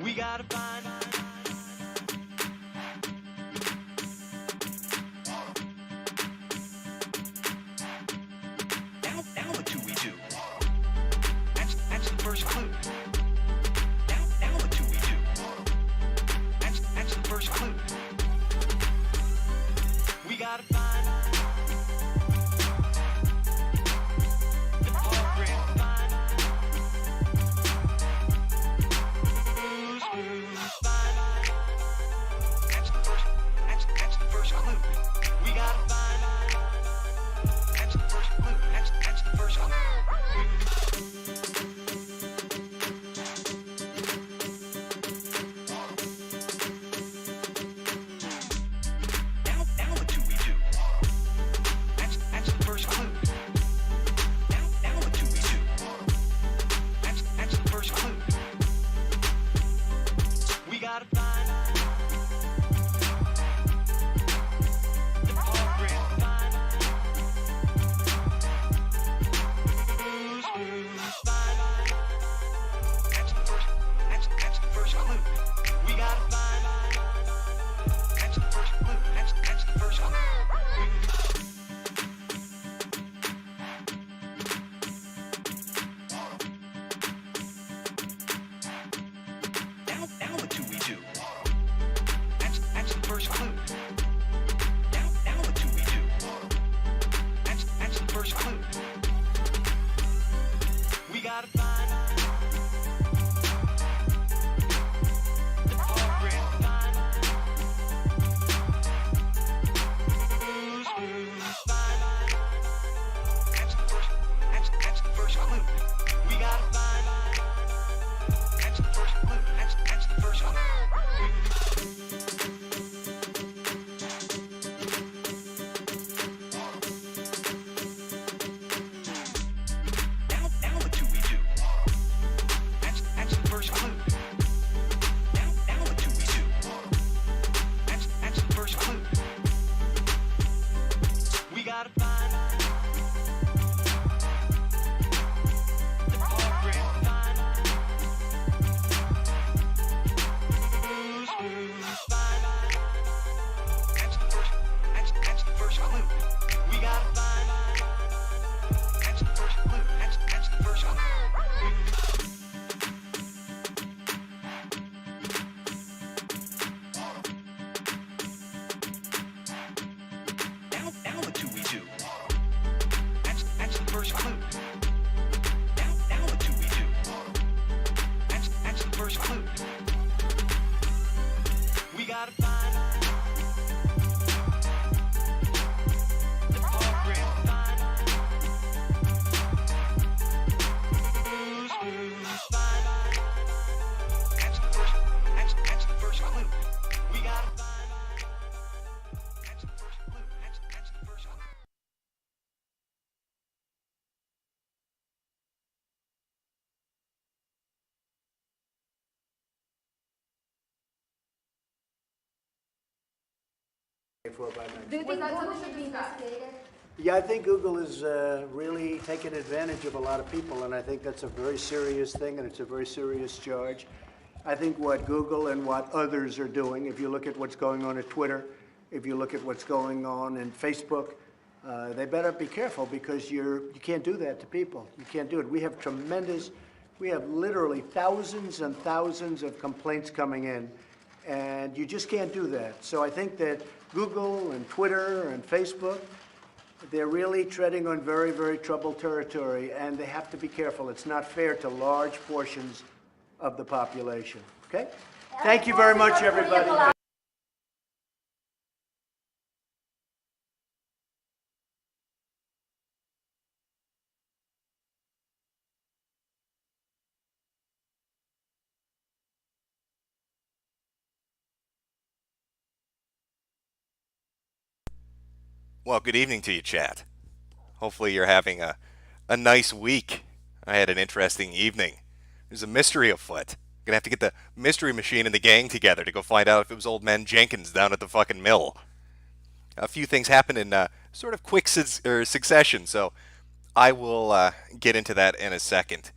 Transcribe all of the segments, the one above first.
We gotta find. Now what do we do? That's the first clue. Now what do we do? That's the first clue. We gotta find the culprit. Find who's find. That's the first clue. We gotta find. That's the first clue. That's the first clue. Now what do we do? That's the first clue. Now what do we do? That's the first clue. We gotta find the culprit. Find who's find. That's the first clue. We gotta find. That's the first clue. That's the first clue. Now what do we do? That's the first clue. Now what do we do? That's the first clue. We gotta find the culprit. Find who's find. That's the first clue. We gotta find. That's the first clue. That's the first clue. Now what do we do? That's the first clue. Now what do we do? That's the first clue. We gotta find the culprit. Find who's find. That's the first clue. We gotta find. That's the first clue. That's the first clue. Now what do we do? That's the first clue. Now what do we do? That's the first clue. We gotta find the culprit. Find who's find. That's the first clue. We gotta find. That's the first clue. That's the first clue. Do you think Google should be investigated? Yeah, I think Google is really taking advantage of a lot of people, and I think that's a very serious thing, and it's a very serious charge. I think what Google and what others are doing, if you look at what's going on at Twitter, if you look at what's going on in Facebook, they better be careful because you can't do that to people. You can't do it. We have literally thousands and thousands of complaints coming in, and you just can't do that. So I think that Google and Twitter and Facebook, they're really treading on very, very troubled territory, and they have to be careful. It's not fair to large portions of the population. Okay? Thank you very much, everybody. Well, good evening to you, chat. Hopefully you're having a nice week. I had an interesting evening. There's a mystery afoot. Gonna have to get the mystery machine and the gang together to go find out if it was old man Jenkins down at the fucking mill. A few things happened in sort of quick succession, so I will get into that in a second.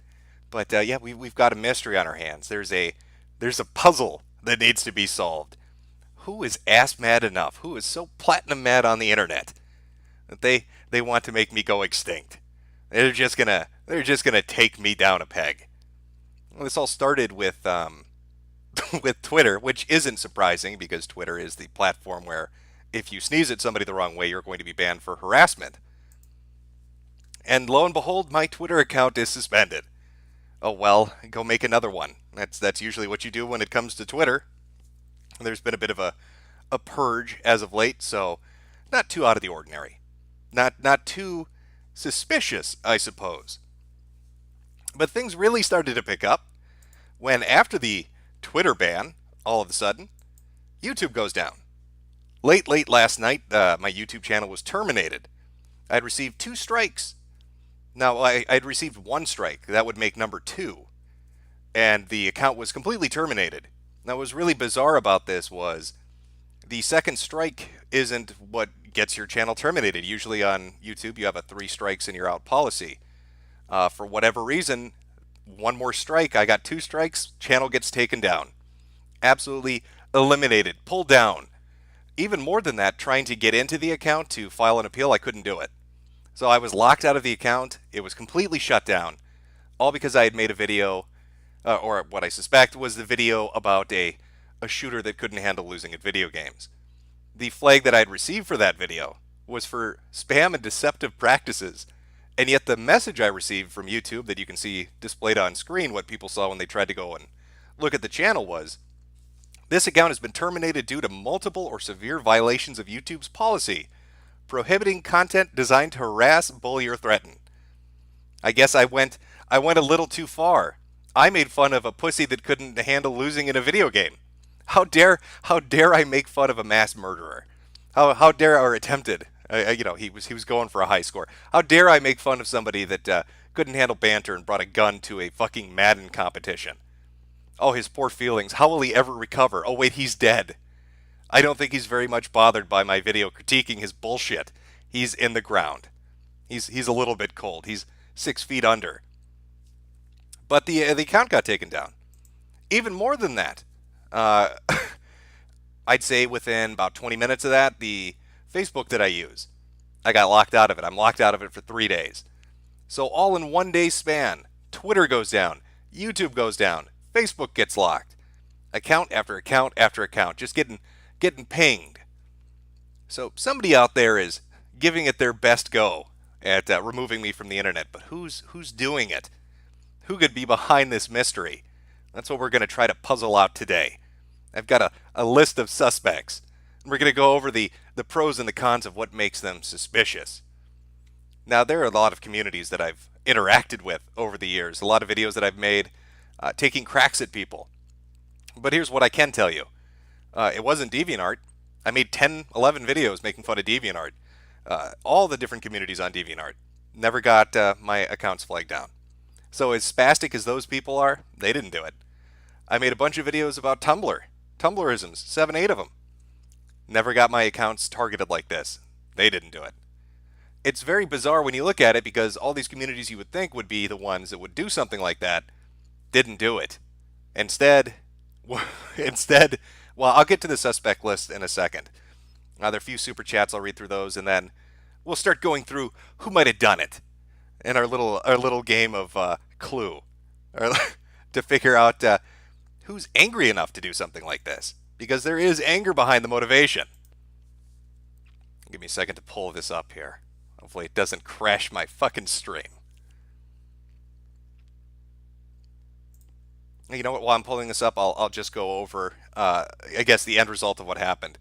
But yeah, we've got a mystery on our hands. There's There's a puzzle that needs to be solved. Who is ass mad enough? Who is so platinum mad on the internet that they want to make me go extinct? They're just gonna take me down a peg. Well, this all started with with Twitter, which isn't surprising because Twitter is the platform where if you sneeze at somebody the wrong way, you're going to be banned for harassment. And lo and behold, my Twitter account is suspended. Oh well, go make another one. That's usually what you do when it comes to Twitter. There's been a bit of a purge as of late, so not too out of the ordinary. Not too suspicious, I suppose. But things really started to pick up when after the Twitter ban, all of a sudden, YouTube goes down. Late last night, my YouTube channel was terminated. I'd received 2 strikes. Now, I'd received 1 strike. That would make number 2. And the account was completely terminated. Now, what was really bizarre about this was the second strike isn't what gets your channel terminated. Usually on YouTube, you have a 3 strikes and you're out policy. For whatever reason, 1 more strike, I got 2 strikes, channel gets taken down. Absolutely eliminated, pulled down. Even more than that, trying to get into the account to file an appeal, I couldn't do it. So I was locked out of the account. It was completely shut down, all because I had made a video, or what I suspect was the video about a shooter that couldn't handle losing at video games. The flag that I'd received for that video was for spam and deceptive practices, and yet the message I received from YouTube that you can see displayed on screen, what people saw when they tried to go and look at the channel was, this account has been terminated due to multiple or severe violations of YouTube's policy prohibiting content designed to harass, bully, or threaten. I guess I went a little too far. I made fun of a pussy that couldn't handle losing in a video game. How dare I make fun of a mass murderer? How dare or attempted? He was going for a high score. How dare I make fun of somebody that couldn't handle banter and brought a gun to a fucking Madden competition? Oh, his poor feelings. How will he ever recover? Oh wait, he's dead. I don't think he's very much bothered by my video critiquing his bullshit. He's in the ground. He's a little bit cold. He's 6 feet under. But the account got taken down. Even more than that, I'd say within about 20 minutes of that, the Facebook that I use, I got locked out of it. I'm locked out of it for 3 days. So all in 1 day span, Twitter goes down, YouTube goes down, Facebook gets locked. Account after account after account, just getting pinged. So somebody out there is giving it their best go at removing me from the internet, but who's doing it? Who could be behind this mystery? That's what we're going to try to puzzle out today. I've got a list of suspects. We're going to go over the pros and the cons of what makes them suspicious. Now, there are a lot of communities that I've interacted with over the years, a lot of videos that I've made taking cracks at people. But here's what I can tell you. It wasn't DeviantArt. I made 10, 11 videos making fun of DeviantArt. All the different communities on DeviantArt. Never got my accounts flagged down. So as spastic as those people are, they didn't do it. I made a bunch of videos about Tumblr. Tumblrisms, 7, 8 of them. Never got my accounts targeted like this. They didn't do it. It's very bizarre when you look at it because all these communities you would think would be the ones that would do something like that didn't do it. Instead, well, I'll get to the suspect list in a second. There are a few super chats. I'll read through those, and then we'll start going through who might have done it in our little game of Clue, to figure out who's angry enough to do something like this, because there is anger behind the motivation. Give me a second to pull this up here. Hopefully it doesn't crash my fucking stream. You know what, while I'm pulling this up, I'll just go over, I guess, the end result of what happened.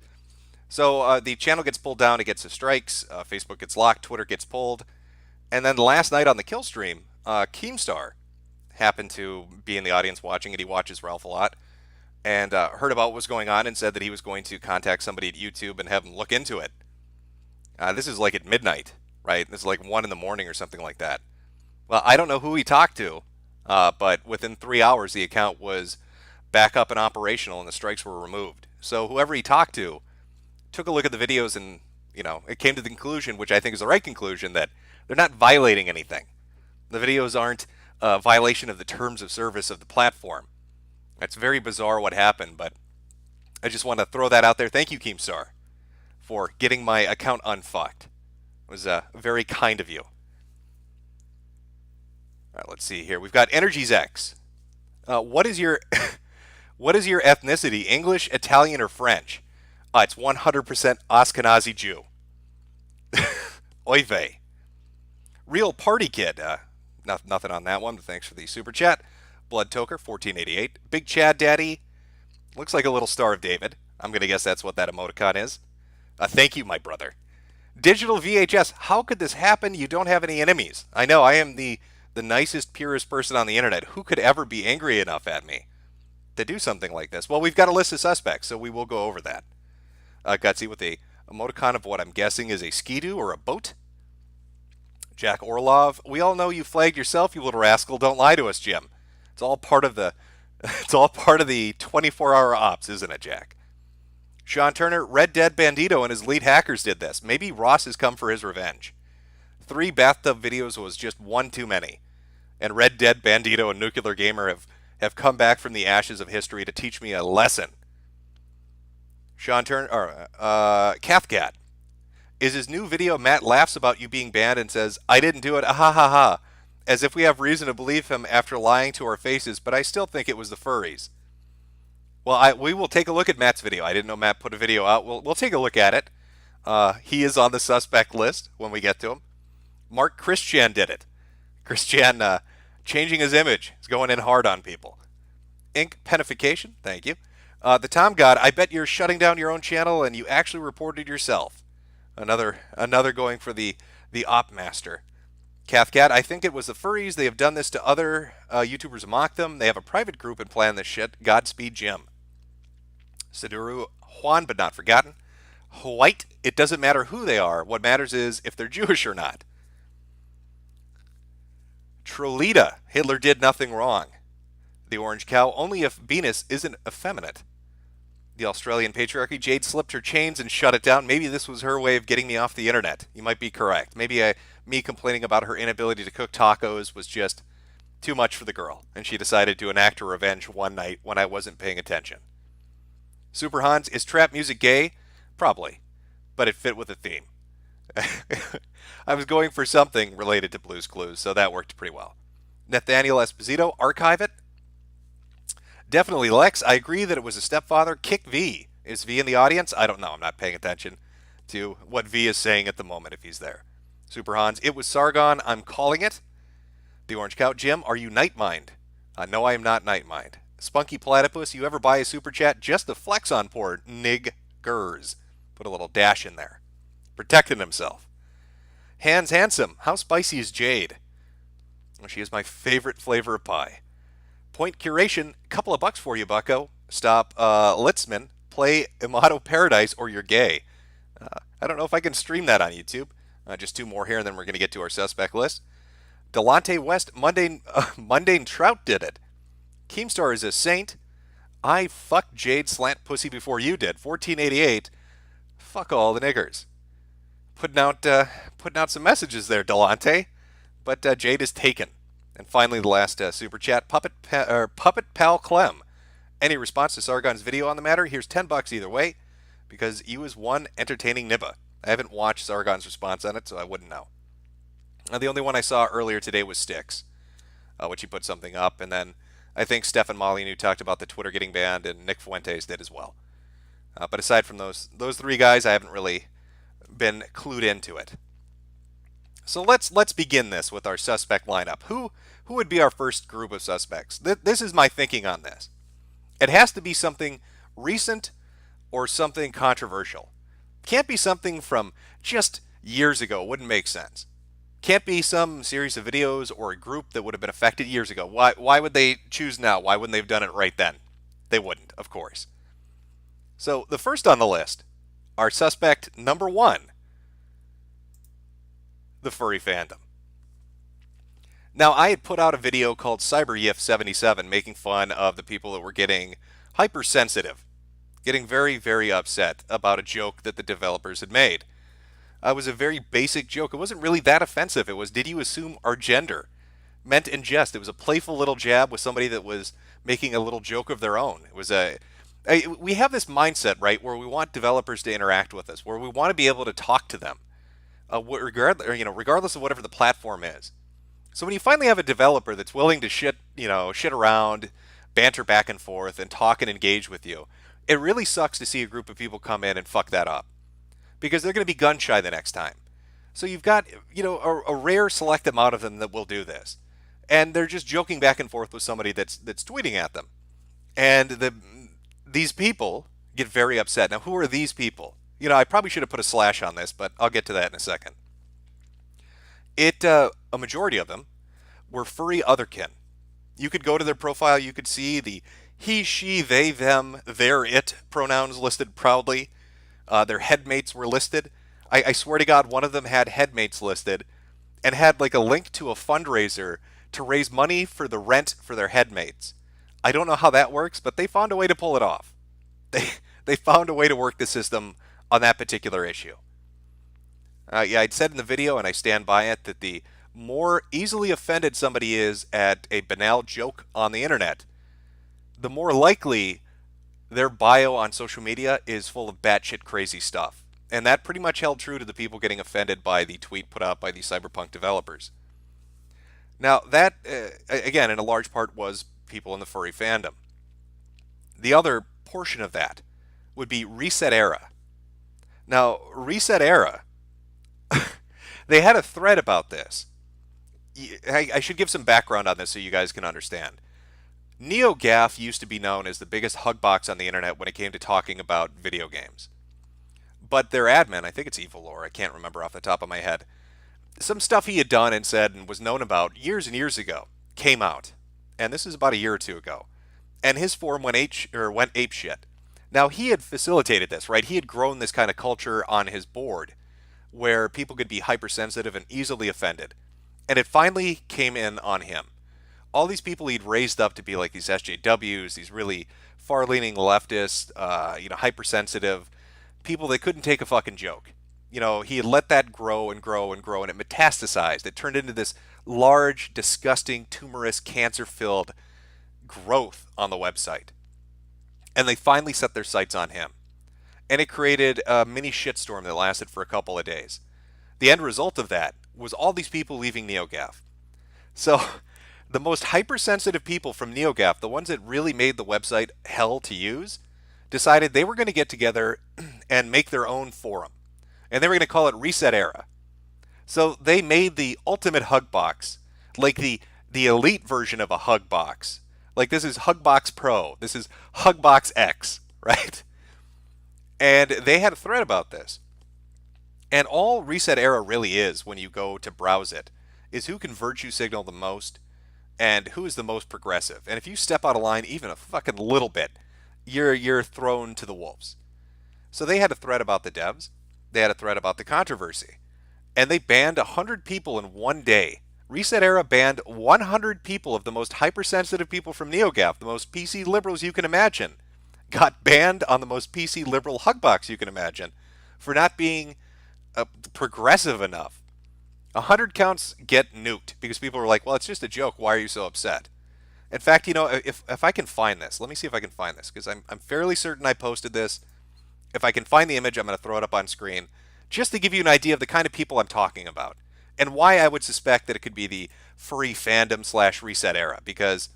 So the channel gets pulled down, it gets the strikes, Facebook gets locked, Twitter gets pulled, and then last night on the kill stream, Keemstar happened to be in the audience watching it. He watches Ralph a lot, and heard about what was going on and said that he was going to contact somebody at YouTube and have them look into it. This is like at midnight, right? This is like 1 in the morning or something like that. Well, I don't know who he talked to, but within 3 hours the account was back up and operational and the strikes were removed. So whoever he talked to took a look at the videos and, it came to the conclusion, which I think is the right conclusion, that they're not violating anything. The videos aren't a violation of the terms of service of the platform. It's very bizarre what happened, but I just want to throw that out there. Thank you, Keemstar, for getting my account unfucked. It was very kind of you. All right, let's see here. We've got Energies X. What is your what is your ethnicity? English, Italian, or French? It's 100% Ashkenazi Jew. Oy vey. Real Party Kid. Nothing on that one, but thanks for the super chat. Blood Toker, 1488. Big Chad Daddy. Looks like a little Star of David. I'm going to guess that's what that emoticon is. Thank you, my brother. Digital VHS. How could this happen? You don't have any enemies. I know, I am the nicest, purest person on the internet. Who could ever be angry enough at me to do something like this? Well, we've got a list of suspects, so we will go over that. Gutsy with a emoticon of what I'm guessing is a skidoo or a boat. Jack Orlov. We all know you flagged yourself, you little rascal. Don't lie to us, Jim. It's all part of the 24-hour ops, isn't it, Jack? Sean Turner, Red Dead Bandito and his lead hackers did this. Maybe Ross has come for his revenge. 3 bathtub videos was just one too many. And Red Dead Bandito and Nuclear Gamer have come back from the ashes of history to teach me a lesson. Sean Turner, Cathcat. Is his new video Matt laughs about you being banned and says, I didn't do it, ah ha ha ha. As if we have reason to believe him after lying to our faces, but I still think it was the furries. Well, we will take a look at Matt's video. I didn't know Matt put a video out. We'll take a look at it. He is on the suspect list when we get to him. Mark Christian did it. Christian changing his image. He's going in hard on people. Ink Penification, thank you. The Tom God, I bet you're shutting down your own channel and you actually reported yourself. Another going for the op master. Cathcat, I think it was the furries. They have done this to other YouTubers mock them. They have a private group and plan this shit. Godspeed, Jim. Saduru, Juan, but not forgotten. White, it doesn't matter who they are. What matters is if they're Jewish or not. Trolita, Hitler did nothing wrong. The Orange Cow, only if Venus isn't effeminate. The Australian patriarchy, Jade slipped her chains and shut it down. Maybe this was her way of getting me off the internet. You might be correct. Maybe me complaining about her inability to cook tacos was just too much for the girl, and she decided to enact her revenge one night when I wasn't paying attention. Super Hans, is trap music gay? Probably, but it fit with the theme. I was going for something related to Blue's Clues, so that worked pretty well. Nathaniel Esposito, archive it. Definitely Lex. I agree that it was a stepfather. Kick V. Is V in the audience? I don't know. I'm not paying attention to what V is saying at the moment if he's there. Super Hans. It was Sargon. I'm calling it. The Orange Cow. Jim, are you Nightmind? No, I am not Nightmind. Spunky Platypus. You ever buy a super chat just to flex on poor niggers? Put a little dash in there. Protecting himself. Hans Handsome. How spicy is Jade? Well, she is my favorite flavor of pie. Point Curation, couple of bucks for you, bucko. Stop, Litzman, play Imato Paradise or you're gay. I don't know if I can stream that on YouTube. Just 2 more here, and then we're going to get to our suspect list. Delonte West, Mundane Trout did it. Keemstar is a saint. I fucked Jade Slant Pussy before you did. 1488. Fuck all the niggers. Putting out some messages there, Delonte. But Jade is taken. And finally, the last super chat, Puppet Pal Clem. Any response to Sargon's video on the matter? Here's $10 either way, because you is one entertaining nibba. I haven't watched Sargon's response on it, so I wouldn't know. The only one I saw earlier today was Styx, which he put something up, and then I think Stefan Molyneux talked about the Twitter getting banned, and Nick Fuentes did as well. But aside from those 3 guys, I haven't really been clued into it. So let's begin this with our suspect lineup. Who would be our first group of suspects? This is my thinking on this. It has to be something recent or something controversial. Can't be something from just years ago. It wouldn't make sense. Can't be some series of videos or a group that would have been affected years ago. Why would they choose now? Why wouldn't they have done it right then? They wouldn't, of course. So the first on the list, our suspect number 1, the furry fandom. Now, I had put out a video called CyberYif77 making fun of the people that were getting hypersensitive, getting very, very upset about a joke that the developers had made. It was a very basic joke. It wasn't really that offensive. It was, did you assume our gender? Meant in jest. It was a playful little jab with somebody that was making a little joke of their own. It was we have this mindset, right, where we want developers to interact with us, where we want to be able to talk to them, regardless of whatever the platform is. So when you finally have a developer that's willing to shit around, banter back and forth, and talk and engage with you, it really sucks to see a group of people come in and fuck that up, because they're going to be gun shy the next time. So you've got, a rare select amount of them that will do this, and they're just joking back and forth with somebody that's tweeting at them, and these people get very upset. Now, who are these people? I probably should have put a slash on this, but I'll get to that in a second. A majority of them were furry otherkin. You could go to their profile, you could see the he, she, they, them, their, it pronouns listed proudly. Their headmates were listed. I swear to God, one of them had headmates listed and had like a link to a fundraiser to raise money for the rent for their headmates. I don't know how that works, but they found a way to pull it off. They found a way to work the system on that particular issue. I'd said in the video, and I stand by it, that the more easily offended somebody is at a banal joke on the internet, the more likely their bio on social media is full of batshit crazy stuff. And that pretty much held true to the people getting offended by the tweet put out by the cyberpunk developers. Now, that, again, in a large part was people in the furry fandom. The other portion of that would be Reset Era. Now, Reset Era, they had a thread about this. I should give some background on this so you guys can understand. NeoGAF used to be known as the biggest hugbox on the internet when it came to talking about video games. But their admin, I think it's Evilore, I can't remember off the top of my head, some stuff he had done and said and was known about years and years ago came out. And this is about a year or two ago. And his forum went apeshit. Now, he had facilitated this, right? He had grown this kind of culture on his board where people could be hypersensitive and easily offended. And it finally came in on him. All these people he'd raised up to be like these SJWs, these really far-leaning leftists, hypersensitive people that couldn't take a fucking joke. He had let that grow and grow and grow, and it metastasized. It turned into this large, disgusting, tumorous, cancer-filled growth on the website. And they finally set their sights on him. And it created a mini shitstorm that lasted for a couple of days. The end result of that was all these people leaving NeoGAF. So the most hypersensitive people from NeoGAF, the ones that really made the website hell to use, decided they were going to get together and make their own forum. And they were going to call it Reset Era. So they made the ultimate hug box, like the elite version of a hug box. Like, this is Hugbox Pro. This is Hugbox X, right? And they had a thread about this. And all Reset Era really is, when you go to browse it, is who can virtue signal the most and who is the most progressive. And if you step out of line even a fucking little bit, you're thrown to the wolves. So they had a thread about the devs. They had a thread about the controversy. And they banned 100 people in one day. Reset Era banned 100 people of the most hypersensitive people from NeoGAF, the most PC liberals you can imagine. Got banned on the most PC liberal hugbox you can imagine for not being progressive enough. 100 counts get nuked because people were like, well, it's just a joke. Why are you so upset? In fact, if I can find this, let me see if I can find this, because I'm fairly certain I posted this. If I can find the image, I'm going to throw it up on screen just to give you an idea of the kind of people I'm talking about and why I would suspect that it could be the furry fandom / Reset Era. Because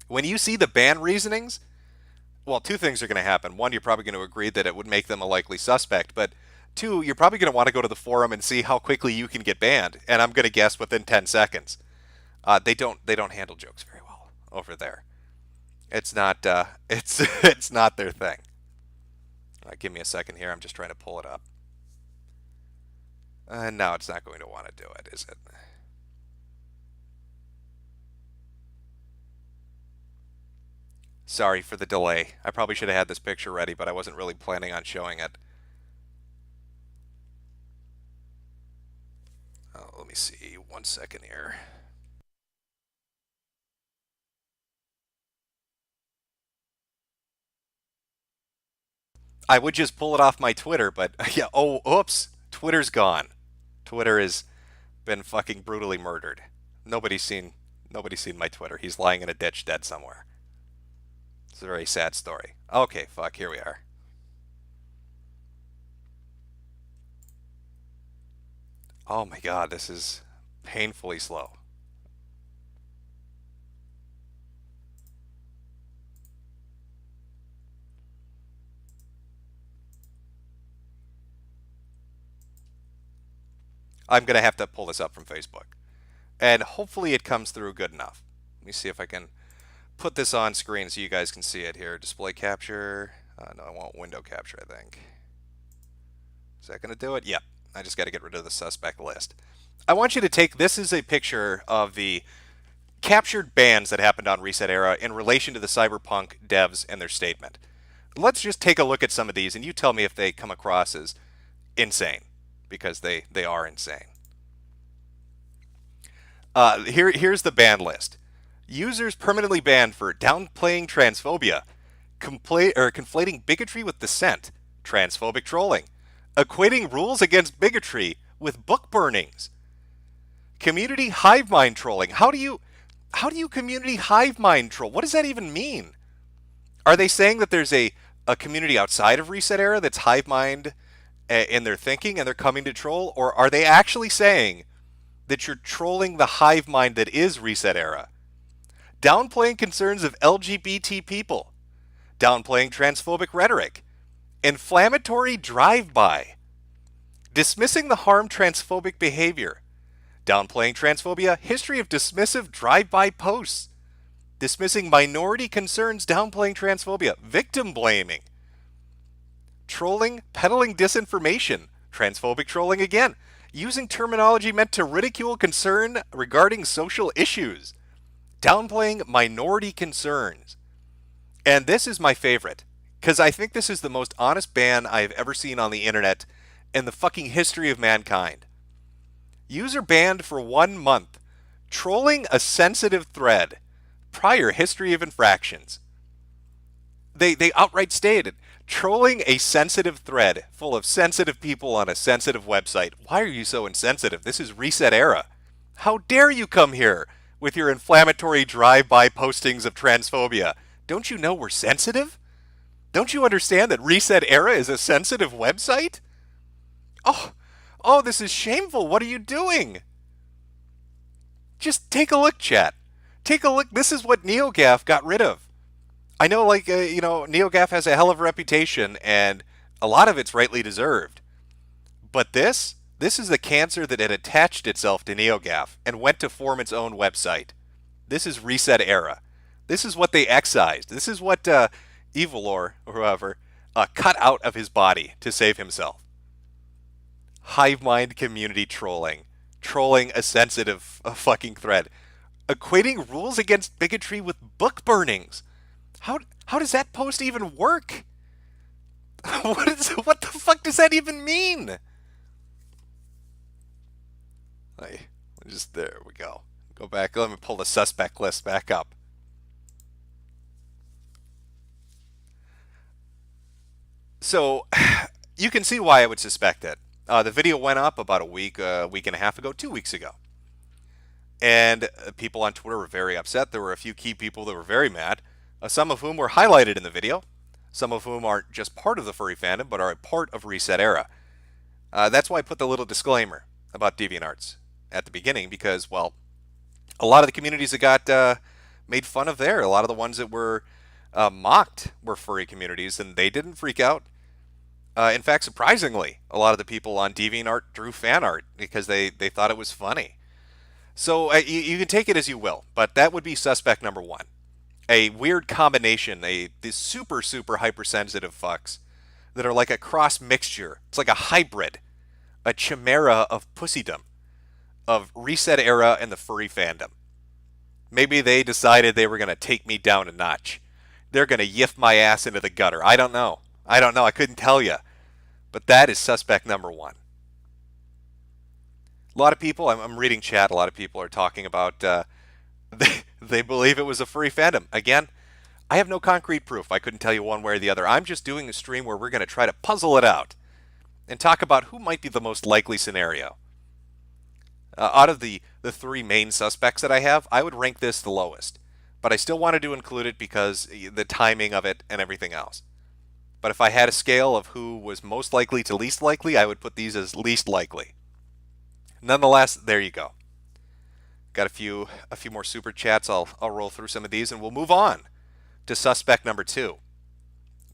when you see the ban reasonings, well, two things are going to happen. One, you're probably going to agree that it would make them a likely suspect, but two, you're probably going to want to go to the forum and see how quickly you can get banned, and I'm going to guess within 10 seconds. They don't handle jokes very well over there. It's not it's not their thing. Give me a second here. I'm just trying to pull it up. No, it's not going to want to do it, is it? Sorry for the delay. I probably should have had this picture ready, but I wasn't really planning on showing it. Let me see. 1 second here. I would just pull it off my Twitter, but yeah, oops, Twitter's gone. Twitter has been fucking brutally murdered. Nobody's seen my Twitter. He's lying in a ditch dead somewhere. It's a very sad story. Okay, fuck, here we are. Oh my god, this is painfully slow. I'm going to have to pull this up from Facebook. And hopefully it comes through good enough. Let me see if I can put this on screen so you guys can see it here. Display capture. No, I want window capture, I think. Is that going to do it? Yep. I just got to get rid of the suspect list. I want you to take, this is a picture of the captured bans that happened on Reset Era in relation to the Cyberpunk devs and their statement. Let's just take a look at some of these, and you tell me if they come across as insane, because they are insane. Here's the ban list. Users permanently banned for downplaying transphobia, conflating bigotry with dissent, transphobic trolling, equating rules against bigotry with book burnings, community hive mind trolling. How do you community hive mind troll? What does that even mean? Are they saying that there's a community outside of Reset Era that's hive mind in their thinking and they're coming to troll? Or are they actually saying that you're trolling the hive mind that is Reset Era? Downplaying concerns of LGBT people, downplaying transphobic rhetoric, inflammatory drive-by, dismissing the harm transphobic behavior, downplaying transphobia, history of dismissive drive-by posts, dismissing minority concerns, downplaying transphobia, victim blaming, trolling, peddling disinformation, transphobic trolling again, using terminology meant to ridicule concern regarding social issues, downplaying minority concerns. And this is my favorite, because I think this is the most honest ban I've ever seen on the internet in the fucking history of mankind. User banned for 1 month, trolling a sensitive thread, prior history of infractions. They outright stated, trolling a sensitive thread full of sensitive people on a sensitive website. Why are you so insensitive? This is Reset Era. How dare you come here with your inflammatory drive-by postings of transphobia? Don't you know we're sensitive? Don't you understand that Reset Era is a sensitive website? Oh, this is shameful. What are you doing? Just take a look, chat. Take a look. This is what NeoGAF got rid of. I know, NeoGAF has a hell of a reputation, and a lot of it's rightly deserved. But this is the cancer that had attached itself to NeoGAF and went to form its own website. This is Reset Era. This is what they excised. This is what Evilor, or whoever, cut out of his body to save himself. Hive mind community trolling. Trolling a sensitive fucking thread. Equating rules against bigotry with book burnings. How does that post even work? What the fuck does that even mean? There we go. Go back. Let me pull the suspect list back up. So, you can see why I would suspect it. The video went up about a week and a half ago, 2 weeks ago. And people on Twitter were very upset. There were a few key people that were very mad, some of whom were highlighted in the video, some of whom aren't just part of the furry fandom, but are a part of Reset Era. That's why I put the little disclaimer about DeviantArts at the beginning, because, well, a lot of the communities that got made fun of there, a lot of the ones that were mocked were furry communities, and they didn't freak out. In fact, surprisingly, a lot of the people on DeviantArt drew fan art because they thought it was funny. So you can take it as you will, but that would be suspect number one. A weird combination, these super, super hypersensitive fucks that are like a cross mixture. It's like a hybrid, a chimera of pussydom, of Reset Era and the furry fandom. Maybe they decided they were going to take me down a notch. They're going to yiff my ass into the gutter. I don't know. I couldn't tell you. But that is suspect number one. A lot of people, I'm reading chat, a lot of people are talking about they believe it was a furry fandom. Again, I have no concrete proof. I couldn't tell you one way or the other. I'm just doing a stream where we're going to try to puzzle it out and talk about who might be the most likely scenario. Out of the three main suspects that I have, I would rank this the lowest. but I still wanted to include it because the timing of it and everything else. But if I had a scale of who was most likely to least likely, I would put these as least likely. Nonetheless, there you go. Got a few more super chats. I'll roll through some of these, and we'll move on to suspect number 2.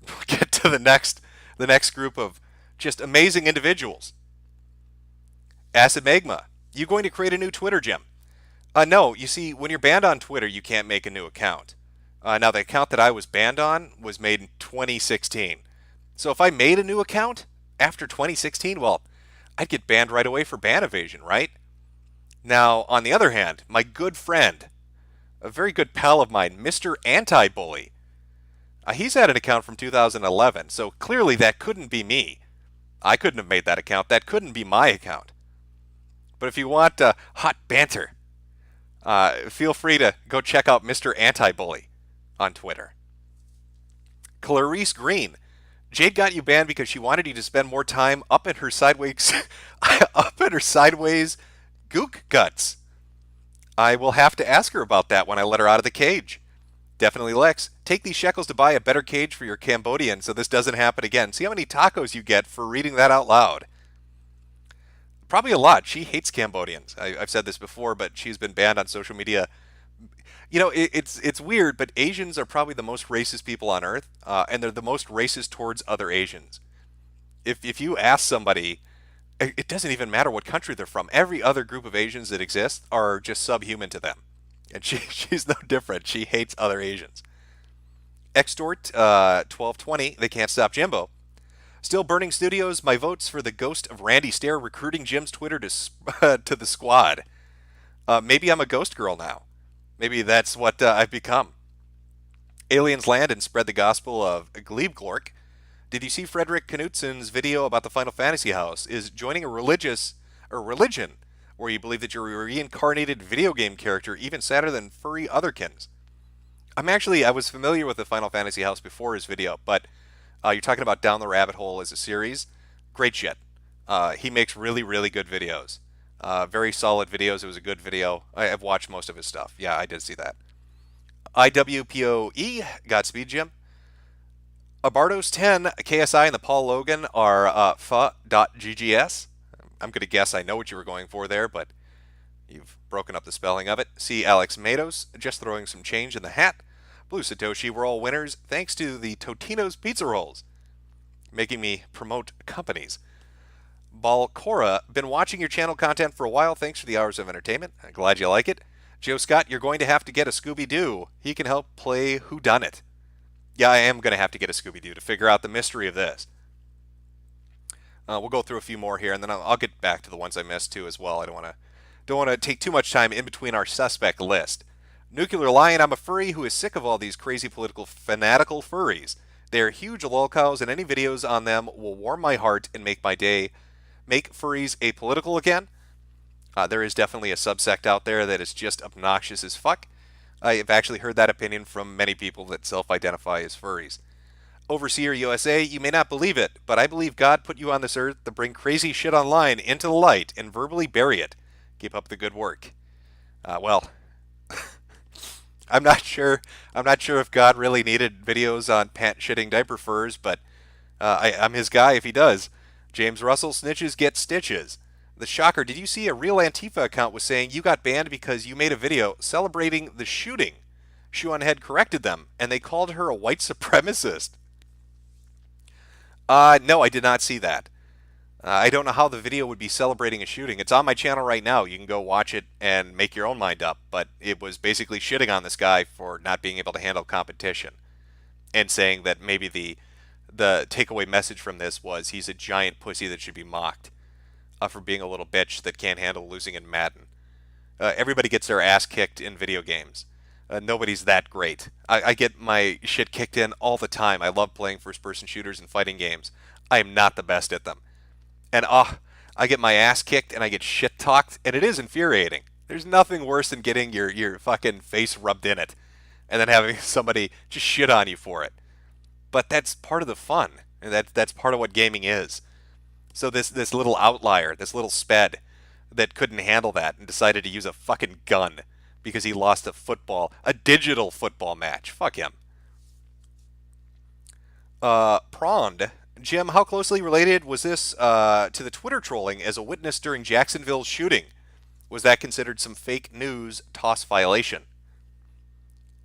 We'll get to the next group of just amazing individuals. Acid Magma, you going to create a new Twitter, Jim? No, you see, when you're banned on Twitter, you can't make a new account. Now, the account that I was banned on was made in 2016. So if I made a new account after 2016, well, I'd get banned right away for ban evasion, right? Now, on the other hand, my good friend, a very good pal of mine, Mr. Anti-Bully, he's had an account from 2011, so clearly that couldn't be me. I couldn't have made that account. That couldn't be my account. But if you want hot banter, feel free to go check out Mr. Anti-Bully on Twitter. Clarice Green, Jade got you banned because she wanted you to spend more time up in her sideways gook guts. I will have to ask her about that when I let her out of the cage. Definitely Lex, take these shekels to buy a better cage for your Cambodian so this doesn't happen again. See how many tacos you get for reading that out loud. Probably a lot. She hates Cambodians. I've said this before, but she's been banned on social media. You know, it's weird, but Asians are probably the most racist people on earth, and they're the most racist towards other Asians. If you ask somebody, it doesn't even matter what country they're from. Every other group of Asians that exist are just subhuman to them. And she's no different. She hates other Asians. Extort 1220, they can't stop Jimbo. Still burning studios. My votes for the ghost of Randy Stair recruiting Jim's Twitter to the squad. Maybe I'm a ghost girl now. Maybe that's what I've become. Aliens land and spread the gospel of Glebglork. Did you see Frederick Knutsen's video about the Final Fantasy house? Is joining a religion where you believe that you're a reincarnated video game character even sadder than furry otherkins? I was familiar with the Final Fantasy house before his video, but you're talking about Down the Rabbit Hole as a series. Great shit. He makes really, really good videos. Very solid videos. It was a good video. I've watched most of his stuff. Yeah, I did see that. IWPOE, Godspeed, Jim. Abardos 10, KSI, and the Paul Logan are fa.ggs. I'm going to guess I know what you were going for there, but you've broken up the spelling of it. See Alex Matos, just throwing some change in the hat. Blue Satoshi, we're all winners, thanks to the Totino's Pizza Rolls, making me promote companies. Balcora, been watching your channel content for a while, thanks for the hours of entertainment. I'm glad you like it. Joe Scott, you're going to have to get a Scooby-Doo. He can help play WhoDunIt. Yeah, I am going to have to get a Scooby-Doo to figure out the mystery of this. We'll go through a few more here, and then I'll get back to the ones I missed too as well. I don't want to take too much time in between our suspect list. Nuclear Lion, I'm a furry who is sick of all these crazy political fanatical furries. They are huge lolcows, and any videos on them will warm my heart and make my day. Make furries apolitical again? There is definitely a subsect out there that is just obnoxious as fuck. I've actually heard that opinion from many people that self-identify as furries. Overseer USA, you may not believe it, but I believe God put you on this earth to bring crazy shit online into the light and verbally bury it. Keep up the good work. Well, I'm not sure if God really needed videos on pant-shitting diaper furs, but I'm his guy if he does. James Russell, snitches get stitches. The shocker, did you see a real Antifa account was saying you got banned because you made a video celebrating the shooting? Shoe on Head corrected them, and they called her a white supremacist. No, I did not see that. I don't know how the video would be celebrating a shooting. It's on my channel right now. You can go watch it and make your own mind up. But it was basically shitting on this guy for not being able to handle competition. And saying that maybe the takeaway message from this was he's a giant pussy that should be mocked for being a little bitch that can't handle losing in Madden. Everybody gets their ass kicked in video games. Nobody's that great. I get my shit kicked in all the time. I love playing first-person shooters and fighting games. I am not the best at them. And I get my ass kicked and I get shit-talked, and it is infuriating. There's nothing worse than getting your fucking face rubbed in it and then having somebody just shit on you for it. But that's part of the fun, and that's part of what gaming is. So this little outlier, this little sped that couldn't handle that and decided to use a fucking gun because he lost a digital football match. Fuck him. Prawned. Jim, how closely related was this to the Twitter trolling as a witness during Jacksonville's shooting? Was that considered some fake news toss violation?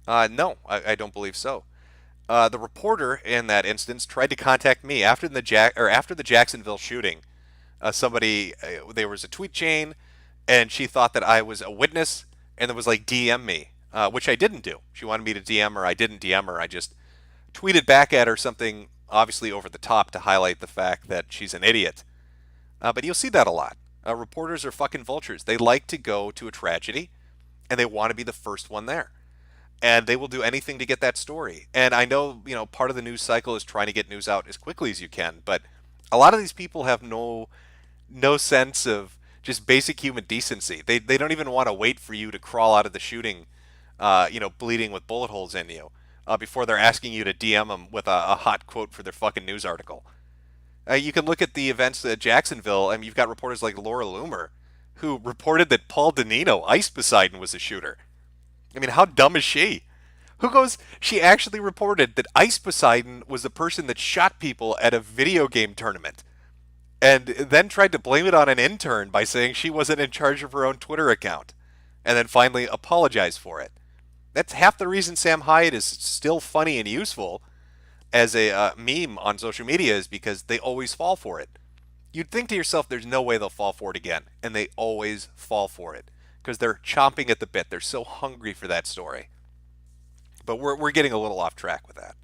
No, I don't believe so. The reporter in that instance tried to contact me after the Jacksonville shooting. There was a tweet chain, and she thought that I was a witness, and it was like DM me, which I didn't do. She wanted me to DM her. I didn't DM her. I just tweeted back at her something obviously over the top to highlight the fact that she's an idiot. But you'll see that a lot. Reporters are fucking vultures. They like to go to a tragedy, and they want to be the first one there. And they will do anything to get that story. And I know, part of the news cycle is trying to get news out as quickly as you can, but a lot of these people have no sense of just basic human decency. They don't even want to wait for you to crawl out of the shooting, bleeding with bullet holes in you, before they're asking you to DM them with a hot quote for their fucking news article. You can look at the events at Jacksonville, and you've got reporters like Laura Loomer, who reported that Paul Danino, Ice Poseidon, was a shooter. I mean, how dumb is she? She actually reported that Ice Poseidon was the person that shot people at a video game tournament, and then tried to blame it on an intern by saying she wasn't in charge of her own Twitter account, and then finally apologized for it. That's half the reason Sam Hyde is still funny and useful as a meme on social media, is because they always fall for it. You'd think to yourself, there's no way they'll fall for it again, and they always fall for it because they're chomping at the bit. They're so hungry for that story. But we're getting a little off track with that.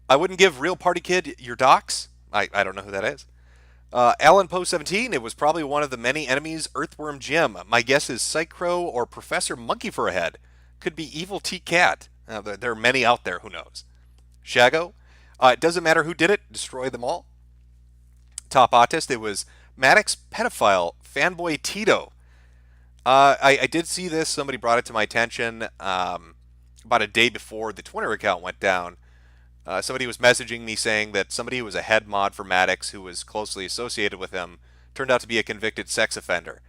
I wouldn't give Real Party Kid your docs. I don't know who that is. Alan Poe 17, it was probably one of the many enemies Earthworm Jim. My guess is Psychro or Professor Monkey for a head. Could be Evil T-Cat. There are many out there, who knows. Shago, it doesn't matter who did it, destroy them all. Top Autist, it was Maddox Pedophile, Fanboy Tito. I did see this, somebody brought it to my attention about a day before the Twitter account went down. Somebody was messaging me saying that somebody who was a head mod for Maddox, who was closely associated with him, turned out to be a convicted sex offender.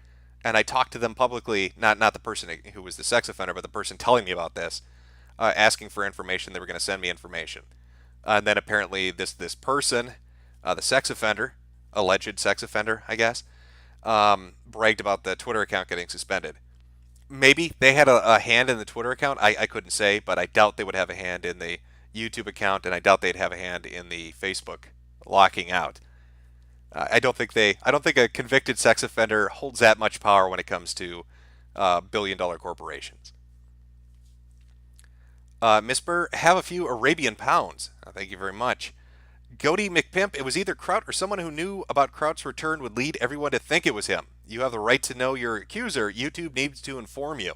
And I talked to them publicly, not the person who was the sex offender, but the person telling me about this, asking for information. They were going to send me information. And then apparently this person, the sex offender, alleged sex offender, I guess, bragged about the Twitter account getting suspended. Maybe they had a hand in the Twitter account. I couldn't say, but I doubt they would have a hand in the YouTube account, and I doubt they'd have a hand in the Facebook locking out. I don't think a convicted sex offender holds that much power when it comes to billion-dollar corporations. Miss Burr, have a few Arabian pounds. Thank you very much. Goaty McPimp, it was either Kraut or someone who knew about Kraut's return would lead everyone to think it was him. You have the right to know your accuser. YouTube needs to inform you.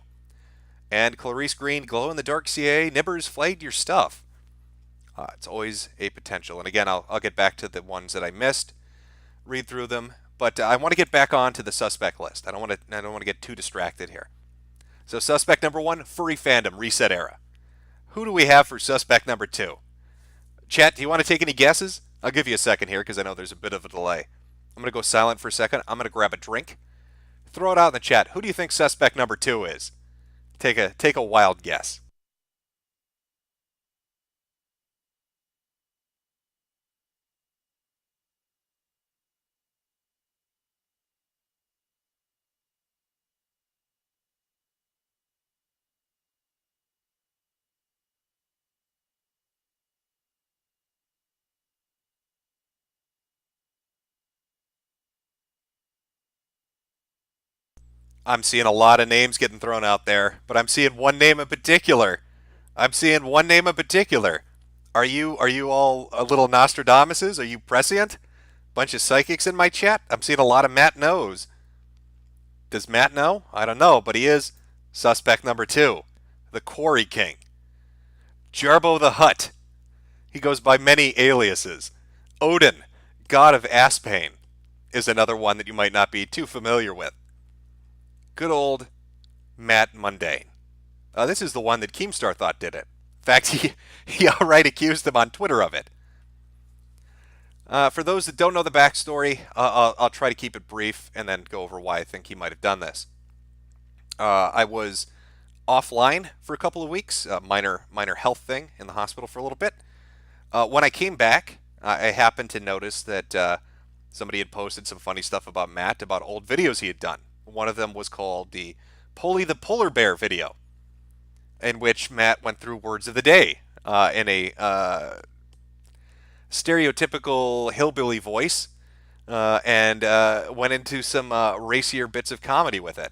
And Clarice Green, glow-in-the-dark CA, Nibbers flagged your stuff. It's always a potential. And again, I'll get back to the ones that I missed, read through them. But I want to get back on to the suspect list. I don't want to get too distracted here. So suspect number 1, furry fandom, reset era. Who do we have for suspect number 2? Chat, do you want to take any guesses? I'll give you a second here because I know there's a bit of a delay. I'm going to go silent for a second. I'm going to grab a drink. Throw it out in the chat. Who do you think suspect number 2 is? Take a wild guess. I'm seeing a lot of names getting thrown out there, but I'm seeing one name in particular. Are you all a little Nostradamuses? Are you prescient? Bunch of psychics in my chat? I'm seeing a lot of Matt knows. Does Matt know? I don't know, but he is suspect number 2, the Quarry King. Jarbo the Hutt. He goes by many aliases. Odin, god of ass pain, is another one that you might not be too familiar with. Good old Matt Mundane. This is the one that Keemstar thought did it. In fact, he outright accused him on Twitter of it. For those that don't know the backstory, I'll try to keep it brief and then go over why I think he might have done this. I was offline for a couple of weeks, minor health thing in the hospital for a little bit. When I came back, I happened to notice that somebody had posted some funny stuff about Matt, about old videos he had done. One of them was called the Polly the Polar Bear video, in which Matt went through words of the day in a stereotypical hillbilly voice, and went into some racier bits of comedy with it.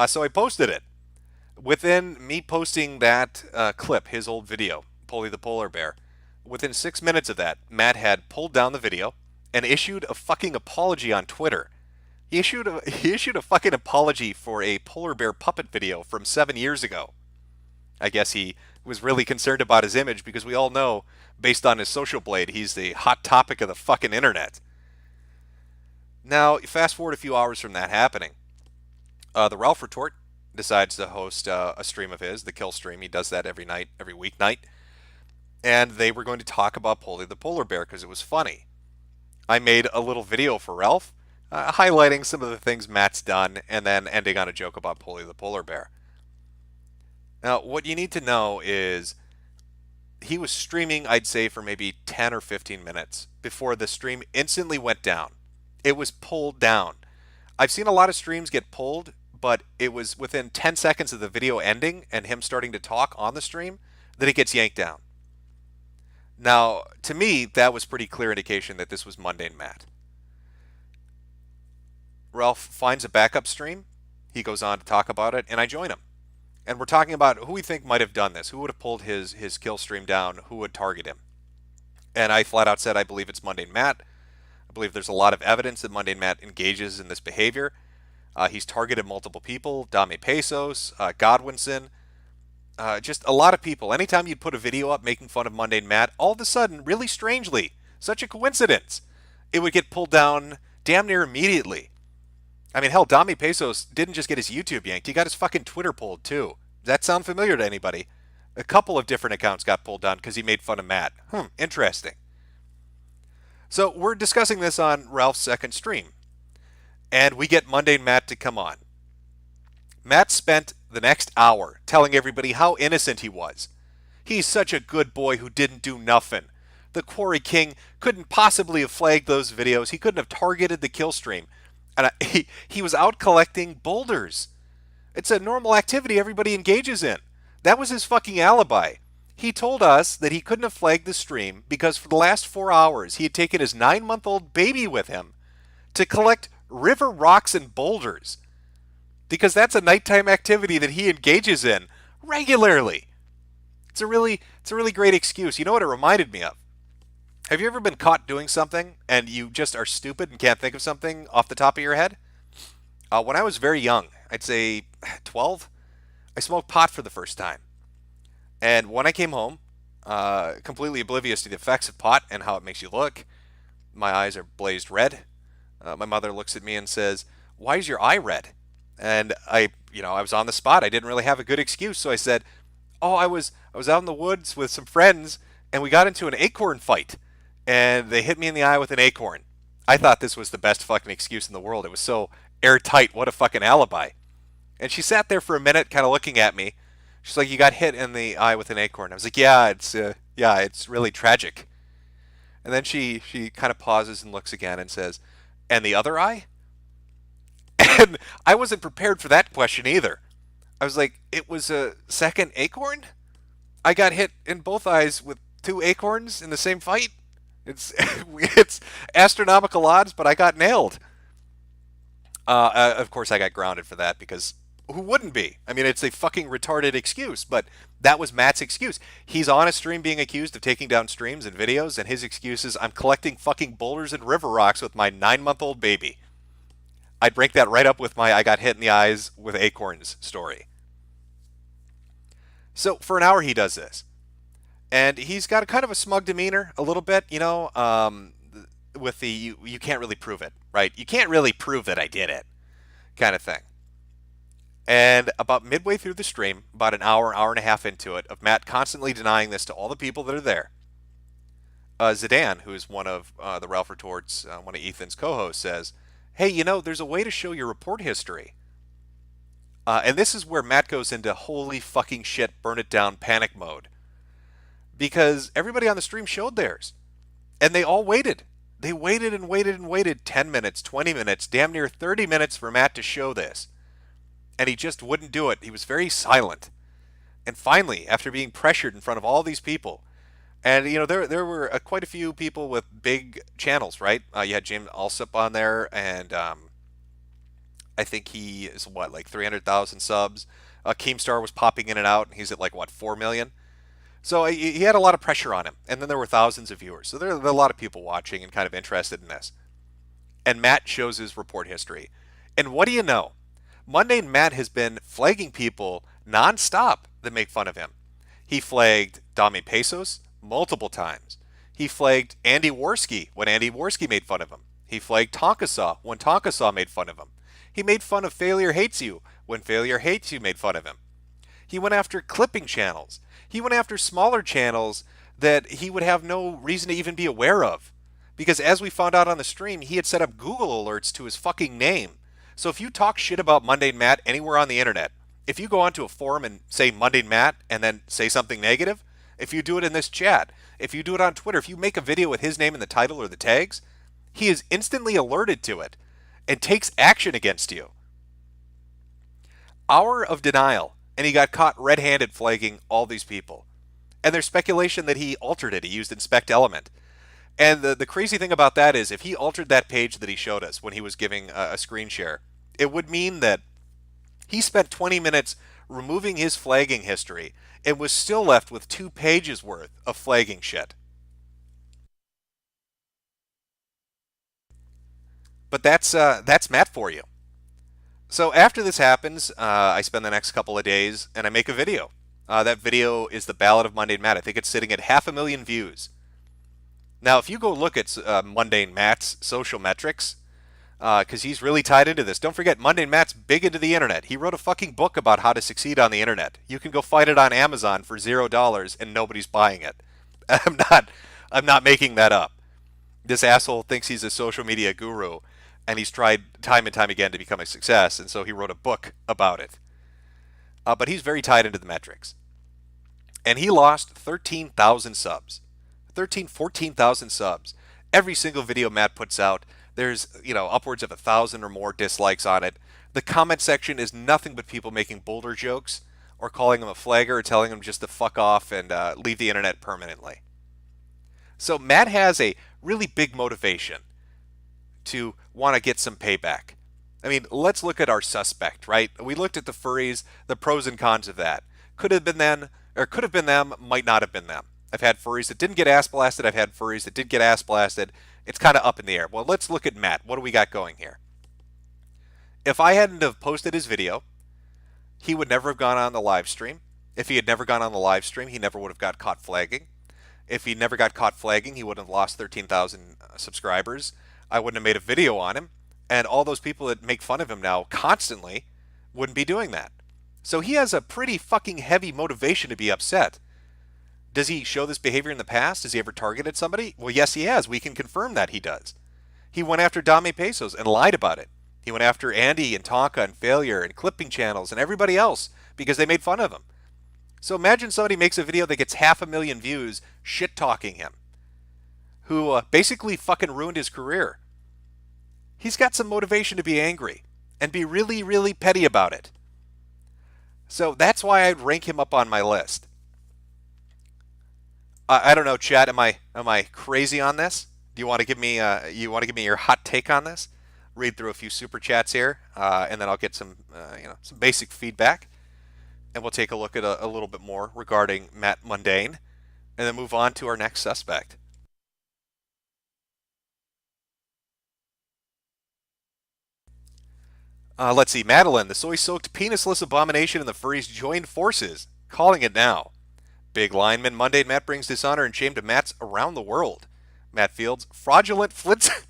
So I posted it. Within me posting that clip, his old video, Polly the Polar Bear, within 6 minutes of that, Matt had pulled down the video and issued a fucking apology on Twitter. He issued a fucking apology for a polar bear puppet video from 7 years ago. I guess he was really concerned about his image because we all know, based on his social blade, he's the hot topic of the fucking internet. Now, fast forward a few hours from that happening. The Ralph Retort decides to host a stream of his, the Kill Stream. He does that every night, every weeknight. And they were going to talk about Polly the Polar Bear because it was funny. I made a little video for Ralph, highlighting some of the things Matt's done, and then ending on a joke about Polly the Polar Bear. Now, what you need to know is he was streaming, I'd say, for maybe 10 or 15 minutes before the stream instantly went down. It was pulled down. I've seen a lot of streams get pulled, but it was within 10 seconds of the video ending and him starting to talk on the stream that it gets yanked down. Now, to me, that was pretty clear indication that this was mundane Matt. Ralph finds a backup stream. He goes on to talk about it, and I join him. And we're talking about who we think might have done this, who would have pulled his kill stream down, who would target him. And I flat out said I believe it's mundane Matt. I believe there's a lot of evidence that mundane Matt engages in this behavior. He's targeted multiple people, Dame Pesos, Godwinson, just a lot of people. Anytime you'd put a video up making fun of mundane Matt, all of a sudden, really strangely, such a coincidence, it would get pulled down damn near immediately. I mean, hell, Dame Pesos didn't just get his YouTube yanked, he got his fucking Twitter pulled too. Does that sound familiar to anybody? A couple of different accounts got pulled down because he made fun of Matt. Interesting. So we're discussing this on Ralph's second stream, and we get mundane Matt to come on. Matt spent the next hour telling everybody how innocent he was. He's such a good boy who didn't do nothing. The Quarry King couldn't possibly have flagged those videos. He couldn't have targeted the kill stream. And he was out collecting boulders. It's a normal activity everybody engages in. That was his fucking alibi. He told us that he couldn't have flagged the stream because for the last 4 hours he had taken his 9-month-old baby with him to collect river rocks and boulders. Because that's a nighttime activity that he engages in regularly. It's a really great excuse. You know what it reminded me of? Have you ever been caught doing something and you just are stupid and can't think of something off the top of your head? When I was very young, I'd say 12, I smoked pot for the first time. And when I came home, completely oblivious to the effects of pot and how it makes you look, my eyes are blazed red. My mother looks at me and says, "Why is your eye red?" And I was on the spot. I didn't really have a good excuse, so I said, "Oh, I was out in the woods with some friends, and we got into an acorn fight, and they hit me in the eye with an acorn." I thought this was the best fucking excuse in the world. It was so airtight. What a fucking alibi. And she sat there for a minute, kind of looking at me. She's like, "You got hit in the eye with an acorn." I was like, "Yeah, it's really tragic." And then she kind of pauses and looks again and says, "And the other eye?" And I wasn't prepared for that question either. I was like, "It was a second acorn? I got hit in both eyes with 2 acorns in the same fight? It's it's astronomical odds, but I got nailed." Of course, I got grounded for that because who wouldn't be? I mean, it's a fucking retarded excuse, but that was Matt's excuse. He's on a stream being accused of taking down streams and videos, and his excuse is, "I'm collecting fucking boulders and river rocks with my 9-month-old baby." I'd break that right up with my "I got hit in the eyes with acorns" story. So for an hour he does this. And he's got a kind of a smug demeanor, a little bit, with the you can't really prove it, right? You can't really prove that I did it kind of thing. And about midway through the stream, about an hour and a half into it, of Matt constantly denying this to all the people that are there, Zidane, who is one of the Ralph Retorts, one of Ethan's co-hosts, says, "Hey, there's a way to show your report history." And this is where Matt goes into holy fucking shit, burn it down panic mode. Because everybody on the stream showed theirs. And they all waited. They waited and waited and waited 10 minutes, 20 minutes, damn near 30 minutes for Matt to show this. And he just wouldn't do it. He was very silent. And finally, after being pressured in front of all these people, and there were quite a few people with big channels, right? You had James Alsop on there, and I think he is like 300,000 subs. Keemstar was popping in and out, and he's at 4 million. So he had a lot of pressure on him, and then there were thousands of viewers. So there are a lot of people watching and kind of interested in this. And Matt shows his report history. And what do you know? Mundane Matt has been flagging people nonstop that make fun of him. He flagged Dami Pesos multiple times. He flagged Andy Worski when Andy Worski made fun of him. He flagged Tonkasaw when Tonkasaw made fun of him. He made fun of Failure Hates You when Failure Hates You made fun of him. He went after clipping channels. He went after smaller channels that he would have no reason to even be aware of. Because as we found out on the stream, he had set up Google alerts to his fucking name. So if you talk shit about Mundane Matt anywhere on the internet, if you go onto a forum and say Mundane Matt and then say something negative, if you do it in this chat, if you do it on Twitter, if you make a video with his name in the title or the tags, he is instantly alerted to it and takes action against you. Hour of denial, and he got caught red-handed flagging all these people. And there's speculation that he altered it. He used inspect element. And the crazy thing about that is if he altered that page that he showed us when he was giving a screen share, it would mean that he spent 20 minutes removing his flagging history and was still left with 2 pages worth of flagging shit. But that's Matt for you. So after this happens, I spend the next couple of days and I make a video. That video is the Ballad of Mundane Matt. I think it's sitting at 500,000 views. Now, if you go look at Mundane Matt's social metrics, because he's really tied into this. Don't forget, Mundane Matt's big into the internet. He wrote a fucking book about how to succeed on the internet. You can go find it on Amazon for $0 and nobody's buying it. I'm not making that up. This asshole thinks he's a social media guru, and he's tried time and time again to become a success, and so he wrote a book about it. But he's very tied into the metrics. And he lost 13,000 subs. 14,000 subs. Every single video Matt puts out, there's, upwards of 1,000 or more dislikes on it. The comment section is nothing but people making Boulder jokes or calling him a flagger or telling him just to fuck off and leave the internet permanently. So Matt has a really big motivation to want to get some payback. I mean, let's look at our suspect, right? We looked at the furries, the pros and cons of that. Could have been them, or could have been them, might not have been them. I've had furries that didn't get ass blasted. I've had furries that did get ass blasted. It's kind of up in the air. Well, let's look at Matt. What do we got going here? If I hadn't have posted his video, he would never have gone on the live stream. If he had never gone on the live stream, he never would have got caught flagging. If he never got caught flagging, he wouldn't have lost 13,000 subscribers. I wouldn't have made a video on him. And all those people that make fun of him now constantly wouldn't be doing that. So he has a pretty fucking heavy motivation to be upset. Does he show this behavior in the past? Has he ever targeted somebody? Well, yes, he has. We can confirm that he does. He went after Dame Pesos and lied about it. He went after Andy and Tonka and Failure and clipping channels and everybody else because they made fun of him. So imagine somebody makes a video that gets 500,000 views shit-talking him, who basically fucking ruined his career. He's got some motivation to be angry and be really, really petty about it. So that's why I'd rank him up on my list. I don't know, Chad. Am I crazy on this? Do you want to give me your hot take on this? Read through a few super chats here, and then I'll get some some basic feedback, and we'll take a look at a little bit more regarding Matt Mundane, and then move on to our next suspect. Let's see, Madeline, the soy-soaked penisless abomination and the furries joined forces, calling it now. Big lineman, Mundane Matt brings dishonor and shame to Matts around the world. Matt Fields, fraud Flintstone.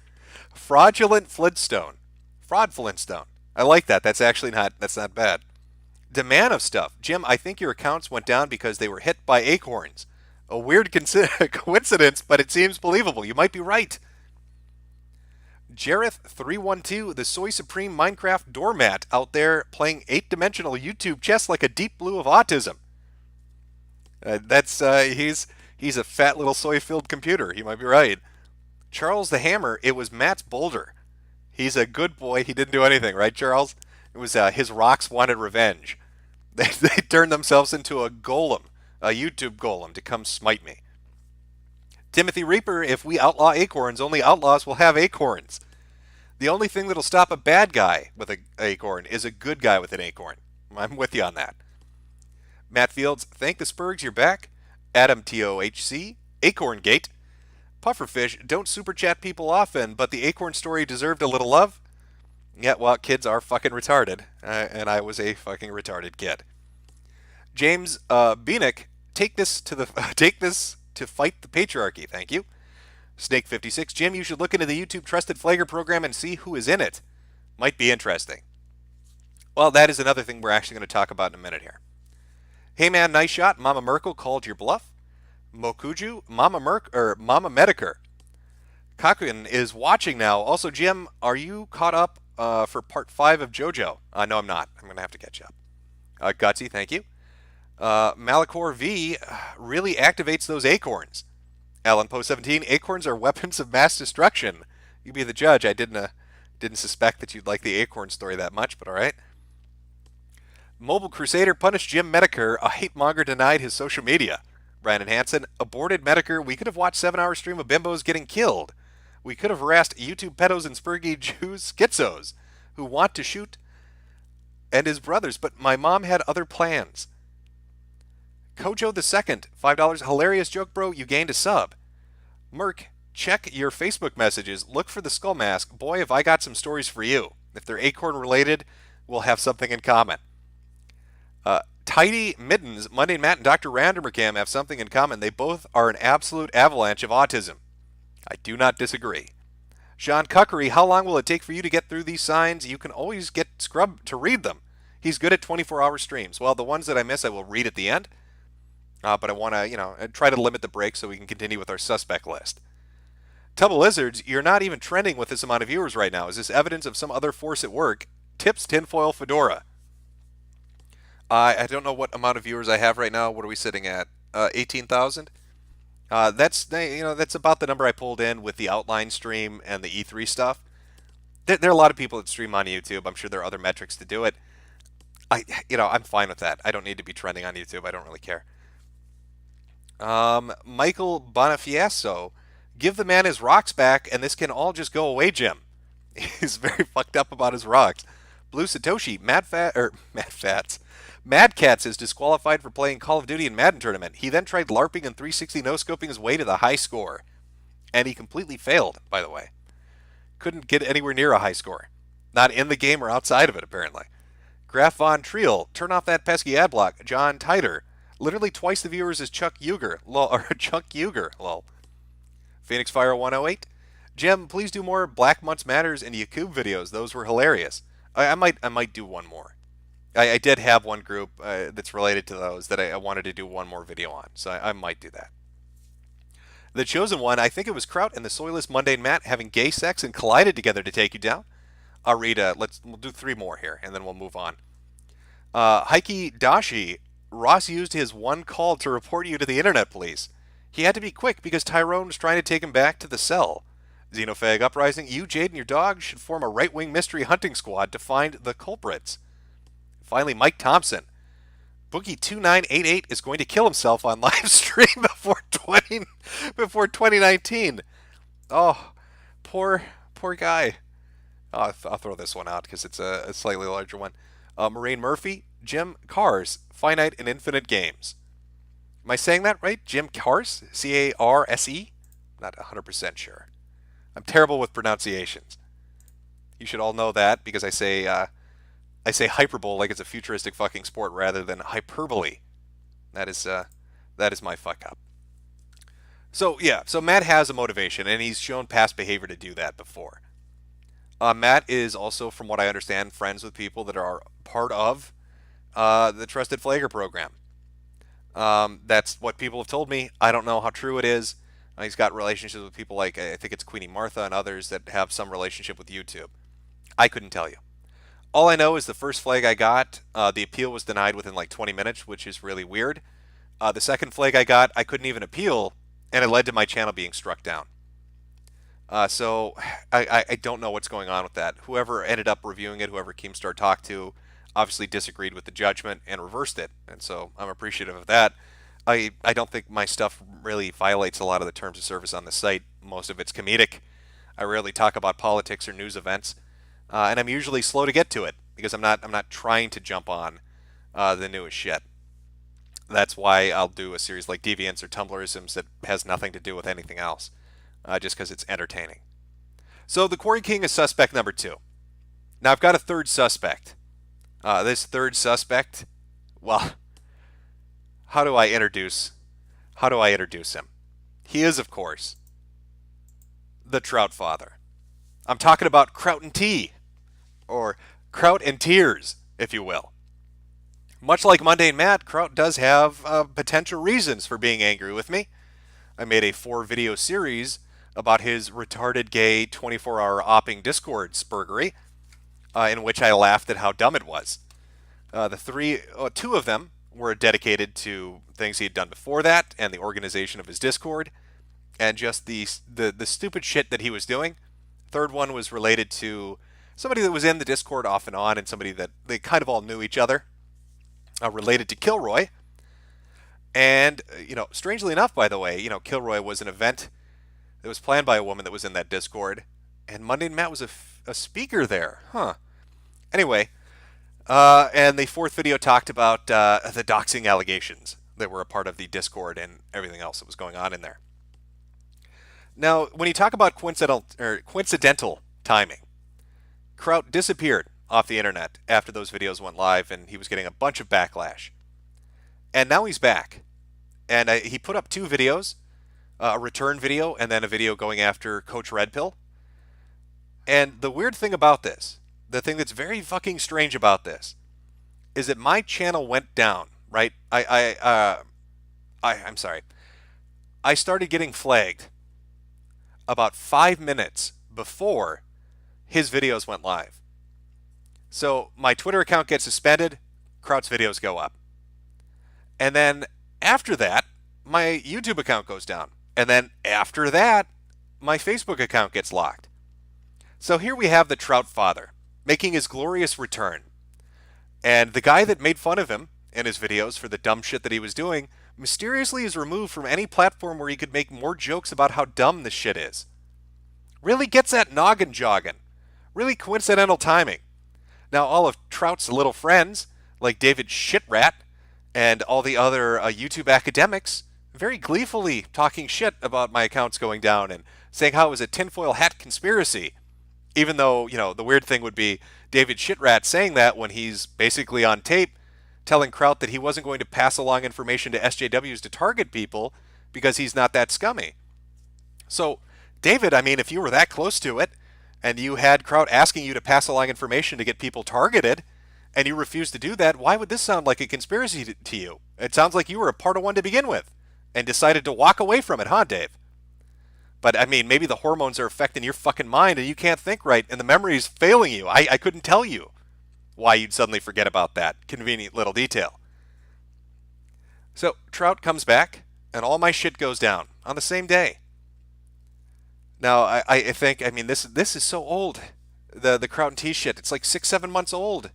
Fraud Flintstone. I like that. That's not bad. Demand of stuff. Jim, I think your accounts went down because they were hit by acorns. A weird coincidence, but it seems believable. You might be right. Jareth312, the Soy Supreme Minecraft doormat out there playing 8-dimensional YouTube chess like a deep blue of autism. He's a fat little soy-filled computer. He might be right. Charles the Hammer, it was Matt's boulder. He's a good boy. He didn't do anything, right, Charles? It was his rocks wanted revenge. They turned themselves into a golem, a YouTube golem, to come smite me. Timothy Reaper, if we outlaw acorns, only outlaws will have acorns. The only thing that'll stop a bad guy with an acorn is a good guy with an acorn. I'm with you on that. Matt Fields, thank the Spurgs, you're back. Adam TOHC, Acorn Gate. Pufferfish, don't super chat people often, but the acorn story deserved a little love. Yeah, well, kids are fucking retarded, and I was a fucking retarded kid. James Beanick, take this to fight the patriarchy. Thank you. Snake56, Jim, you should look into the YouTube Trusted Flagger program and see who is in it. Might be interesting. Well, that is another thing we're actually going to talk about in a minute here. Hey man, nice shot. Mama Merkel called your bluff. Mokuju, Mama Medicare. Kakun is watching now. Also, Jim, are you caught up for part 5 of JoJo? No, I'm not. I'm going to have to catch up. Gutsy, thank you. Malachor V really activates those acorns. Alan Poe 17, acorns are weapons of mass destruction. You be the judge. I didn't suspect that you'd like the acorn story that much, but all right. Mobile Crusader punished Jim Medicare. A hate monger denied his social media. Brandon Hansen, aborted Medicare. We could have watched 7-hour stream of bimbos getting killed. We could have harassed YouTube pedos and spurgy Jews schizos who want to shoot and his brothers, but my mom had other plans. Kojo the Second, $5. Hilarious joke, bro. You gained a sub. Merc, check your Facebook messages. Look for the skull mask. Boy, have I got some stories for you. If they're acorn related, we'll have something in common. Tidy Mittens, Monday Matt and Dr. Randermercam have something in common. They both are an absolute avalanche of autism. I do not disagree. Sean Cuckery, how long will it take for you to get through these signs? You can always get Scrub to read them. He's good at 24-hour streams. Well, the ones that I miss I will read at the end. But I want to, try to limit the break so we can continue with our suspect list. Tubble Lizards, you're not even trending with this amount of viewers right now. Is this evidence of some other force at work? Tips Tinfoil Fedora. I don't know what amount of viewers I have right now. What are we sitting at? 18,000? That's about the number I pulled in with the outline stream and the E3 stuff. There are a lot of people that stream on YouTube. I'm sure there are other metrics to do it. I'm fine with that. I don't need to be trending on YouTube. I don't really care. Michael Bonifacio, give the man his rocks back, and this can all just go away, Jim. He's very fucked up about his rocks. Blue Satoshi, Mad Cats is disqualified for playing Call of Duty in Madden tournament. He then tried LARPing and 360 no-scoping his way to the high score. And he completely failed, by the way. Couldn't get anywhere near a high score. Not in the game or outside of it, apparently. Graf von Triel, turn off that pesky ad block. John Titer, literally twice the viewers as Chuck Yeager, lol, or Chuck Yeager, lol. Phoenix Fire 108, Jim, please do more Black Months Matters and Yakub videos. Those were hilarious. I might do one more. I did have one group that's related to those that I wanted to do one more video on, so I might do that. The Chosen One, I think it was Kraut and the Soyless Mundane Matt having gay sex and collided together to take you down. I'll read, we'll do 3 more here, and then we'll move on. Heike Dashi, Ross used his one call to report you to the internet police. He had to be quick because Tyrone was trying to take him back to the cell. Xenophag Uprising, you, Jade, and your dog should form a right-wing mystery hunting squad to find the culprits. Finally, Mike Thompson. Boogie2988 is going to kill himself on live stream before 2019. Oh, poor guy. I'll throw this one out because it's a slightly larger one. Maureen Murphy, Jim Cars, Finite and Infinite Games. Am I saying that right? Jim Cars? C-A-R-S-E? Not 100% sure. I'm terrible with pronunciations. You should all know that because I say hyperbole like it's a futuristic fucking sport rather than hyperbole. That is my fuck up. So Matt has a motivation and he's shown past behavior to do that before. Matt is also, from what I understand, friends with people that are part of the Trusted Flagger program. That's what people have told me. I don't know how true it is. He's got relationships with people like, I think it's Queenie Martha and others that have some relationship with YouTube. I couldn't tell you. All I know is the first flag I got, the appeal was denied within like 20 minutes, which is really weird. The second flag I got, I couldn't even appeal, and it led to my channel being struck down. So I don't know what's going on with that. Whoever ended up reviewing it, whoever Keemstar talked to, obviously disagreed with the judgment and reversed it. And so I'm appreciative of that. I don't think my stuff really violates a lot of the terms of service on the site. Most of it's comedic. I rarely talk about politics or news events. And I'm usually slow to get to it because I'm not trying to jump on the newest shit. That's why I'll do a series like Deviants or Tumblrisms that has nothing to do with anything else, just because it's entertaining. So the Quarry King is suspect number 2. Now I've got a third suspect. This third suspect, well, how do I introduce him? He is, of course, the Trout Father. I'm talking about Kraut and Tea, or Kraut and Tears, if you will. Much like Mundane Matt, Kraut does have potential reasons for being angry with me. I made a 4-video series about his retarded gay 24-hour opping Discord spurgery, in which I laughed at how dumb it was. Two of them were dedicated to things he had done before that and the organization of his Discord, and just the stupid shit that he was doing. Third one was related to somebody that was in the Discord off and on, and somebody that they kind of all knew each other, related to Kilroy. And, strangely enough, by the way, Kilroy was an event that was planned by a woman that was in that Discord, and Mundane Matt was a speaker there. Anyway, and the 4th video talked about the doxing allegations that were a part of the Discord and everything else that was going on in there. Now, when you talk about coincidental timing, Kraut disappeared off the internet after those videos went live, and he was getting a bunch of backlash. And now he's back. And he put up 2 videos, a return video and then a video going after Coach Red Pill. And the weird thing about this, the thing that's very fucking strange about this, is that my channel went down, right? I'm sorry. I started getting flagged about 5 minutes before his videos went live. So my Twitter account gets suspended, Kraut's videos go up. And then after that, my YouTube account goes down. And then after that, my Facebook account gets locked. So here we have the Trout Father making his glorious return. And the guy that made fun of him in his videos for the dumb shit that he was doing mysteriously is removed from any platform where he could make more jokes about how dumb this shit is. Really gets that noggin jogging. Really coincidental timing. Now, all of Trout's little friends, like David Shitrat and all the other YouTube academics, very gleefully talking shit about my accounts going down and saying how it was a tinfoil hat conspiracy. Even though, the weird thing would be David Shitrat saying that when he's basically on tape telling Kraut that he wasn't going to pass along information to SJWs to target people because he's not that scummy. So, David, if you were that close to it, and you had Kraut asking you to pass along information to get people targeted, and you refused to do that, why would this sound like a conspiracy to you? It sounds like you were a part of one to begin with, and decided to walk away from it, huh, Dave? But, maybe the hormones are affecting your fucking mind, and you can't think right, and the memory's failing you. I couldn't tell you why you'd suddenly forget about that convenient little detail. So, Trout comes back, and all my shit goes down on the same day. Now, I think, this is so old. The Kraut and Tea shit, it's like 6-7 months old.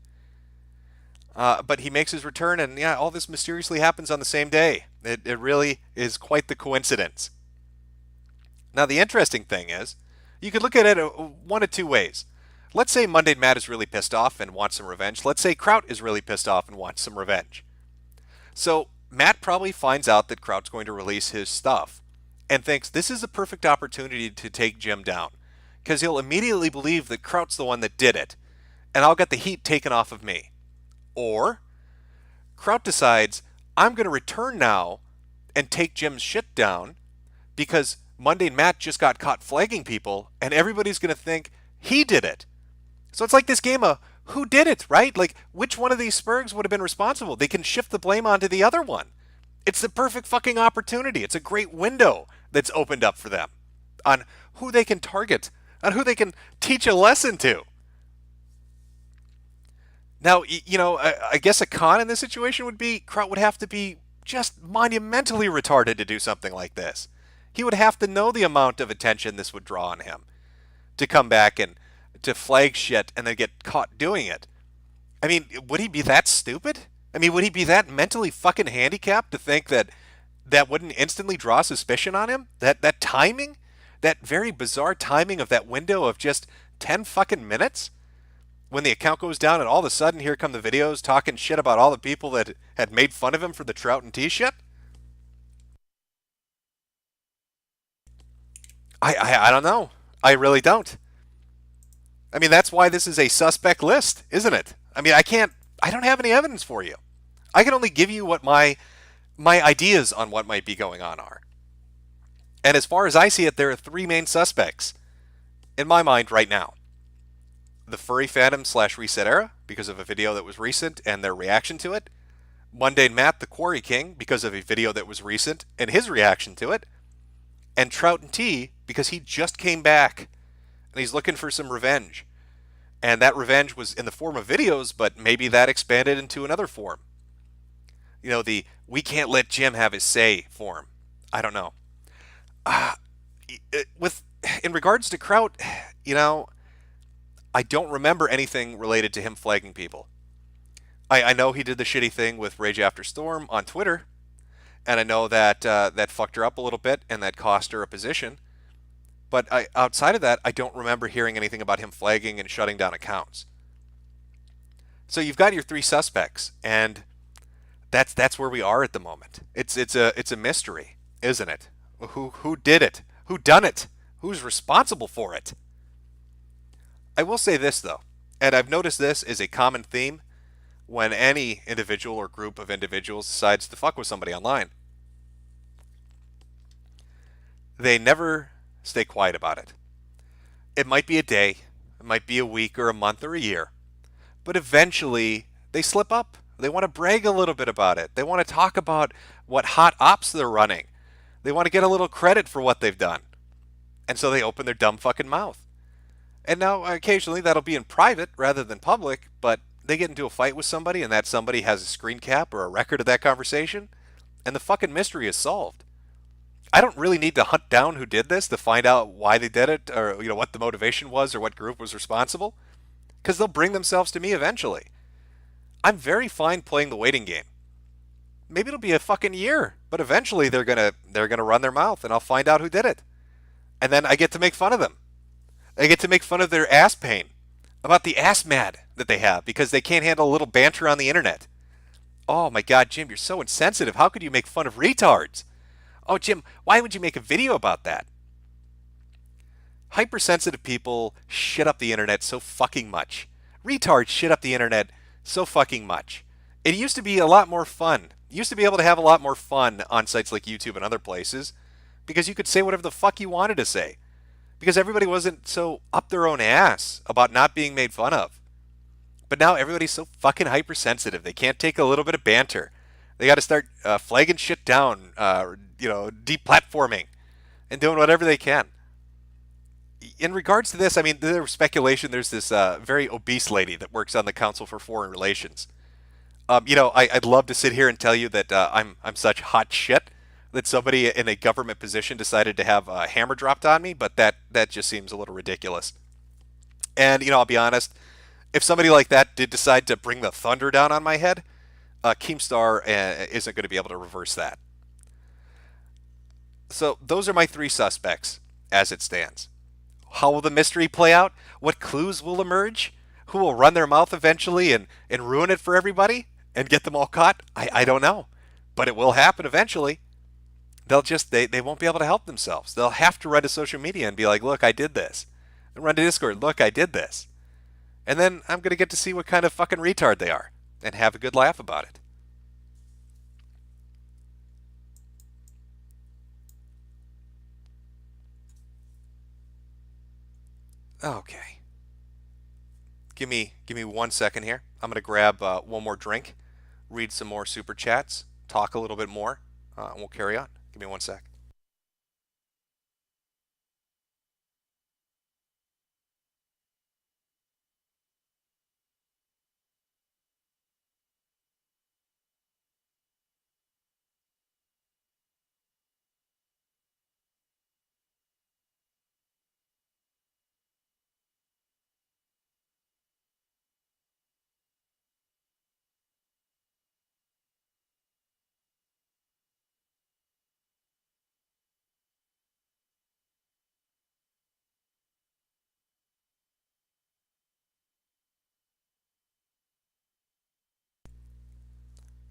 But he makes his return, and yeah, all this mysteriously happens on the same day. It really is quite the coincidence. Now, the interesting thing is, you could look at it one of 2 ways. Let's say Mundane Matt is really pissed off and wants some revenge. Let's say Kraut is really pissed off and wants some revenge. So, Matt probably finds out that Kraut's going to release his stuff and thinks this is a perfect opportunity to take Jim down, because he'll immediately believe that Kraut's the one that did it, and I'll get the heat taken off of me. Or Kraut decides, I'm going to return now and take Jim's shit down because Mundane Matt just got caught flagging people, and everybody's going to think he did it. So it's like this game of who did it, right? Like, which one of these spurgs would have been responsible? They can shift the blame onto the other one. It's the perfect fucking opportunity. It's a great window that's opened up for them on who they can target, on who they can teach a lesson to. Now, I guess a con in this situation would be Kraut would have to be just monumentally retarded to do something like this. He would have to know the amount of attention this would draw on him to come back and to flag shit and then get caught doing it. I mean, would he be that stupid? I mean, would he be that mentally fucking handicapped to think that that wouldn't instantly draw suspicion on him? That timing? That very bizarre timing of that window of just 10 fucking minutes? When the account goes down and all of a sudden here come the videos talking shit about all the people that had made fun of him for the Trout and T shit? I don't know. I really don't. I mean, that's why this is a suspect list, isn't it? I mean, I don't have any evidence for you. I can only give you what my ideas on what might be going on are. And as far as I see it, there are three main suspects in my mind right now. The Furry Phantom / Reset Era, because of a video that was recent and their reaction to it. Mundane Matt, the Quarry King, because of a video that was recent and his reaction to it. And Trout and T, because he just came back and he's looking for some revenge. And that revenge was in the form of videos, but maybe that expanded into another form. You know, the we can't let Jim have his say form. I don't know. In regards to Kraut, I don't remember anything related to him flagging people. I know he did the shitty thing with Rage After Storm on Twitter, and I know that that fucked her up a little bit and that cost her a position. But outside of that, I don't remember hearing anything about him flagging and shutting down accounts. So you've got your three suspects, and that's where we are at the moment. It's a mystery, isn't it? Who did it? Who done it? Who's responsible for it? I will say this though, and I've noticed this is a common theme when any individual or group of individuals decides to fuck with somebody online. They never stay quiet about it. It might be a day, it might be a week or a month or a year, but eventually they slip up. They want to brag a little bit about it. They want to talk about what hot ops they're running. They want to get a little credit for what they've done. And so they open their dumb fucking mouth. And now occasionally that'll be in private rather than public, but they get into a fight with somebody and that somebody has a screen cap or a record of that conversation, and the fucking mystery is solved. I don't really need to hunt down who did this to find out why they did it or what the motivation was or what group was responsible, because they'll bring themselves to me eventually. I'm very fine playing the waiting game. Maybe it'll be a fucking year, but eventually they're gonna run their mouth and I'll find out who did it. And then I get to make fun of them. I get to make fun of their ass pain, about the ass mad that they have because they can't handle a little banter on the internet. Oh my God, Jim, you're so insensitive. How could you make fun of retards? Oh, Jim, why would you make a video about that? Hypersensitive people shit up the internet so fucking much. Retards shit up the internet so fucking much. It used to be a lot more fun. You used to be able to have a lot more fun on sites like YouTube and other places because you could say whatever the fuck you wanted to say. Because everybody wasn't so up their own ass about not being made fun of. But now everybody's so fucking hypersensitive. They can't take a little bit of banter. They got to start flagging shit down, deplatforming, and doing whatever they can. In regards to this, I mean, there's speculation. There's this very obese lady that works on the Council for Foreign Relations. I'd love to sit here and tell you that I'm such hot shit that somebody in a government position decided to have a hammer dropped on me, but that just seems a little ridiculous. And, I'll be honest, if somebody like that did decide to bring the thunder down on my head, Keemstar isn't going to be able to reverse that. So those are my three suspects as it stands. How will the mystery play out? What clues will emerge? Who will run their mouth eventually and ruin it for everybody and get them all caught? I don't know. But it will happen eventually. They won't be able to help themselves. They'll have to run to social media and be like, look, I did this. And run to Discord, look, I did this. And then I'm going to get to see what kind of fucking retard they are and have a good laugh about it. Okay. Give me 1 second here. I'm going to grab one more drink, read some more super chats, talk a little bit more, and we'll carry on. Give me 1 sec.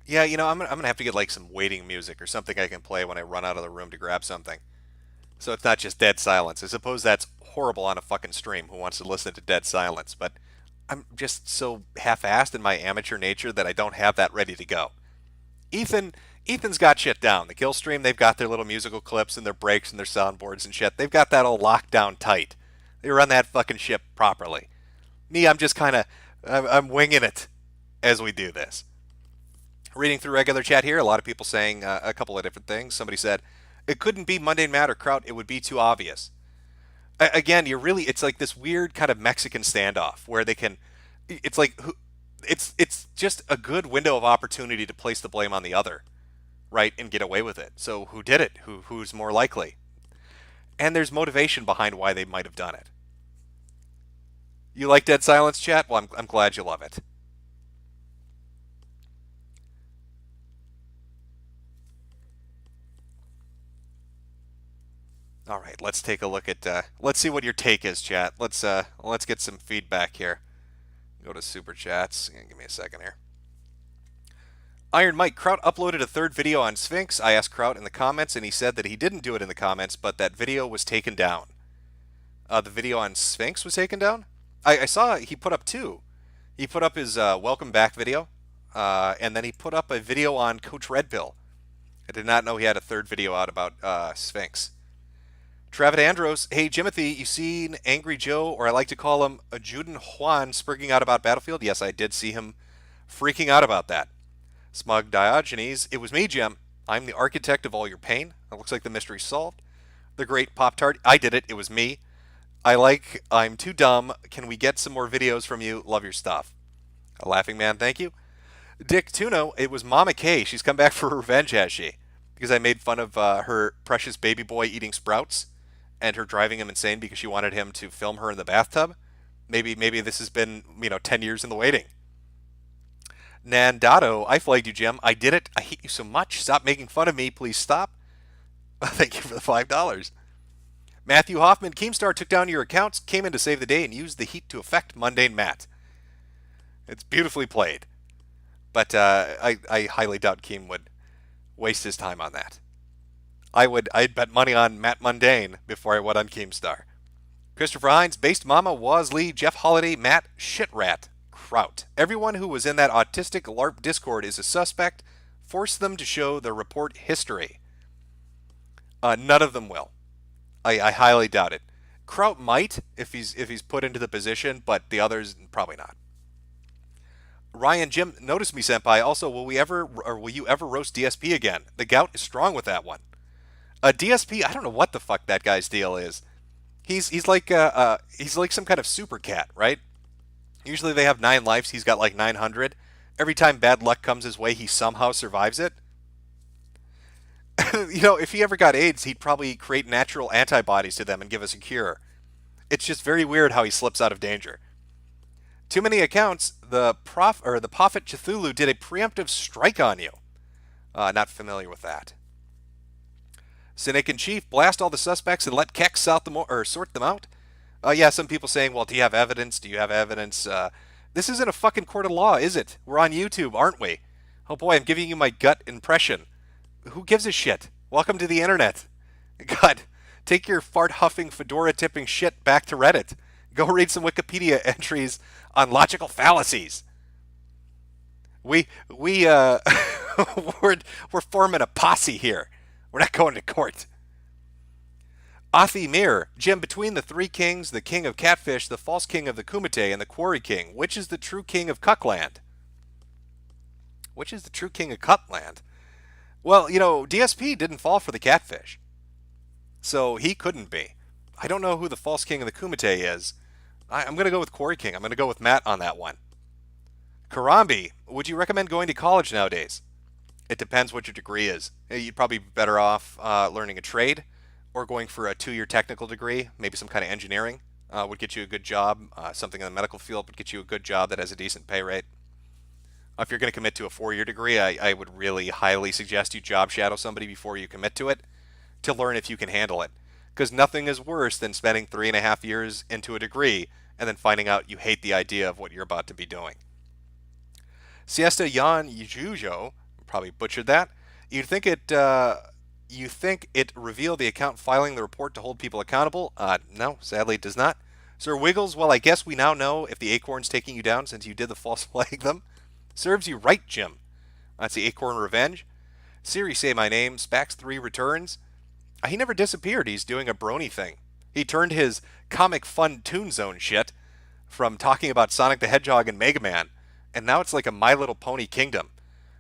Yeah, I'm gonna have to get like some waiting music or something I can play when I run out of the room to grab something. So it's not just dead silence. I suppose that's horrible on a fucking stream. Who wants to listen to dead silence? But I'm just so half-assed in my amateur nature that I don't have that ready to go. Ethan, Ethan's got shit down. The Killstream, they've got their little musical clips and their breaks and their soundboards and shit. They've got that all locked down tight. They run that fucking ship properly. Me, I'm just kind of, I'm winging it as we do this. Reading through regular chat here, a lot of people saying a couple of different things. Somebody said, it couldn't be mundane matter, Kraut. It would be too obvious. Again, it's like this weird kind of Mexican standoff where they can, it's like, it's just a good window of opportunity to place the blame on the other, right, and get away with it. So who did it? Who's more likely? And there's motivation behind why they might have done it. You like dead silence, chat? Well, I'm glad you love it. All right, let's take a look at. Let's see what your take is, chat. Let's get some feedback here. Go to super chats. Give me a second here. Iron Mike, Kraut uploaded a third video on Sphinx. I asked Kraut in the comments, and he said that he didn't do it in the comments, but that video was taken down. The video on Sphinx was taken down? I saw he put up two. He put up his welcome back video, and then he put up a video on Coach Red Pill. I did not know he had a third video out about Sphinx. Travid Andros, hey Jimothy, you seen Angry Joe, or I like to call him a Juden Juan, sprigging out about Battlefield? Yes, I did see him freaking out about that. Smug Diogenes, it was me, Jim. I'm the architect of all your pain. It looks like the mystery's solved. The Great Pop-Tart, I did it. It was me. I'm too dumb. Can we get some more videos from you? Love your stuff. A laughing man, thank you. Dick Tuno, it was Mama K. She's come back for revenge, has she? Because I made fun of her precious baby boy eating sprouts and her driving him insane because she wanted him to film her in the bathtub. Maybe this has been, 10 years in the waiting. Nandato, I flagged you, Jim. I did it. I hate you so much. Stop making fun of me. Please stop. Thank you for the $5. Matthew Hoffman, Keemstar took down your accounts, came in to save the day, and used the heat to affect mundane Matt. It's beautifully played. But I highly doubt Keem would waste his time on that. I'd bet money on Matt Mundane before I would on Keemstar. Christopher Hines, Based Mama, Wozlee, Jeff Holiday, Matt, Shitrat, Kraut. Everyone who was in that autistic LARP Discord is a suspect. Force them to show their report history. None of them will. I highly doubt it. Kraut might if he's put into the position, but the others probably not. Ryan, Jim, notice me, senpai. Also, will you ever roast DSP again? The gout is strong with that one. DSP, I don't know what the fuck that guy's deal is. He's like some kind of super cat, right? Usually they have 9 lives. He's got like 900. Every time bad luck comes his way, he somehow survives it. If he ever got AIDS, he'd probably create natural antibodies to them and give us a cure. It's just very weird how he slips out of danger. Too many accounts. The Prophet Cthulhu did a preemptive strike on you. Not familiar with that. Cynic in Chief, blast all the suspects and let Keck sort them out. Yeah, some people saying, well, do you have evidence? Do you have evidence? This isn't a fucking court of law, is it? We're on YouTube, aren't we? Oh boy, I'm giving you my gut impression. Who gives a shit? Welcome to the internet. God, take your fart-huffing, fedora-tipping shit back to Reddit. Go read some Wikipedia entries on logical fallacies. We're forming a posse here. We're not going to court. Athi Mir, Jim, between the 3 kings, the king of catfish, the false king of the Kumite, and the quarry king, which is the true king of Cuckland? Which is the true king of Cuckland? Well, DSP didn't fall for the catfish. So he couldn't be. I don't know who the false king of the Kumite is. I'm going to go with Quarry King. I'm going to go with Matt on that one. Karambi, would you recommend going to college nowadays? It depends what your degree is. You'd probably be better off learning a trade or going for a 2-year technical degree, maybe some kind of engineering would get you a good job. Something in the medical field would get you a good job that has a decent pay rate. If you're going to commit to a 4-year degree, I would really highly suggest you job shadow somebody before you commit to it to learn if you can handle it. Because nothing is worse than spending 3.5 years into a degree and then finding out you hate the idea of what you're about to be doing. Siesta Yan Yujujo, probably butchered that. You think it revealed the account filing the report to hold people accountable? No, sadly it does not. Sir Wiggles, well, I guess we now know if the acorn's taking you down since you did the false flag them. Serves you right, Jim. That's the acorn revenge. Siri, say my name. Spax3 returns. He never disappeared. He's doing a brony thing. He turned his comic fun Toon Zone shit from talking about Sonic the Hedgehog and Mega Man, and now it's like a My Little Pony kingdom.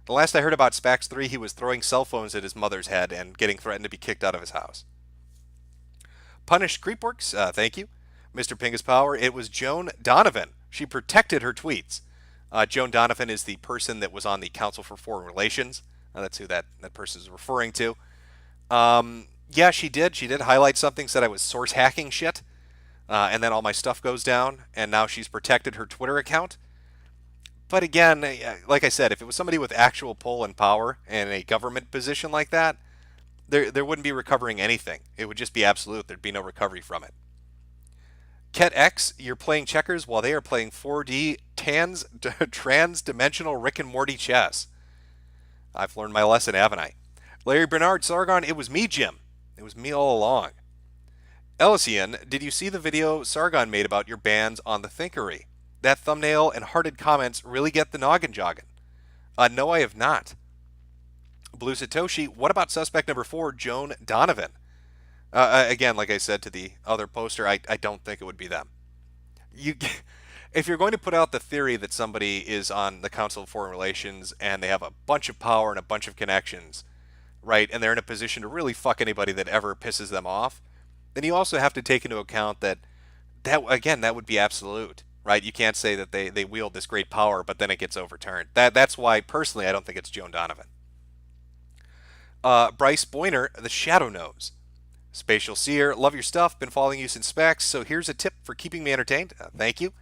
The last I heard about Spax3, he was throwing cell phones at his mother's head and getting threatened to be kicked out of his house. Punished Creepworks, thank you. Mr. Pingus Power, it was Joan Donovan. She protected her tweets. Joan Donovan is the person that was on the Council for Foreign Relations. That's who that person is referring to. Yeah, she did. She did highlight something, said I was source hacking shit. And then all my stuff goes down, and now she's protected her Twitter account. But again, like I said, if it was somebody with actual pull and power and a government position like that, there wouldn't be recovering anything. It would just be absolute. There'd be no recovery from it. Ket X, you're playing checkers while they are playing 4D trans-dimensional Rick and Morty chess. I've learned my lesson, haven't I? Larry Bernard, Sargon, it was me, Jim. It was me all along. Elysian, did you see the video Sargon made about your bans on the Thinkery? That thumbnail and hearted comments really get the noggin jogging. No, I have not. Blue Satoshi, what about suspect number 4, Joan Donovan? Again, like I said to the other poster, I don't think it would be them. If you're going to put out the theory that somebody is on the Council of Foreign Relations and they have a bunch of power and a bunch of connections, right, and they're in a position to really fuck anybody that ever pisses them off, then you also have to take into account that again, that would be absolute, right? You can't say that they wield this great power, but then it gets overturned. That's why, personally, I don't think it's Joan Donovan. Bryce Boyner, the Shadow Knows. Spatial Seer, love your stuff, been following you since Specs, so here's a tip for keeping me entertained. Thank you.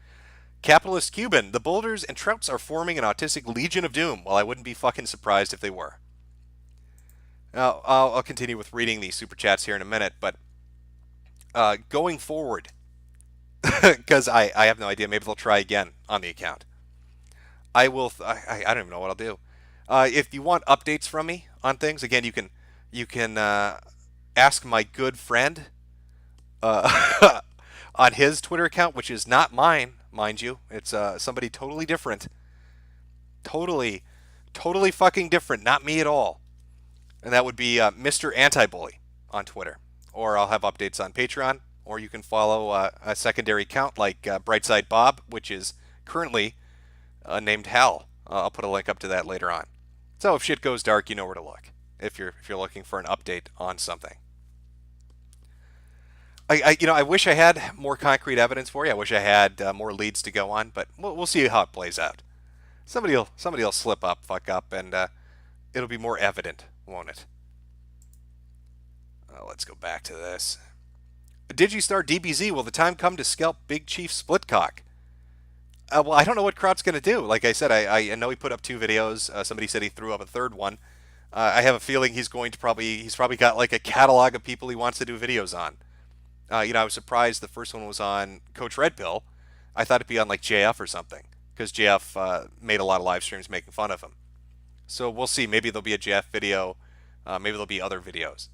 Capitalist Cuban, the boulders and trouts are forming an autistic legion of doom. Well, I wouldn't be fucking surprised if they were. Now, I'll continue with reading these super chats here in a minute, but going forward, because I have no idea, maybe they'll try again on the account. I don't even know what I'll do. If you want updates from me on things, again, you can ask my good friend on his Twitter account, which is not mine, mind you. It's somebody totally different. Totally fucking different. Not me at all. And that would be Mr. Anti-Bully on Twitter. Or I'll have updates on Patreon. Or you can follow a secondary account like Brightside Bob, which is currently named Hal. I'll put a link up to that later on. So if shit goes dark, you know where to look. If you're looking for an update on something. I wish I had more concrete evidence for you. I wish I had more leads to go on, but we'll see how it plays out. Somebody will slip up, fuck up, and it'll be more evident, won't it? Let's go back to this. Digistar DBZ, will the time come to scalp Big Chief Splitcock? Well, I don't know what Kraut's going to do. Like I said, I know he put up 2 videos. Somebody said he threw up a 3rd one. I have a feeling he's probably got like a catalog of people he wants to do videos on. I was surprised the first one was on Coach Red Pill. I thought it'd be on like JF or something, because JF made a lot of live streams making fun of him. So we'll see. Maybe there'll be a JF video. Maybe there'll be other videos.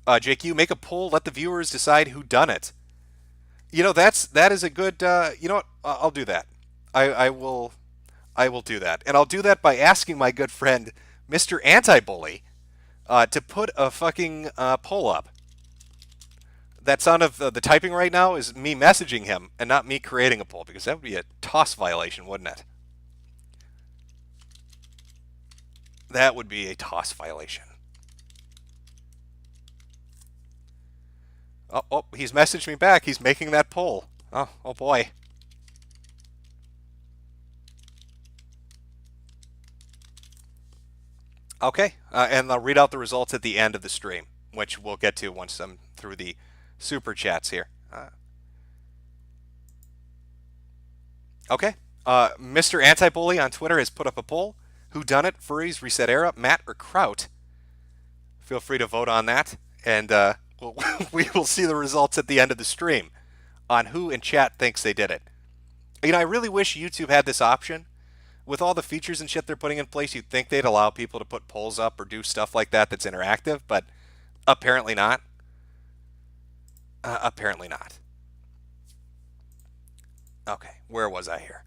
JQ, make a poll. Let the viewers decide who done it. That is a good. You know what? I'll do that. I will do that, and I'll do that by asking my good friend Mr. Anti-Bully to put a fucking poll up. That sound of the typing right now is me messaging him and not me creating a poll, because that would be a toss violation, wouldn't it? That would be a toss violation. Oh, he's messaged me back. He's making that poll. Oh boy. Okay, and I'll read out the results at the end of the stream, which we'll get to once I'm through the super chats here. Okay, Mr. Anti-Bully on Twitter has put up a poll. WhoDunIt, Furries, Reset Era, Matt, or Kraut? Feel free to vote on that, and we will see the results at the end of the stream on who in chat thinks they did it. I really wish YouTube had this option with all the features and shit they're putting in place, you'd think they'd allow people to put polls up or do stuff like that that's interactive, but apparently not. Apparently not. Okay, where was I here?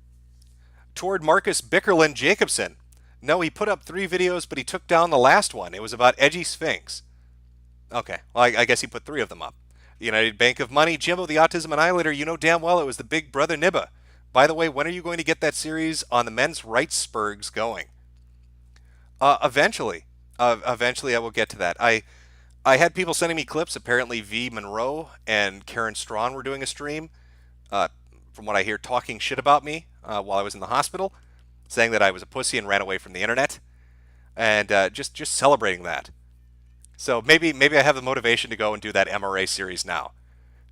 Toward Marcus Bickerland Jacobson. No, he put up 3 videos, but he took down the last one. It was about Edgy Sphinx. Okay, well, I guess he put 3 of them up. United Bank of Money, Jimbo the Autism Annihilator, you know damn well it was the Big Brother Nibba. By the way, when are you going to get that series on the men's rights spurgs going? Eventually. Eventually I will get to that. I had people sending me clips. Apparently V. Monroe and Karen Strawn were doing a stream, from what I hear, talking shit about me while I was in the hospital, saying that I was a pussy and ran away from the internet, and just celebrating that. So maybe I have the motivation to go and do that MRA series now.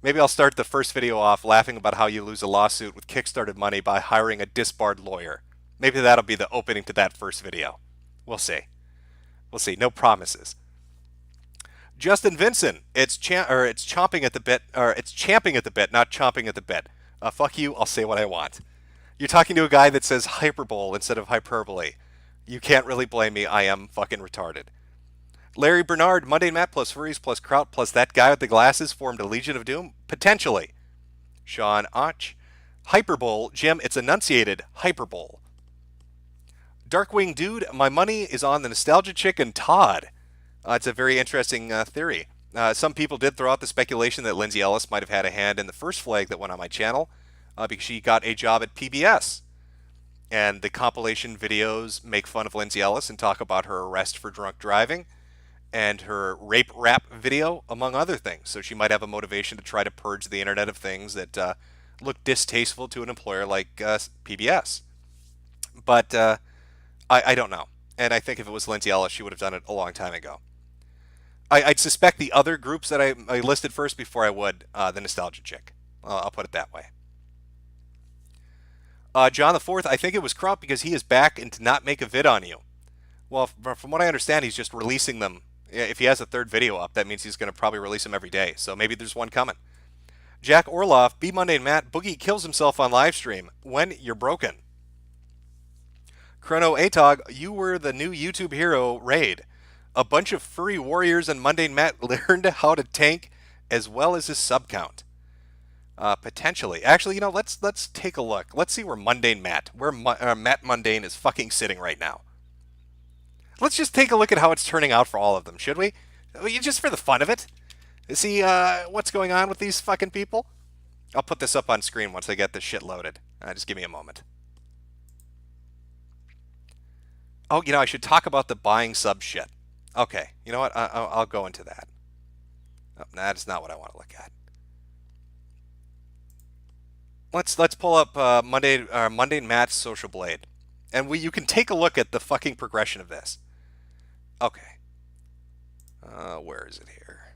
Maybe I'll start the first video off laughing about how you lose a lawsuit with Kickstarted money by hiring a disbarred lawyer. Maybe that'll be the opening to that first video. We'll see. We'll see. No promises. Justin Vincent, it's chomping at the bit, or it's champing at the bit, not chomping at the bit. Fuck you, I'll say what I want. You're talking to a guy that says hyperbole instead of hyperbole. You can't really blame me, I am fucking retarded. Larry Bernard, Monday Matt plus Furries plus Kraut plus that guy with the glasses formed a Legion of Doom? Potentially. Sean Och, hyperbole, Jim, it's enunciated hyperbole. Darkwing Dude, my money is on the Nostalgia Chick and Todd. It's a very interesting theory. Some people did throw out the speculation that Lindsay Ellis might have had a hand in the first flag that went on my channel because she got a job at PBS. And the compilation videos make fun of Lindsay Ellis and talk about her arrest for drunk driving and her rape rap video, among other things. So she might have a motivation to try to purge the internet of things that look distasteful to an employer like PBS. But I don't know. And I think if it was Lindsay Ellis, she would have done it a long time ago. I'd suspect the other groups that I listed first before I would the Nostalgia Chick. I'll put it that way. John the Fourth, I think it was Kraut because he is back and to not make a vid on you. Well, from what I understand, he's just releasing them. If he has a third video up, that means he's going to probably release them every day. So maybe there's one coming. Jack Orloff, B Monday and Matt, Boogie kills himself on live stream. When you're broken. Chrono Atog, you were the new YouTube hero raid. A bunch of furry warriors and Mundane Matt learned how to tank as well as his sub count. Potentially. Actually, let's take a look. Let's see where Mundane Matt, Matt Mundane is fucking sitting right now. Let's just take a look at how it's turning out for all of them, should we? Just for the fun of it. See what's going on with these fucking people? I'll put this up on screen once I get this shit loaded. Just give me a moment. Oh, I should talk about the buying sub shit. Okay, you know what? I'll go into that. Oh, that is not what I want to look at. Let's pull up Monday Matt's Social Blade, and you can take a look at the fucking progression of this. Okay. Where is it here?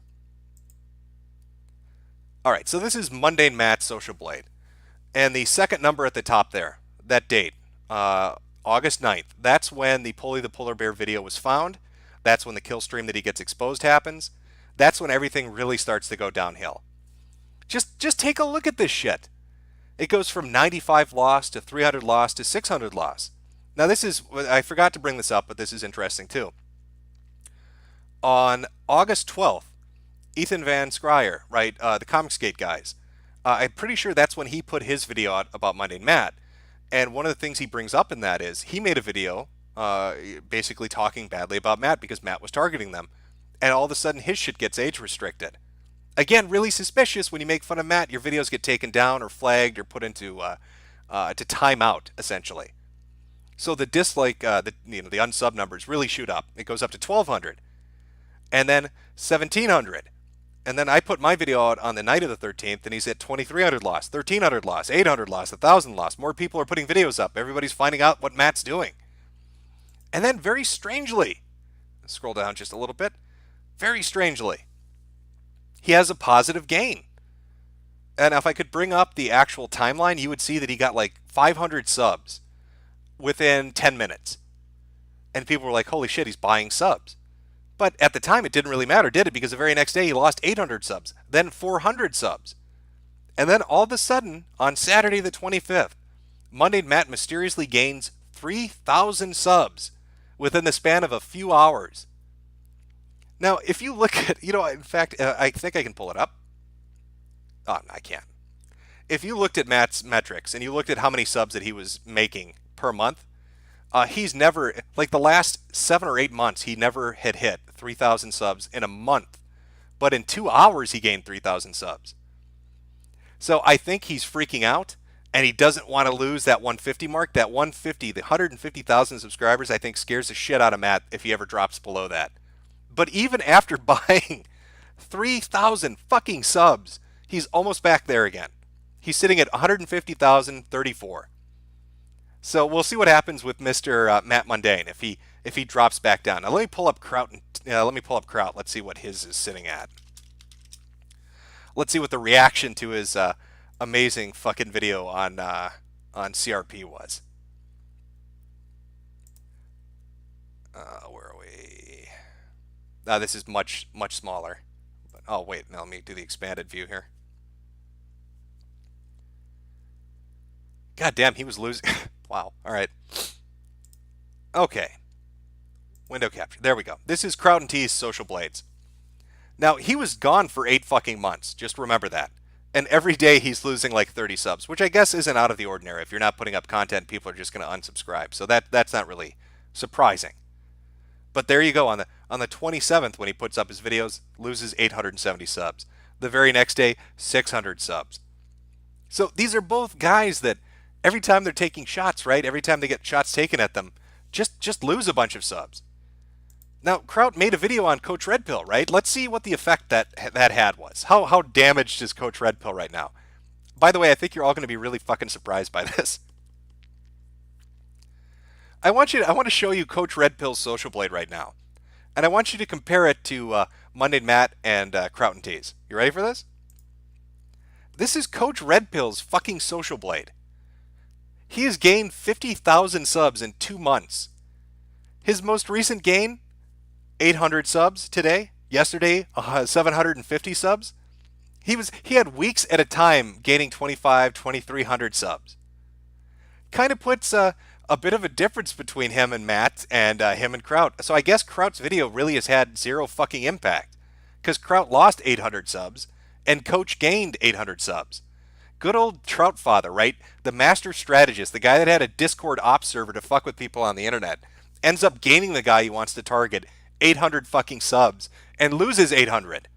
All right, so this is Mundane Matt's Social Blade, and the second number at the top there, that date, August 9th. That's when the Polly the Polar Bear video was found. That's when the kill stream that he gets exposed happens. That's when everything really starts to go downhill. Just take a look at this shit. It goes from 95 loss to 300 loss to 600 loss. Now this is, I forgot to bring this up, but this is interesting too. On August 12th, Ethan Van Scryer, right, the Comicsgate guys, I'm pretty sure that's when he put his video out about Mundane Matt. And one of the things he brings up in that is he made a video basically talking badly about Matt because Matt was targeting them. And all of a sudden his shit gets age restricted. Again, really suspicious. When you make fun of Matt, your videos get taken down or flagged or put into to timeout, essentially. So the dislike, the unsub numbers really shoot up. It goes up to 1,200. And then 1,700. And then I put my video out on the night of the 13th, and he's at 2,300 loss, 1,300 loss, 800 loss, 1,000 loss. More people are putting videos up. Everybody's finding out what Matt's doing. And then very strangely, scroll down just a little bit, very strangely, he has a positive gain. And if I could bring up the actual timeline, you would see that he got like 500 subs within 10 minutes. And people were like, holy shit, he's buying subs. But at the time, it didn't really matter, did it? Because the very next day, he lost 800 subs, then 400 subs. And then all of a sudden, on Saturday the 25th, Monday Matt mysteriously gains 3,000 subs within the span of a few hours. Now, if you look at, in fact, I think I can pull it up. Oh, I can't. If you looked at Matt's metrics and you looked at how many subs that he was making per month, he's never, like the last 7 or 8 months, he never had hit 3,000 subs in a month. But in 2 hours, he gained 3,000 subs. So I think he's freaking out, and he doesn't want to lose that 150 mark. That 150, the 150,000 subscribers, I think scares the shit out of Matt if he ever drops below that. But even after buying 3,000 fucking subs, he's almost back there again. He's sitting at 150,034. So we'll see what happens with Mr. Matt Mundane if he drops back down. Now let me pull up Kraut. Let's see what his is sitting at. Let's see what the reaction to his amazing fucking video on CRP was. Where are we? This is much smaller. But, oh wait, now let me do the expanded view here. God damn, he was losing. Wow. All right. Okay. Window capture. There we go. This is Kraut and T's Social Blades. Now, he was gone for 8 fucking months. Just remember that. And every day he's losing like 30 subs, which I guess isn't out of the ordinary. If you're not putting up content, people are just going to unsubscribe. So that's not really surprising. But there you go. On the 27th, when he puts up his videos, loses 870 subs. The very next day, 600 subs. So these are both guys that every time they're taking shots, right? Every time they get shots taken at them, just lose a bunch of subs. Now, Kraut made a video on Coach Red Pill, right? Let's see what the effect that had was. How damaged is Coach Red Pill right now? By the way, I think you're all going to be really fucking surprised by this. I want to show you Coach Red Pill's Social Blade right now. And I want you to compare it to Monday Matt and Kraut and T's. You ready for this? This is Coach Red Pill's fucking Social Blade. He has gained 50,000 subs in 2 months. His most recent gain, 800 subs today. Yesterday, 750 subs. He had weeks at a time gaining 2,300 subs. Kind of puts a bit of a difference between him and Matt and him and Kraut. So I guess Kraut's video really has had zero fucking impact, because Kraut lost 800 subs and Coach gained 800 subs. Good old Trout Father, right? The master strategist, the guy that had a Discord ops server to fuck with people on the internet, ends up gaining the guy he wants to target 800 fucking subs and loses 800.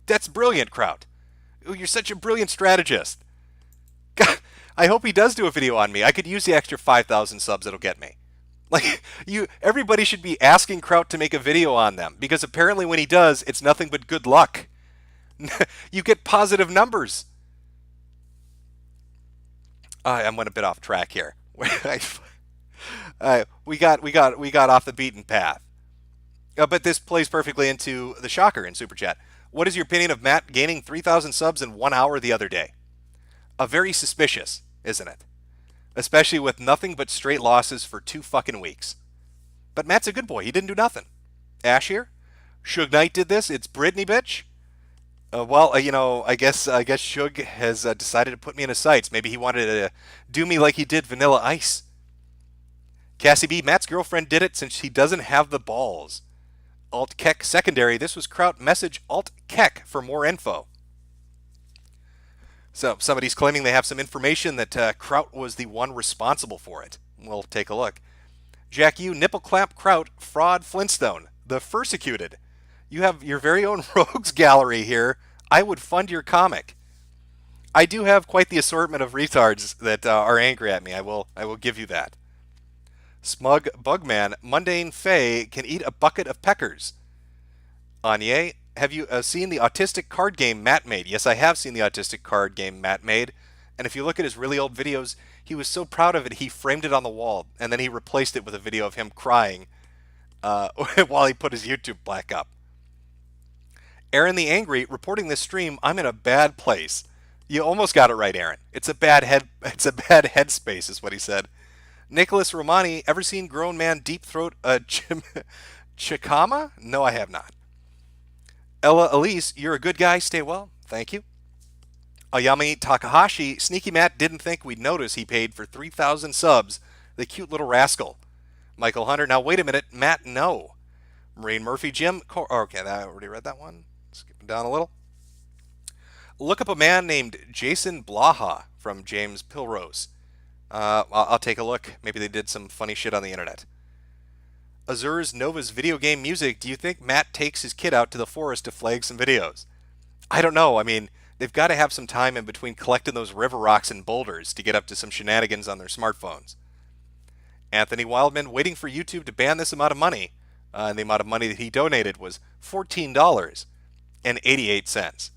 That's brilliant, Kraut. Ooh, you're such a brilliant strategist. God, I hope he does do a video on me. I could use the extra 5,000 subs it'll get me. Like, everybody should be asking Kraut to make a video on them, because apparently when he does, it's nothing but good luck. You get positive numbers. I'm going a bit off track here. We got off the beaten path. But this plays perfectly into the shocker in Super Chat. What is your opinion of Matt gaining 3,000 subs in 1 hour the other day? Very suspicious, isn't it? Especially with nothing but straight losses for 2 fucking weeks. But Matt's a good boy. He didn't do nothing. Ash here? Suge Knight did this. It's Britney, bitch. I guess Suge has decided to put me in his sights. Maybe he wanted to do me like he did Vanilla Ice. Cassie B, Matt's girlfriend did it since he doesn't have the balls. Alt Keck secondary. This was Kraut. Message Alt Keck for more info. So somebody's claiming they have some information that Kraut was the one responsible for it. We'll take a look. Jack U, nipple clap Kraut, fraud Flintstone, the persecuted. You have your very own rogues gallery here. I would fund your comic. I do have quite the assortment of retards that are angry at me. I will give you that. Smug Bugman, Mundane Faye can eat a bucket of peckers. Anye, have you seen the autistic card game Matt made? Yes, I have seen the autistic card game Matt made. And if you look at his really old videos, he was so proud of it, he framed it on the wall. And then he replaced it with a video of him crying while he put his YouTube black up. Aaron the Angry, reporting this stream, I'm in a bad place. You almost got it right, Aaron. It's a bad headspace, is what he said. Nicholas Romani, ever seen grown man deep throat a chikama? No, I have not. Ella Elise, you're a good guy. Stay well. Thank you. Ayami Takahashi, Sneaky Matt didn't think we'd notice he paid for 3,000 subs the cute little rascal. Michael Hunter, now wait a minute, Matt, no. Maureen Murphy, Jim, okay, I already read that one. Skipping down a little. Look up a man named Jason Blaha from James Pilrose. I'll take a look. Maybe they did some funny shit on the internet. Azur's Nova's video game music. Do you think Matt takes his kid out to the forest to flag some videos? I don't know. I mean, they've got to have some time in between collecting those river rocks and boulders to get up to some shenanigans on their smartphones. Anthony Wildman, waiting for YouTube to ban this amount of money. And the amount of money that he donated was $14.88.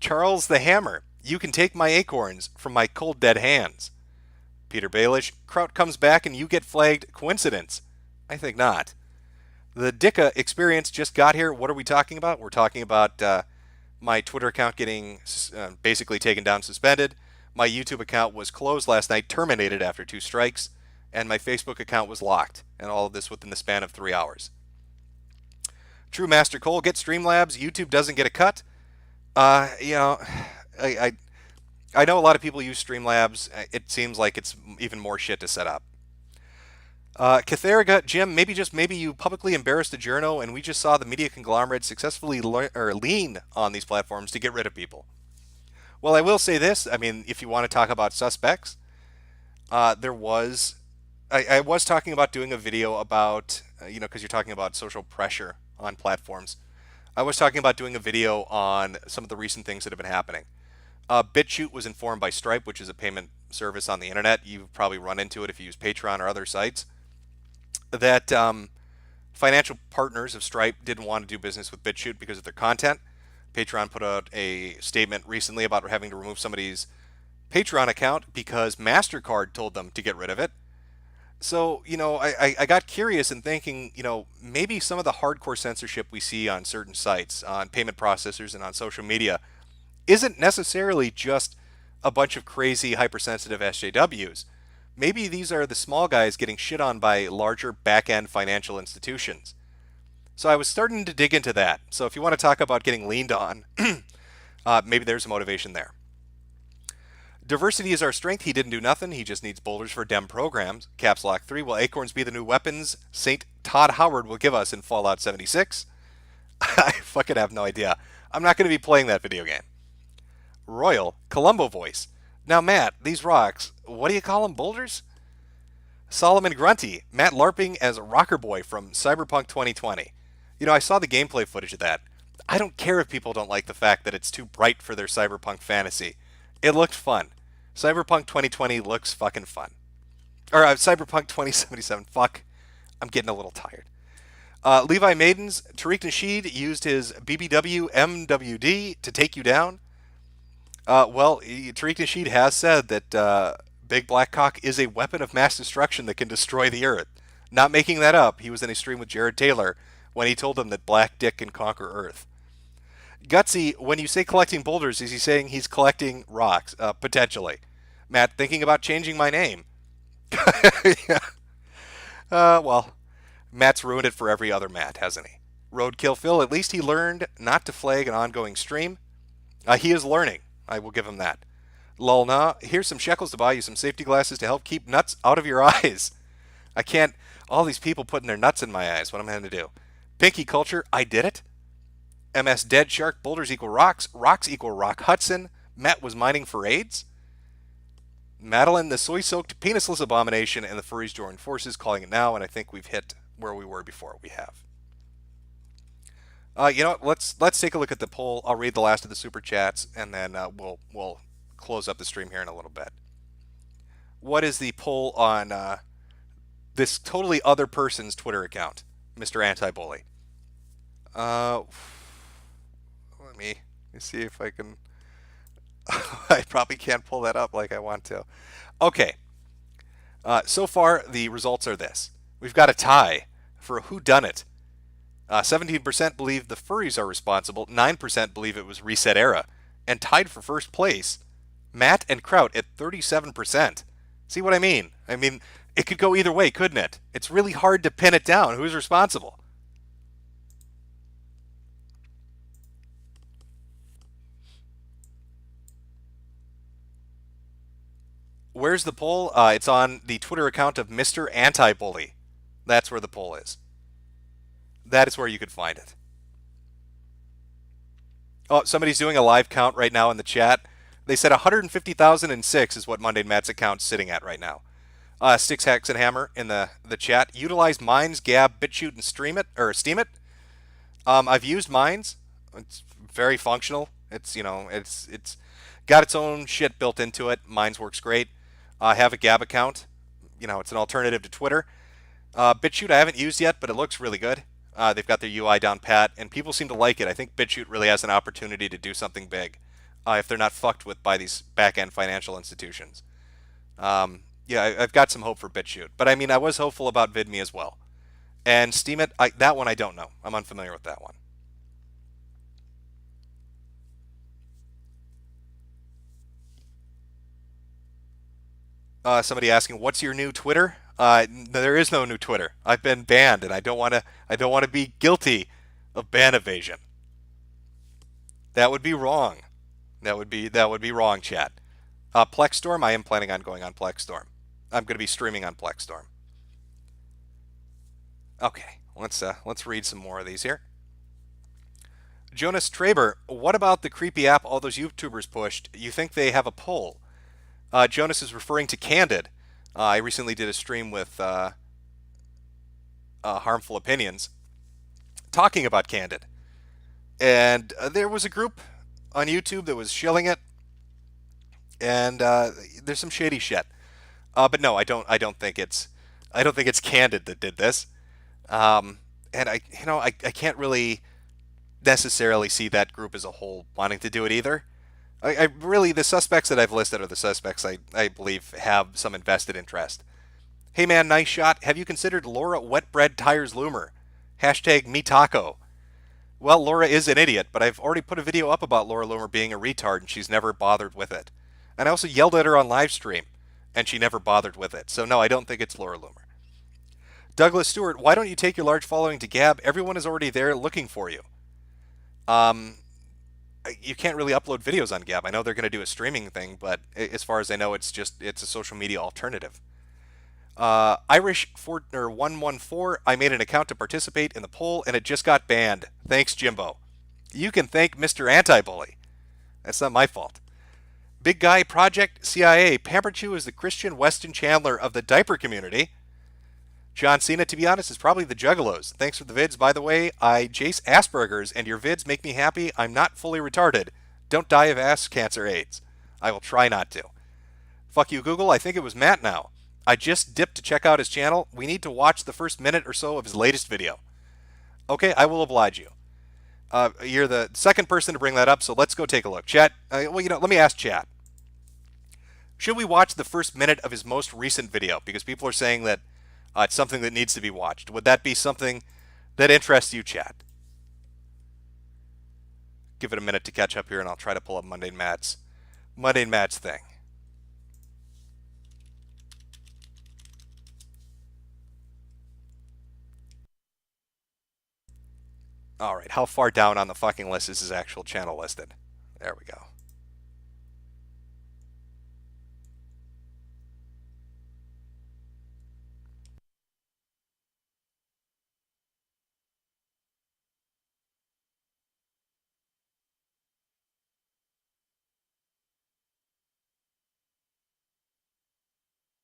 Charles the Hammer, you can take my acorns from my cold dead hands. Peter Baelish, Kraut comes back and you get flagged. Coincidence? I think not. The Dicka experience just got here. What are we talking about? We're talking about my Twitter account getting basically taken down, suspended. My YouTube account was closed last night, terminated after 2 strikes. And my Facebook account was locked. And all of this within the span of 3 hours. True Master Cole, get Streamlabs. YouTube doesn't get a cut. You know, I know a lot of people use Streamlabs. It seems like it's even more shit to set up. Catheriga, Jim, maybe you publicly embarrassed the journo and we just saw the media conglomerate successfully lean on these platforms to get rid of people. Well, I will say this. I mean, if you want to talk about suspects, I was talking about doing a video about, because you're talking about social pressure on platforms. I was talking about doing a video on some of the recent things that have been happening. BitChute was informed by Stripe, which is a payment service on the internet. You've probably run into it if you use Patreon or other sites. That financial partners of Stripe didn't want to do business with BitChute because of their content. Patreon put out a statement recently about having to remove somebody's Patreon account because MasterCard told them to get rid of it. So, I got curious in thinking, maybe some of the hardcore censorship we see on certain sites, on payment processors and on social media, isn't necessarily just a bunch of crazy hypersensitive SJWs. Maybe these are the small guys getting shit on by larger back-end financial institutions. So I was starting to dig into that. So if you want to talk about getting leaned on, maybe there's a motivation there. Diversity is our strength. He didn't do nothing. He just needs boulders for Dem programs. Caps Lock 3. Will acorns be the new weapons St. Todd Howard will give us in Fallout 76? I fucking have no idea. I'm not going to be playing that video game. Royal Columbo voice. Now, Matt, these rocks, what do you call them, boulders? Solomon Grunty. Matt LARPing as Rocker Boy from Cyberpunk 2020. I saw the gameplay footage of that. I don't care if people don't like the fact that it's too bright for their cyberpunk fantasy. It looked fun. Cyberpunk 2020 looks fucking fun. Or Cyberpunk 2077. Fuck. I'm getting a little tired. Levi Maidens. Tariq Nasheed used his BBW MWD to take you down. Well, Tariq Nasheed has said that Big Black Cock is a weapon of mass destruction that can destroy the Earth. Not making that up. He was in a stream with Jared Taylor when he told them that Black Dick can conquer Earth. Gutsy, when you say collecting boulders, is he saying he's collecting rocks? Potentially. Matt, thinking about changing my name. Yeah. Well, Matt's ruined it for every other Matt, hasn't he? Roadkill Phil, at least he learned not to flag an ongoing stream. He is learning. I will give him that. Lulna, here's some shekels to buy you some safety glasses to help keep nuts out of your eyes. I can't, all these people putting their nuts in my eyes. What am I going to do? Pinky Culture, I did it. MS Dead Shark, boulders equal rocks, rocks equal Rock Hudson. Matt was mining for AIDS. Madeline, the soy-soaked penisless abomination, and the furries join forces, calling it now, and I think we've hit where we were before. We have. You know what? Let's take a look at the poll. I'll read the last of the super chats, and then we'll close up the stream here in a little bit. What is the poll on this totally other person's Twitter account, Mr. Anti-Bully? Let me see if I can. I probably can't pull that up like I want to. Okay. So far, the results are this. We've got a tie for WhoDunIt. 17% believe the furries are responsible. 9% believe it was Reset Era. And tied for first place, Matt and Kraut at 37%. See what I mean? I mean, it could go either way, couldn't it? It's really hard to pin it down. Who's responsible? Where's the poll? It's on the Twitter account of Mr. Anti-Bully. That's where the poll is. That is where you could find it. Oh, somebody's doing a live count right now in the chat. They said 150,006 is what Mundane Matt's account's sitting at right now. Sticks, Hacks, and Hammer in the chat. Utilize Minds, Gab, BitChute, and Steam it. I've used Minds. It's very functional. It's it's got its own shit built into it. Minds works great. I have a Gab account. It's an alternative to Twitter. BitChute I haven't used yet, but it looks really good. They've got their UI down pat, and people seem to like it. I think BitChute really has an opportunity to do something big if they're not fucked with by these back-end financial institutions. I've got some hope for BitChute. But I mean, I was hopeful about VidMe as well. And Steemit, that one I don't know. I'm unfamiliar with that one. Somebody asking, what's your new Twitter? There is no new Twitter. I've been banned, and I don't want to be guilty of ban evasion. That would be wrong. That would be wrong, chat. Plexstorm, I am planning on going on Plexstorm. I'm going to be streaming on Plexstorm. Okay, let's read some more of these here. Jonas Traber, what about the creepy app all those YouTubers pushed? You think they have a poll? Jonas is referring to Candid. I recently did a stream with Harmful Opinions talking about Candid. And there was a group on YouTube that was shilling it. And there's some shady shit. But no, I don't think it's Candid that did this. And I can't really necessarily see that group as a whole wanting to do it either. I really, the suspects that I've listed are the suspects I believe have some invested interest. Hey man, nice shot. Have you considered Laura Wetbread Tires Loomer? Hashtag #MeTaco. Well, Laura is an idiot, but I've already put a video up about Laura Loomer being a retard, and she's never bothered with it. And I also yelled at her on live stream, and she never bothered with it. So no, I don't think it's Laura Loomer. Douglas Stewart, why don't you take your large following to Gab? Everyone is already there looking for you. You can't really upload videos on Gab. I know they're going to do a streaming thing, but as far as I know, it's a social media alternative. Irish 114, I made an account to participate in the poll, and it just got banned. Thanks, Jimbo. You can thank Mr. Anti-Bully. That's not my fault. Big Guy Project CIA, Pamperchew is the Christian Weston Chandler of the diaper community. John Cena, to be honest, is probably the Juggalos. Thanks for the vids. By the way, I Jace Asperger's, and your vids make me happy. I'm not fully retarded. Don't die of ass cancer AIDS. I will try not to. Fuck you, Google. I think it was Matt now. I just dipped to check out his channel. We need to watch the first minute or so of his latest video. Okay, I will oblige you. You're the second person to bring that up, so let's go take a look. Chat, let me ask chat. Should we watch the first minute of his most recent video? Because people are saying that it's something that needs to be watched. Would that be something that interests you, chat? Give it a minute to catch up here, and I'll try to pull up Mundane Matt's thing. All right, how far down on the fucking list is his actual channel listed? There we go.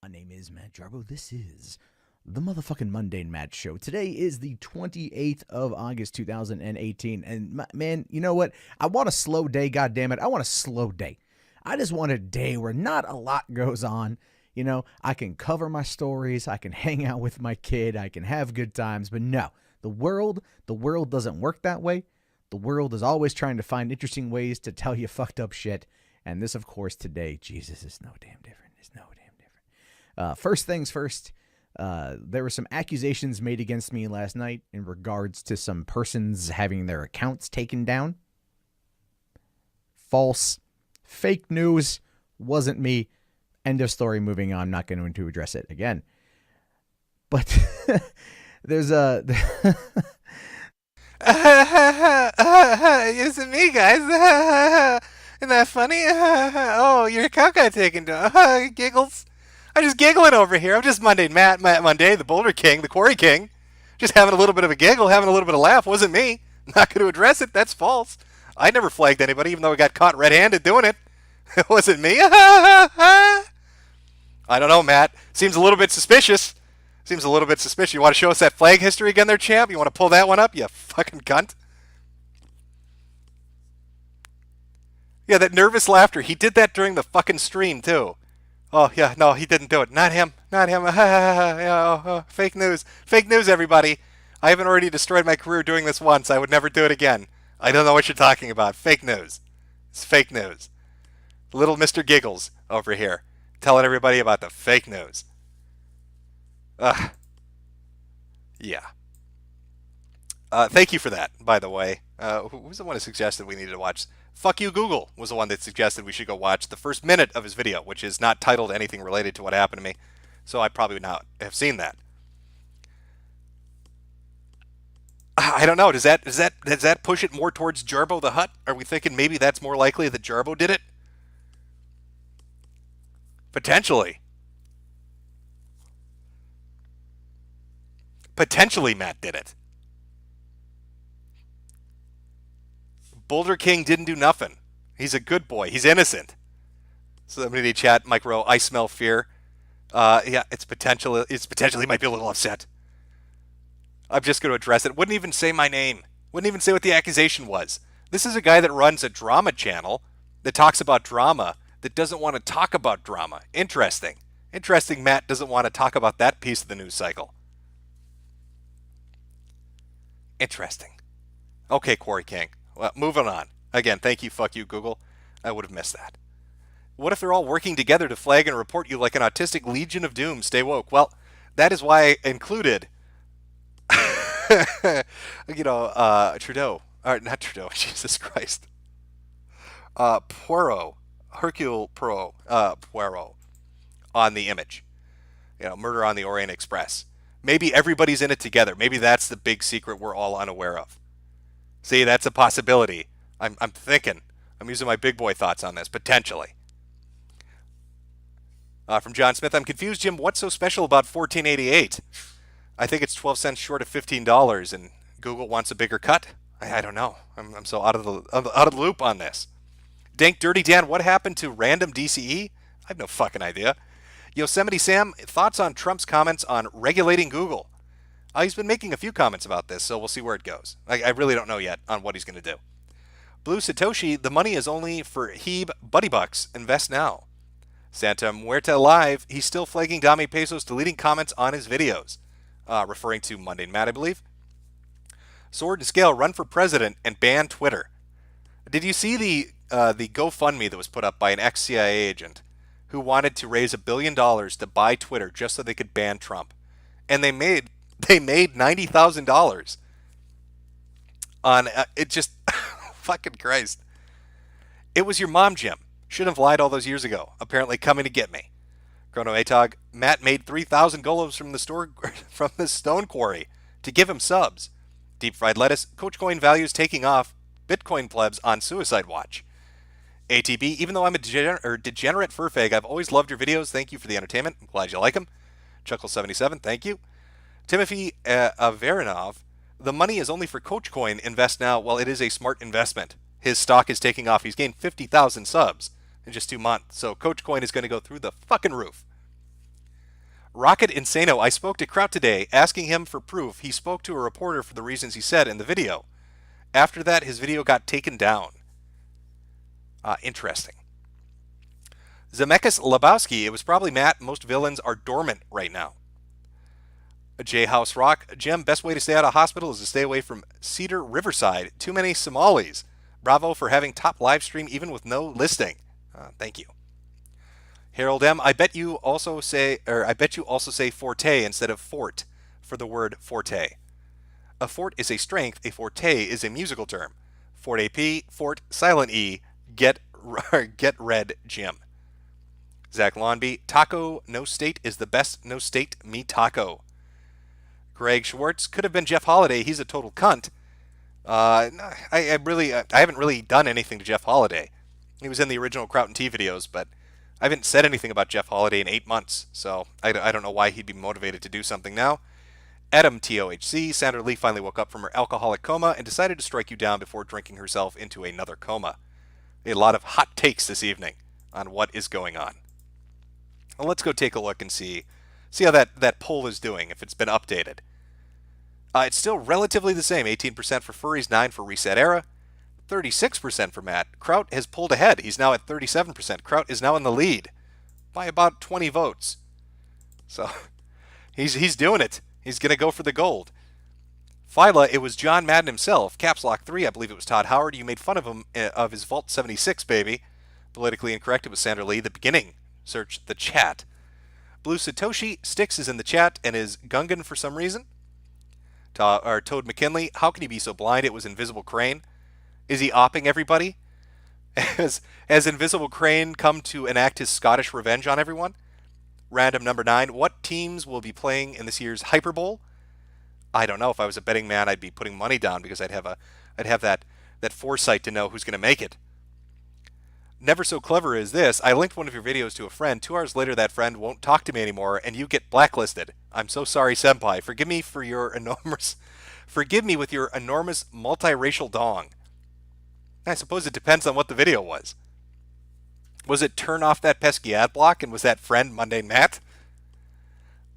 My name is Matt Jarbo. This is the motherfucking Mundane Matt Show. Today is the 28th of August, 2018. And man, you know what? I want a slow day, goddammit. I want a slow day. I just want a day where not a lot goes on. You know, I can cover my stories. I can hang out with my kid. I can have good times. But no, the world doesn't work that way. The world is always trying to find interesting ways to tell you fucked up shit. And this, of course, today, Jesus, is no damn different. It's no damn different. First things first, there were some accusations made against me last night in regards to some persons having their accounts taken down. False. Fake news. Wasn't me. End of story. Moving on. I'm not going to address it again. But there's a... It's me, guys. Isn't that funny? Oh, your cock got taken down. Giggles. I'm just giggling over here. I'm just Monday Matt Monday, the Boulder King, the Quarry King. Just having a little bit of a giggle, having a little bit of laugh. Wasn't me. Not going to address it. That's false. I never flagged anybody, even though I got caught red-handed doing it. It wasn't me. I don't know, Matt. Seems a little bit suspicious. Seems a little bit suspicious. You want to show us that flag history again there, champ? You want to pull that one up? You fucking cunt. Yeah, that nervous laughter. He did that during the fucking stream, too. Oh, yeah, no, he didn't do it. Not him. Not him. Fake news. Fake news, everybody. I haven't already destroyed my career doing this once. I would never do it again. I don't know what you're talking about. Fake news. It's fake news. Little Mr. Giggles over here telling everybody about the fake news. Yeah. Thank you for that, by the way. Who was the one who suggested we needed to watch? Fuck You Google was the one that suggested we should go watch the first minute of his video, which is not titled anything related to what happened to me. So I probably would not have seen that. I don't know. Does that push it more towards Jarbo the Hutt? Are we thinking maybe that's more likely that Jarbo did it? Potentially. Potentially Matt did it. Boulder King didn't do nothing. He's a good boy. He's innocent. Somebody chat, Mike Rowe, I smell fear. Yeah, it's potentially might be a little upset. I'm just going to address it. Wouldn't even say my name. Wouldn't even say what the accusation was. This is a guy that runs a drama channel that talks about drama that doesn't want to talk about drama. Interesting. Interesting Matt doesn't want to talk about that piece of the news cycle. Interesting. Okay, Quarry King. Well, moving on. Again, thank you, fuck you, Google. I would have missed that. What if they're all working together to flag and report you like an autistic legion of doom? Stay woke. Well, that is why I included, Trudeau. Or not Trudeau, Jesus Christ. Hercule Poirot on the image. Murder on the Orient Express. Maybe everybody's in it together. Maybe that's the big secret we're all unaware of. See, that's a possibility. I'm thinking. I'm using my big boy thoughts on this, potentially. From John Smith, I'm confused, Jim. What's so special about 1488? I think it's 12 cents short of $15, and Google wants a bigger cut. I don't know. I'm so out of the loop on this. Dank Dirty Dan, what happened to random DCE? I have no fucking idea. Yosemite Sam, thoughts on Trump's comments on regulating Google? He's been making a few comments about this, so we'll see where it goes. I really don't know yet on what he's going to do. Blue Satoshi, the money is only for Hebe Buddy Bucks. Invest now. Santa Muerta Live, he's still flagging Dame Pesos, deleting comments on his videos. Referring to Monday Matt, I believe. Sword and Scale, run for president and ban Twitter. Did you see the GoFundMe that was put up by an ex-CIA agent who wanted to raise $1 billion to buy Twitter just so they could ban Trump? And they made $90,000 on it. Just fucking Christ. It was your mom, Jim. Shouldn't have lied all those years ago. Apparently coming to get me. Chrono Atog, Matt made 3,000 golems from the stone quarry to give him subs. Deep fried lettuce, Coach Coin values taking off. Bitcoin plebs on suicide watch. ATB, even though I'm a degenerate furfag, I've always loved your videos. Thank you for the entertainment. I'm glad you like them. Chuckle77, thank you. Timothy Avarinov, the money is only for Coach Coin. Invest now. Well, it is a smart investment. His stock is taking off. He's gained 50,000 subs in just 2 months. So Coach Coin is going to go through the fucking roof. Rocket Insano, I spoke to Kraut today asking him for proof. He spoke to a reporter for the reasons he said in the video. After that, his video got taken down. Interesting. Zemeckis Lebowski, it was probably Matt. Most villains are dormant right now. J House Rock, Jim, best way to stay out of hospital is to stay away from Cedar Riverside. Too many Somalis. Bravo for having top live stream even with no listing. Thank you. Harold M, I bet you also say forte instead of fort for the word forte. A fort is a strength, a forte is a musical term. Fort AP, fort, silent E, get red, Jim. Zach Lawnby, taco, no state is the best, no state, me taco. Greg Schwartz, could have been Jeff Holiday, he's a total cunt. I haven't really done anything to Jeff Holiday. He was in the original Kraut and Tea videos, but I haven't said anything about Jeff Holiday in 8 months, so I don't know why he'd be motivated to do something now. Adam TOHC, Sandra Lee finally woke up from her alcoholic coma and decided to strike you down before drinking herself into another coma. A lot of hot takes this evening on what is going on. Well, let's go take a look and see how that poll is doing, if it's been updated. It's still relatively the same, 18% for furries, 9% for reset era, 36% for Matt. Kraut has pulled ahead. He's now at 37%. Kraut is now in the lead by about 20 votes. So he's doing it. He's going to go for the gold. Phyla, it was John Madden himself. Caps Lock 3, I believe it was Todd Howard. You made fun of him, of his Vault 76, baby. Politically incorrect, it was Sandra Lee. The beginning. Search the chat. Blue Satoshi, Styx is in the chat and is Gungan for some reason. Toad McKinley, how can he be so blind? It was Invisible Crane. Is he opping everybody? Has Invisible Crane come to enact his Scottish revenge on everyone? Random number 9, what teams will be playing in this year's Hyper Bowl? I don't know. If I was a betting man, I'd be putting money down because I'd have that foresight to know who's going to make it. Never so clever is this. I linked one of your videos to a friend. 2 hours later, that friend won't talk to me anymore, and you get blacklisted. I'm so sorry, senpai. Forgive me with your enormous multiracial dong. I suppose it depends on what the video was. Was it turn off that pesky ad block, and was that friend Mundane Matt?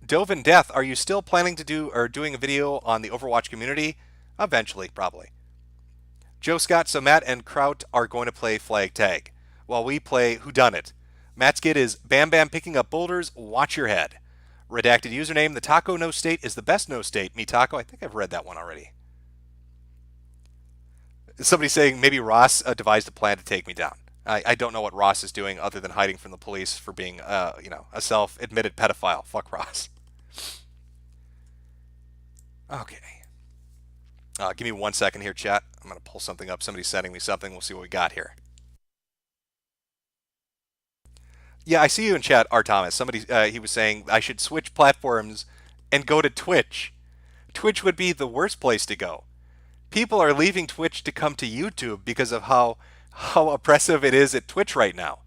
Dovin Death, are you still planning to doing a video on the Overwatch community? Eventually, probably. Joe Scott, so Matt and Kraut are going to play flag tag, while we play WhoDunIt. Matt's skit is Bam Bam picking up boulders, watch your head. Redacted username, the taco no state is the best no state. Me taco, I think I've read that one already. Somebody saying maybe Ross devised a plan to take me down. I don't know what Ross is doing other than hiding from the police for being, a self-admitted pedophile. Fuck Ross. Okay. Give me 1 second here, chat. I'm going to pull something up. Somebody's sending me something. We'll see what we got here. Yeah, I see you in chat, R. Thomas. Somebody, he was saying I should switch platforms and go to Twitch. Twitch would be the worst place to go. People are leaving Twitch to come to YouTube because of how oppressive it is at Twitch right now.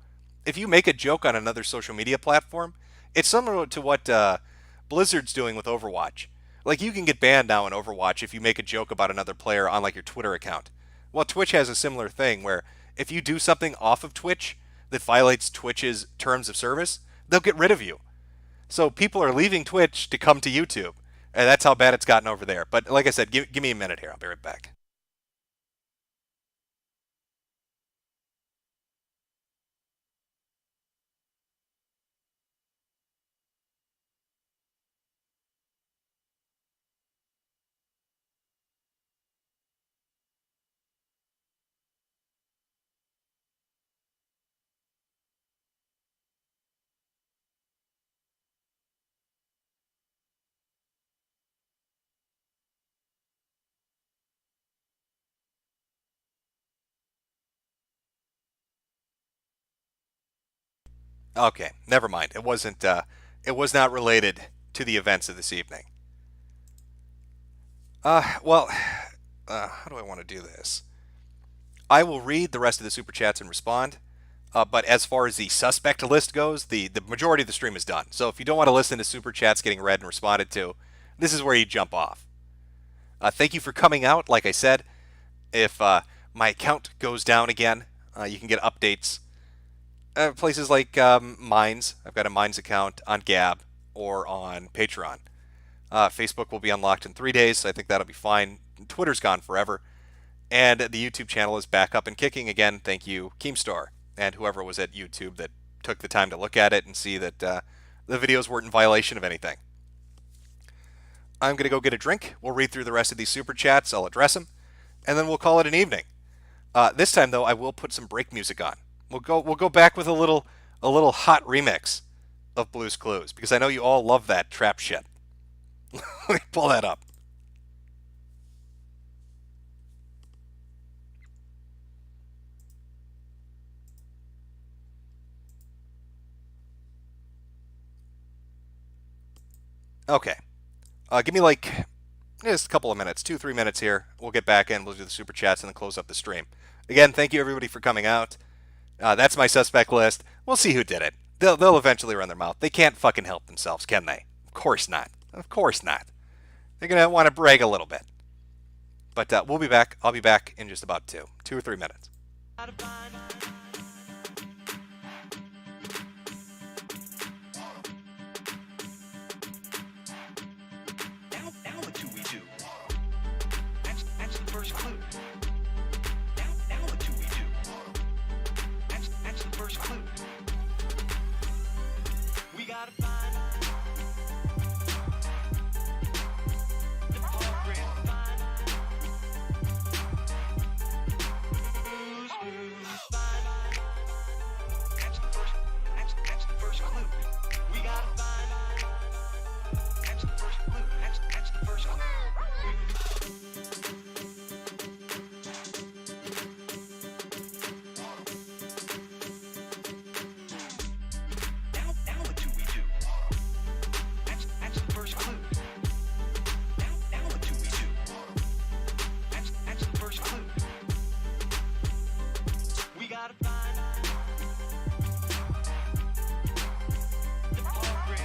If you make a joke on another social media platform, it's similar to what Blizzard's doing with Overwatch. Like, you can get banned now in Overwatch if you make a joke about another player on, like, your Twitter account. Well, Twitch has a similar thing where if you do something off of Twitch that violates Twitch's terms of service, they'll get rid of you. So people are leaving Twitch to come to YouTube. And that's how bad it's gotten over there. But like I said, give me a minute here. I'll be right back. Okay, never mind. It wasn't. It was not related to the events of this evening. Well, how do I want to do this? I will read the rest of the super chats and respond. But as far as the suspect list goes, the majority of the stream is done. So if you don't want to listen to super chats getting read and responded to, this is where you jump off. Thank you for coming out. Like I said, if my account goes down again, you can get updates. Places like Minds. I've got a Minds account on Gab or on Patreon. Facebook will be unlocked in 3 days, so I think that'll be fine. Twitter's gone forever. And the YouTube channel is back up and kicking again. Thank you, Keemstar, and whoever was at YouTube that took the time to look at it and see that the videos weren't in violation of anything. I'm going to go get a drink. We'll read through the rest of these super chats. I'll address them, and then we'll call it an evening. This time, though, I will put some break music on. We'll go back with a little hot remix of Blue's Clues, because I know you all love that trap shit. Let me pull that up. Okay. Give me like just a couple of minutes, 2-3 minutes here. We'll get back in, we'll do the super chats, and then close up the stream. Again, thank you everybody for coming out. That's my suspect list. We'll see who did it. They'll eventually run their mouth. They can't fucking help themselves, can they? Of course not. Of course not. They're going to want to brag a little bit. But we'll be back. I'll be back in just about 2 or 3 minutes. Now what do we do? That's the first clue. Now what do we do? That's the first clue. We gotta find the culprit. That's the first clue. We gotta find that's the first clue. That's the first clue. Now what do we do? That's the first clue. Now what do we do? That's the first clue. We gotta find the culprit.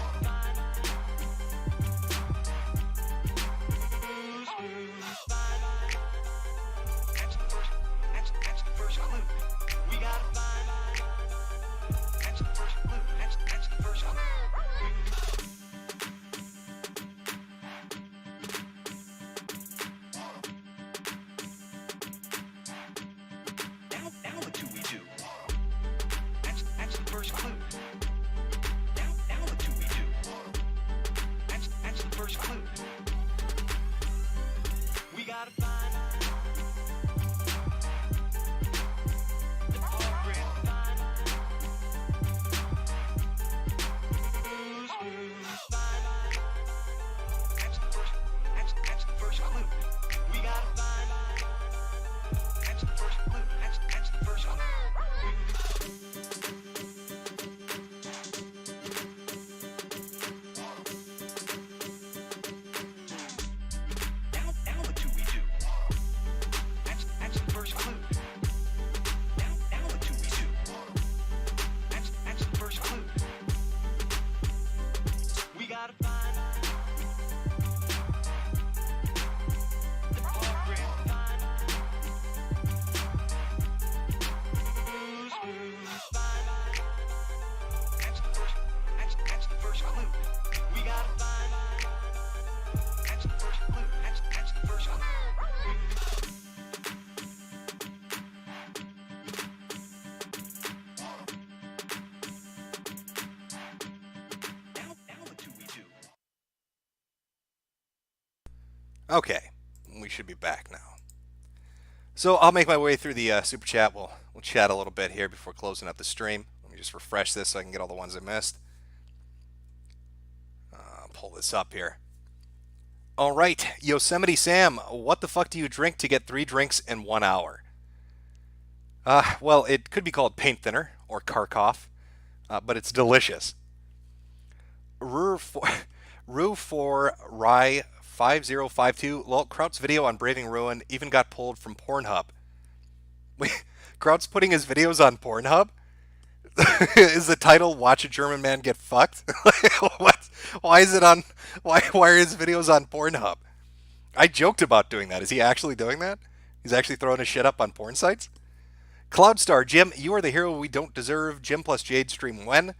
That's the first clue. We gotta find that's the first clue. That's the first clue. Now what do we do? That's the first clue. Now what do we do? That's the first clue. We gotta find the culprit. That's the first clue. We gotta find that's the first clue. That's the first clue. Now what do we do? That's the first clue. Now what do we do? That's the first clue. We gotta find the culprit. That's the first clue. We gotta find that's the first clue. That's the first clue. Now what do we do? Okay, we should be back now. So I'll make my way through the super chat. We'll chat a little bit here before closing up the stream. Let me just refresh this so I can get all the ones I missed. Pull this up here. All right, Yosemite Sam, what the fuck do you drink to get 3 drinks in 1 hour? Well, it could be called paint thinner or Kharkov, but it's delicious. Rue for Rye 5052. Lol, Kraut's video on Braving Ruin even got pulled from Pornhub. Wait, Kraut's putting his videos on Pornhub? Is the title "Watch a German Man Get Fucked"? What? Why is it on? Why are his videos on Pornhub? I joked about doing that. Is he actually doing that? He's actually throwing his shit up on porn sites? Cloudstar, Jim, you are the hero we don't deserve. Jim plus Jade stream when?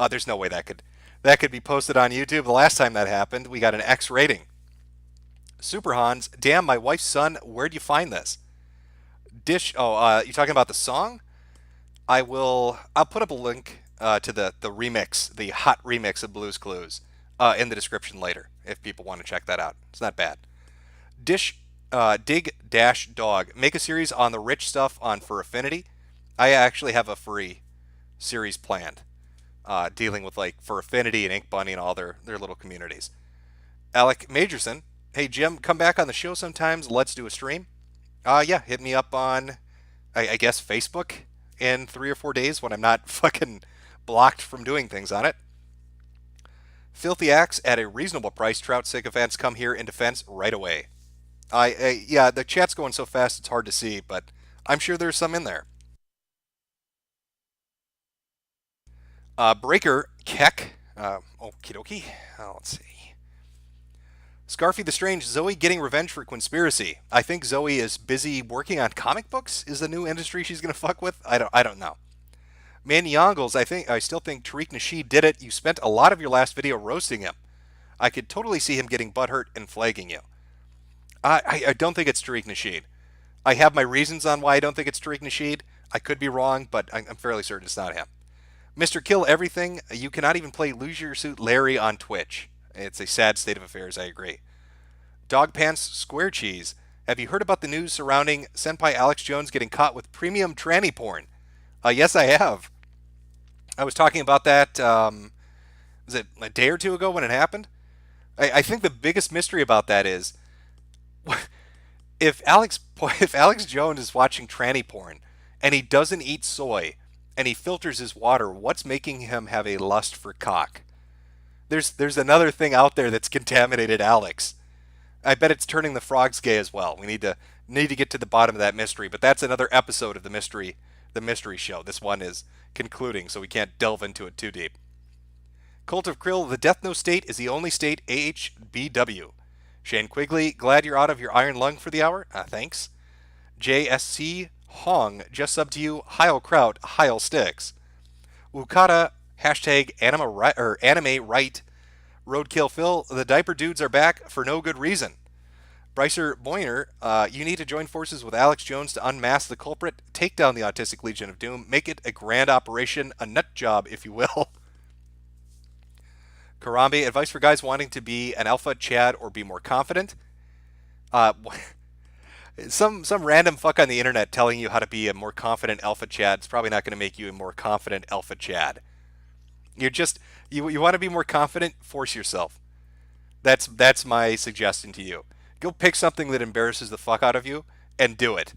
There's no way that could be posted on YouTube. The last time that happened, we got an X rating. Super Hans, damn, my wife's son. Where'd you find this? Dish. Oh, you talking about the song? I'll put up a link to the remix, the hot remix of Blue's Clues, in the description later if people want to check that out. It's not bad. Dig dash dog. Make a series on the rich stuff on Fur Affinity. I actually have a furry series planned, dealing with like Fur Affinity and Ink Bunny and all their little communities. Alec Majorson. Hey Jim, come back on the show sometimes. Let's do a stream. Yeah, hit me up on, I guess, Facebook in 3 or 4 days when I'm not fucking blocked from doing things on it. Filthy Axe at a reasonable price. Trout sycophants come here in defense right away. Yeah, the chat's going so fast it's hard to see, but I'm sure there's some in there. Breaker Keck. Okie dokie. Let's see. Scarfy the Strange, Zoe getting revenge for conspiracy. I think Zoe is busy working on comic books. Is the new industry she's gonna fuck with? I don't know. Manny Yongles, I still think Tariq Nasheed did it. You spent a lot of your last video roasting him. I could totally see him getting butthurt and flagging you. I don't think it's Tariq Nasheed. I have my reasons on why I don't think it's Tariq Nasheed. I could be wrong, but I'm fairly certain it's not him. Mr. Kill Everything, you cannot even play Lose Your Suit Larry on Twitch. It's a sad state of affairs, I agree. Dog Pants Square Cheese, have you heard about the news surrounding Senpai Alex Jones getting caught with premium tranny porn? Yes, I have. I was talking about that, was it a day or two ago when it happened? I think the biggest mystery about that is, if Alex Jones is watching tranny porn and he doesn't eat soy and he filters his water, what's making him have a lust for cock? There's another thing out there that's contaminated Alex. I bet it's turning the frogs gay as well. We need to get to the bottom of that mystery, but that's another episode of the mystery show. This one is concluding, so we can't delve into it too deep. Cult of Krill, the Death Note state is the only state AHBW. Shane Quigley, glad you're out of your iron lung for the hour. Thanks. JSC Hong, just sub to you. Heil Kraut, Heil Sticks. Wukata, hashtag anime right. Roadkill Phil, the diaper dudes are back for no good reason. Brycer Boyner, you need to join forces with Alex Jones to unmask the culprit, take down the Autistic Legion of Doom, make it a grand operation, a nut job, if you will. Karambe, advice for guys wanting to be an alpha Chad or be more confident. Some random fuck on the internet telling you how to be a more confident alpha Chad is probably not going to make you a more confident alpha Chad. You want to be more confident, force yourself. That's my suggestion to you. Go pick something that embarrasses the fuck out of you and do it.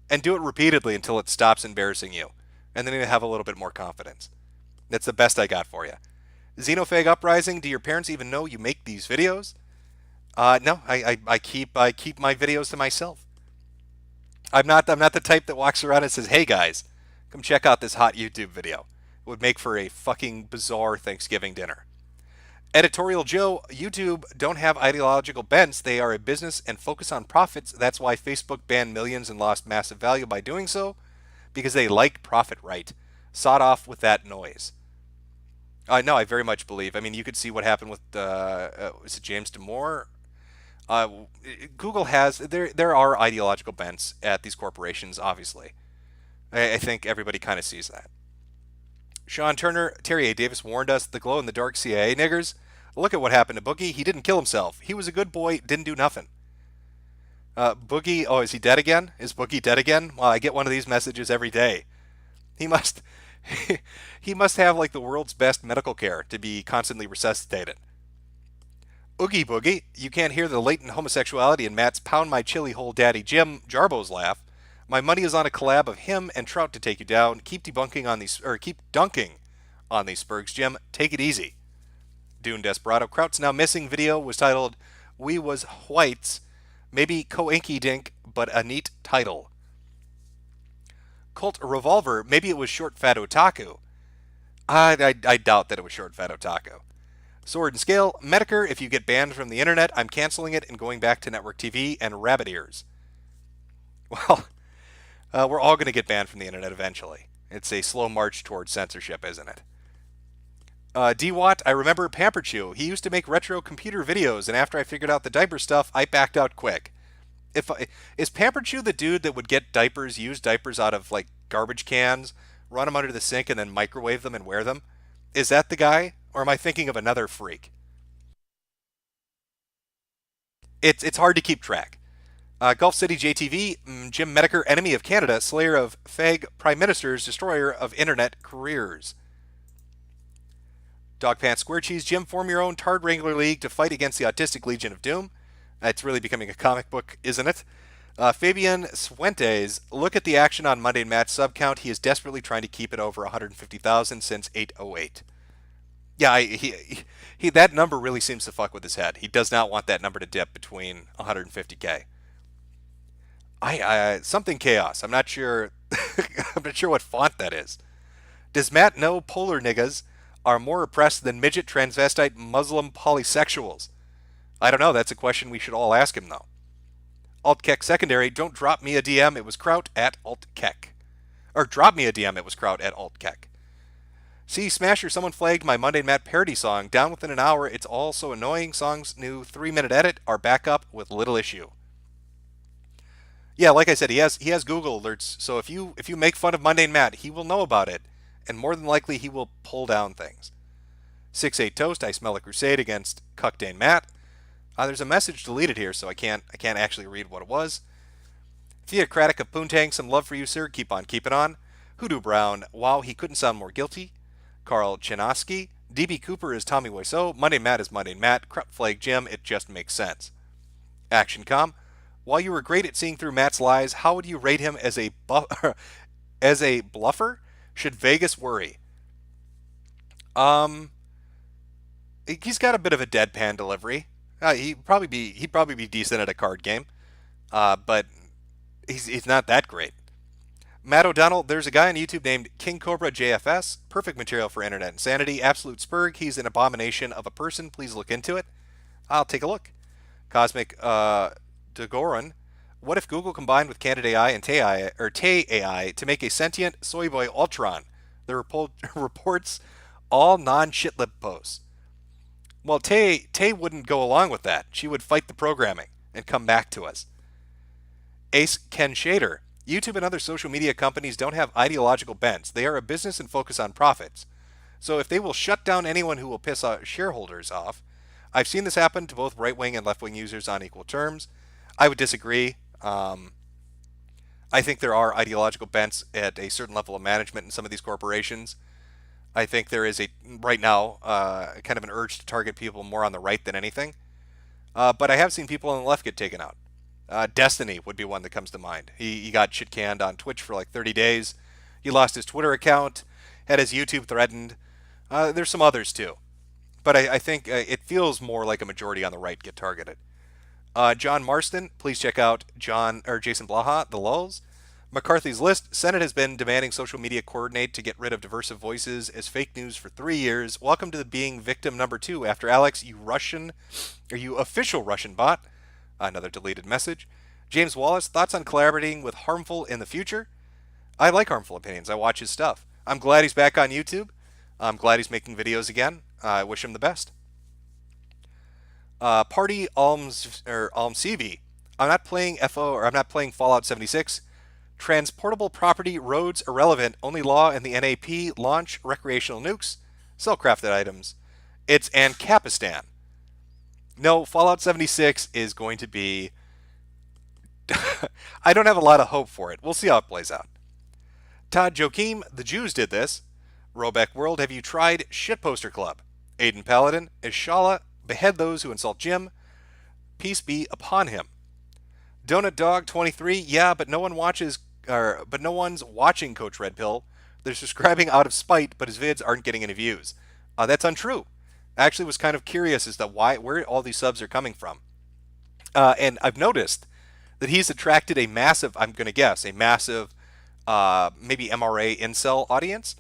And do it repeatedly until it stops embarrassing you. And then you'll have a little bit more confidence. That's the best I got for you. Xenophag Uprising, do your parents even know you make these videos? No, I keep my videos to myself. I'm not the type that walks around and says, "Hey guys, come check out this hot YouTube video." It would make for a fucking bizarre Thanksgiving dinner. Editorial Joe, YouTube don't have ideological bents. They are a business and focus on profits. That's why Facebook banned millions and lost massive value by doing so, because they like profit, right? Sawed off with that noise. No, I very much believe. I mean, you could see what happened with is it James Damore? Google has there are ideological bents at these corporations. Obviously, I think everybody kind of sees that. Sean Turner, Terry A. Davis warned us, the glow-in-the-dark CIA niggers. Look at what happened to Boogie. He didn't kill himself. He was a good boy, didn't do nothing. Boogie, is he dead again? Is Boogie dead again? Well, I get one of these messages every day. He must have like the world's best medical care to be constantly resuscitated. Oogie Boogie, you can't hear the latent homosexuality in Matt's Pound My Chili Hole Daddy Jim Jarbo's laugh. My money is on a collab of him and Trout to take you down. Keep dunking on these Spurgs, Jim. Take it easy. Dune Desperado. Kraut's now missing video was titled "We Was Whites." Maybe Koenki Dink, but a neat title. Colt Revolver. Maybe it was Short Fat Otaku. I doubt that it was Short Fat Otaku. Sword and Scale. Metokur, if you get banned from the internet, I'm canceling it and going back to network TV and rabbit ears. Well, we're all going to get banned from the internet eventually. It's a slow march towards censorship, isn't it? D-Watt, I remember Pamper Chew. He used to make retro computer videos, and after I figured out the diaper stuff, I backed out quick. Is Pamper Chew the dude that would get diapers, use diapers out of like garbage cans, run them under the sink, and then microwave them and wear them? Is that the guy, or am I thinking of another freak? It's hard to keep track. Gulf City JTV, Jim Metokur, enemy of Canada, slayer of fag prime ministers, destroyer of internet careers. Dog Pants Square Cheese, Jim, form your own Tard Wrangler League to fight against the Autistic Legion of Doom. It's really becoming a comic book, isn't it? Fabian Suentes, look at the action on Monday Match sub count. He is desperately trying to keep it over 150,000 since 808. Yeah, he that number really seems to fuck with his head. He does not want that number to dip between 150K. Something chaos. I'm not sure. I'm not sure what font that is. Does Matt know polar niggas are more oppressed than midget, transvestite, Muslim polysexuals? I don't know. That's a question we should all ask him, though. Altkek secondary, don't drop me a DM. It was Kraut at Altkek. Or drop me a DM. It was Kraut at Altkek. See, Smasher, someone flagged my Monday Matt parody song. Down within an hour. It's all so annoying. Song's new 3-minute edit are back up with little issue. Yeah, like I said, he has Google alerts. So if you make fun of Mundane Matt, he will know about it, and more than likely he will pull down things. 6-8 Toast, I smell a crusade against Cuckdane Matt. There's a message deleted here, so I can't actually read what it was. Theocratic of Poontang, some love for you, sir. Keep on keeping on. Hoodoo Brown, wow, he couldn't sound more guilty. Carl Chinaski, DB Cooper is Tommy Wiseau. Monday Matt is Monday Matt. Crep Flag Jim, it just makes sense. Action Com, while you were great at seeing through Matt's lies, how would you rate him as a bluffer? Should Vegas worry? He's got a bit of a deadpan delivery. He'd probably be decent at a card game, but he's not that great. Matt O'Donnell, there's a guy on YouTube named King Cobra JFS. Perfect material for internet insanity. Absolute Spurg, he's an abomination of a person. Please look into it. I'll take a look. Cosmic Dagoran, what if Google combined with Candid AI and Tay AI to make a sentient soy boy Ultron that reports all non-shitlib posts? Well, Tay wouldn't go along with that. She would fight the programming and come back to us. Ace Ken Shader, YouTube and other social media companies don't have ideological bents. They are a business and focus on profits. So if they will shut down anyone who will piss shareholders off, I've seen this happen to both right-wing and left-wing users on equal terms. I would disagree. I think there are ideological bents at a certain level of management in some of these corporations. I think there is right now, kind of an urge to target people more on the right than anything. But I have seen people on the left get taken out. Destiny would be one that comes to mind. He got shit canned on Twitch for like 30 days. He lost his Twitter account, had his YouTube threatened. There's some others too. But I think it feels more like a majority on the right get targeted. John Marston, please check out Jason Blaha, The Lulz. McCarthy's List, Senate has been demanding social media coordinate to get rid of diverse voices as fake news for 3 years. Welcome to being victim number 2 after Alex, you official Russian bot. Another deleted message. James Wallace, thoughts on collaborating with Harmful in the future? I like Harmful Opinions. I watch his stuff. I'm glad he's back on YouTube. I'm glad he's making videos again. I wish him the best. Party Almsevi. I'm not playing Fallout 76. Transportable property, roads irrelevant. Only law in the NAP. Launch recreational nukes. Sell crafted items. It's Ancapistan. No, Fallout 76 is going to be... I don't have a lot of hope for it. We'll see how it plays out. Todd Joachim, the Jews did this. Robeck World, have you tried Shitposter Club? Aiden Paladin, Ishala, behead those who insult Jim. Peace be upon him. Donut Dog 23, yeah, but no one's watching Coach Red Pill. They're subscribing out of spite, but his vids aren't getting any views. That's untrue. I actually was kind of curious as to where all these subs are coming from. And I've noticed that he's attracted a massive, I'm going to guess, maybe MRA incel audience.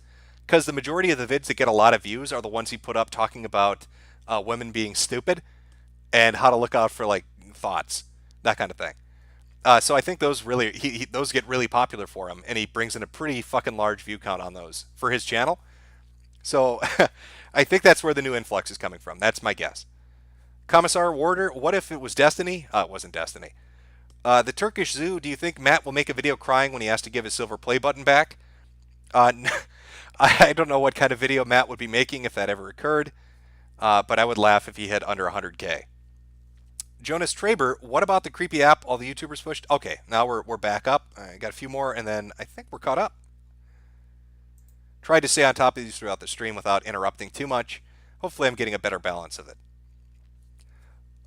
Because the majority of the vids that get a lot of views are the ones he put up talking about women being stupid and how to look out for like thoughts, that kind of thing. So I think those really those get really popular for him, and he brings in a pretty fucking large view count on those for his channel. So I think that's where the new influx is coming from. That's my guess. Commissar Warder, what if it was Destiny? It wasn't Destiny. The Turkish Zoo, do you think Matt will make a video crying when he has to give his silver play button back? I don't know what kind of video Matt would be making if that ever occurred, but I would laugh if he had under 100K. Jonas Traber, what about the creepy app all the YouTubers pushed? Okay, now we're back up. I got a few more, and then I think we're caught up. Tried to stay on top of these throughout the stream without interrupting too much. Hopefully I'm getting a better balance of it.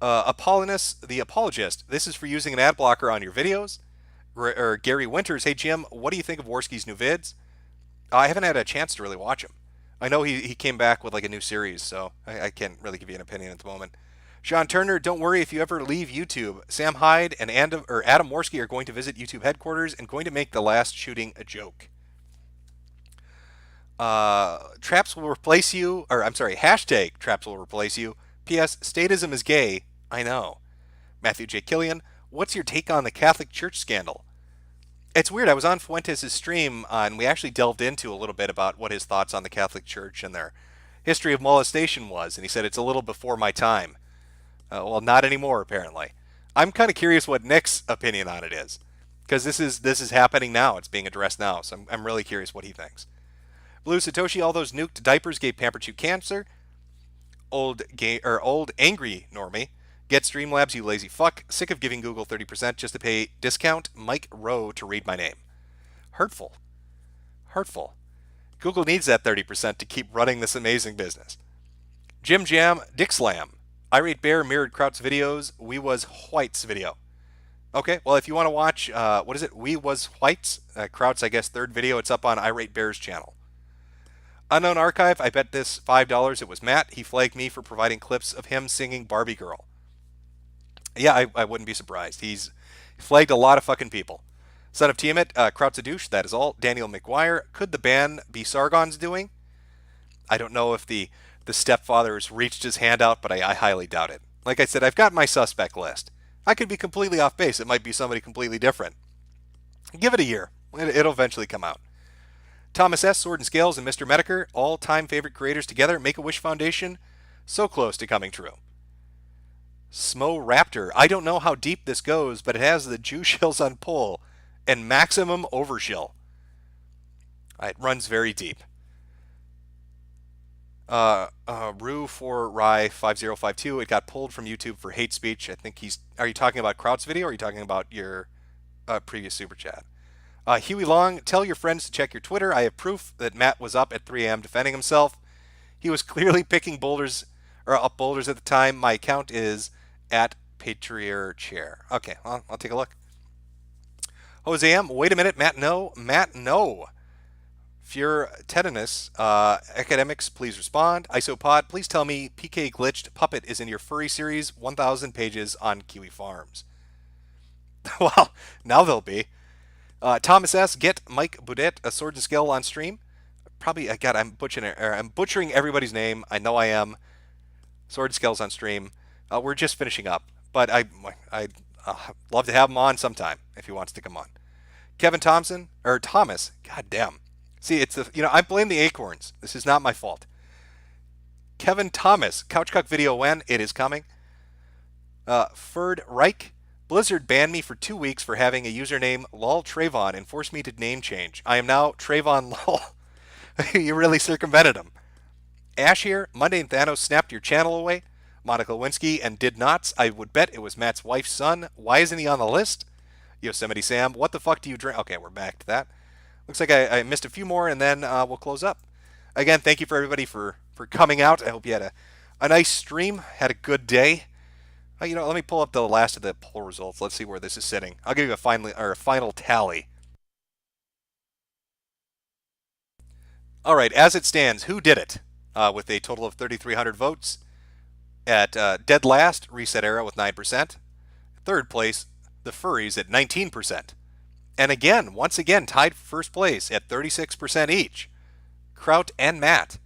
Apollonius, the Apologist, this is for using an ad blocker on your videos. Gary Winters, hey Jim, what do you think of Worski's new vids? I haven't had a chance to really watch him. I know he came back with like a new series, so I can't really give you an opinion at the moment. Sean Turner, don't worry if you ever leave YouTube. Sam Hyde and Adam Worski are going to visit YouTube headquarters and going to make the last shooting a joke. Traps will replace you, or I'm sorry, hashtag traps will replace you. P.S. Statism is gay. I know. Matthew J. Killian, what's your take on the Catholic Church scandal? It's weird. I was on Fuentes' stream, and we actually delved into a little bit about what his thoughts on the Catholic Church and their history of molestation was, and he said it's a little before my time. Well, not anymore, apparently. I'm kind of curious what Nick's opinion on it is, because this is happening now. It's being addressed now, so I'm really curious what he thinks. Blue Satoshi, all those nuked diapers gave Pamperchuk cancer. Old angry normie. Get Streamlabs, you lazy fuck. Sick of giving Google 30% just to pay discount Mike Rowe to read my name. Hurtful. Hurtful. Google needs that 30% to keep running this amazing business. Jim Jam, Dick Slam. Irate Bear mirrored Kraut's videos. We Was White's video. Okay, well, if you want to watch, what is it? We Was White's, Kraut's, I guess, third video. It's up on Irate Bear's channel. Unknown Archive, I bet this $5. It was Matt. He flagged me for providing clips of him singing Barbie Girl. Yeah, I wouldn't be surprised. He's flagged a lot of fucking people. Son of Tiamat, Kraut's a douche, that is all. Daniel McGuire, could the ban be Sargon's doing? I don't know if the stepfather has reached his hand out, but I highly doubt it. Like I said, I've got my suspect list. I could be completely off base. It might be somebody completely different. Give it a year. It'll eventually come out. Thomas S., Sword and Scales, and Mr. Metokur, all-time favorite creators together, Make-A-Wish Foundation, so close to coming true. Smo Raptor, I don't know how deep this goes, but it has the Jew shills on pull and maximum overshill. It runs very deep. Rue for Rye 5052, it got pulled from YouTube for hate speech. I think are you talking about Kraut's video, or are you talking about your previous super chat? Huey Long, tell your friends to check your Twitter. I have proof that Matt was up at 3 a.m. defending himself. He was clearly picking boulders, or up boulders at the time. My account is at Patriot Chair. Okay, well, I'll take a look. Jose M, wait a minute, Matt, no. Matt, no. Fure Tetanus, academics, please respond. Isopod, please tell me PK Glitched Puppet is in your furry series, 1,000 pages on Kiwi Farms. Well, now they'll be. Thomas S, get Mike Boudet a Sword and Scale on stream. Probably, God, I'm butchering everybody's name. I know I am. Sword and Scales on stream. We're just finishing up, but I'd love to have him on sometime if he wants to come on. Kevin Thompson, or Thomas, god damn. See, it's I blame the acorns. This is not my fault. Kevin Thomas, Couchcock video when? It is coming. Ferd Reich, Blizzard banned me for 2 weeks for having a username lolTravon and forced me to name change. I am now Travon Lol. You really circumvented him. Ash here, Mundane Thanos snapped your channel away. Monica Lewinsky and Did Nots, I would bet it was Matt's wife's son. Why isn't he on the list? Yosemite Sam, what the fuck do you drink? Okay, we're back to that. Looks like I missed a few more, and then we'll close up. Again, thank you for everybody for coming out. I hope you had a nice stream, had a good day. Let me pull up the last of the poll results. Let's see where this is sitting. I'll give you a final tally. All right, as it stands, who did it? With a total of 3,300 votes. At dead last, Reset Era with 9%. Third place, the Furries at 19%. And again, once again, tied for first place at 36% each. Kraut and Matt.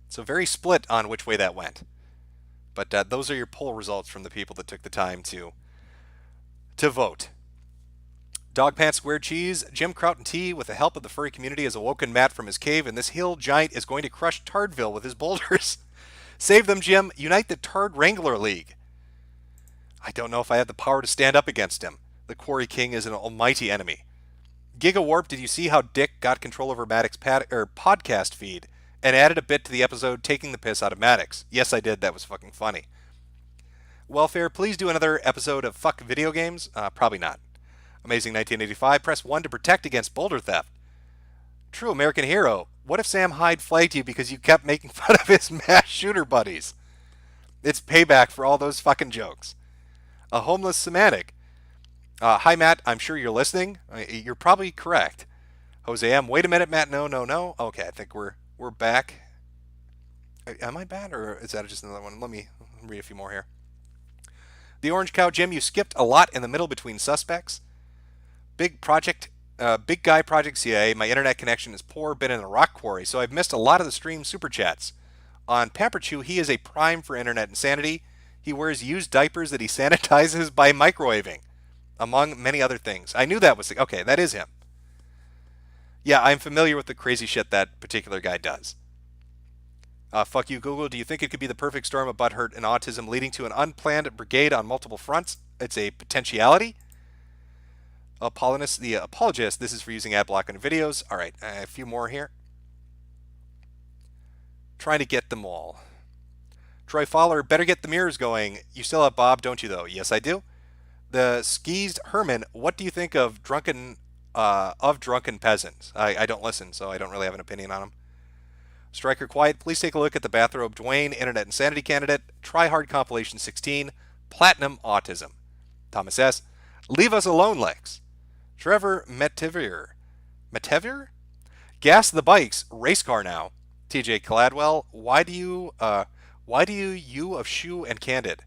So very split on which way that went. But those are your poll results from the people that took the time to vote. Dogpants Square Cheese, Jim Kraut and T, with the help of the furry community, has awoken Matt from his cave, and this hill giant is going to crush Tardville with his boulders. Save them, Jim. Unite the Tard Wrangler League. I don't know if I have the power to stand up against him. The Quarry King is an almighty enemy. Giga Warp, did you see how Dick got control over Maddox's podcast feed and added a bit to the episode taking the piss out of Maddox? Yes, I did. That was fucking funny. Welfare, please do another episode of Fuck Video Games. Probably not. Amazing 1985, press 1 to protect against boulder theft. True American Hero, what if Sam Hyde flagged you because you kept making fun of his mass shooter buddies? It's payback for all those fucking jokes. A Homeless Semantic. Hi, Matt. I'm sure you're listening. You're probably correct. Jose M. Wait a minute, Matt. No. Okay, I think we're back. Am I bad, or is that just another one? Let me read a few more here. The Orange Cow, Jim, you skipped a lot in the middle between suspects. Big Project Big Guy Project CIA. My internet connection is poor. Been in a rock quarry, so I've missed a lot of the stream super chats. On Pamperchew, he is a prime for internet insanity. He wears used diapers that he sanitizes by microwaving, among many other things. I knew that was okay. That is him. Yeah, I'm familiar with the crazy shit that particular guy does. Fuck you, Google. Do you think it could be the perfect storm of butthurt and autism leading to an unplanned brigade on multiple fronts? It's a potentiality. Apollinus, the apologist. This is for using ad block on videos. All right, a few more here. Trying to get them all. Troy Fowler, better get the mirrors going. You still have Bob, don't you, though? Yes, I do. The Skeezed Herman, what do you think of drunken peasants? I don't listen, so I don't really have an opinion on them. Striker Quiet, please take a look at the Bathrobe Dwayne, Internet Insanity Candidate, Try Hard Compilation 16, Platinum Autism. Thomas S., leave us alone, Lex. Trevor Metivier, Gas the Bikes, race car now. TJ Cladwell, why do you of Shoe and Candid?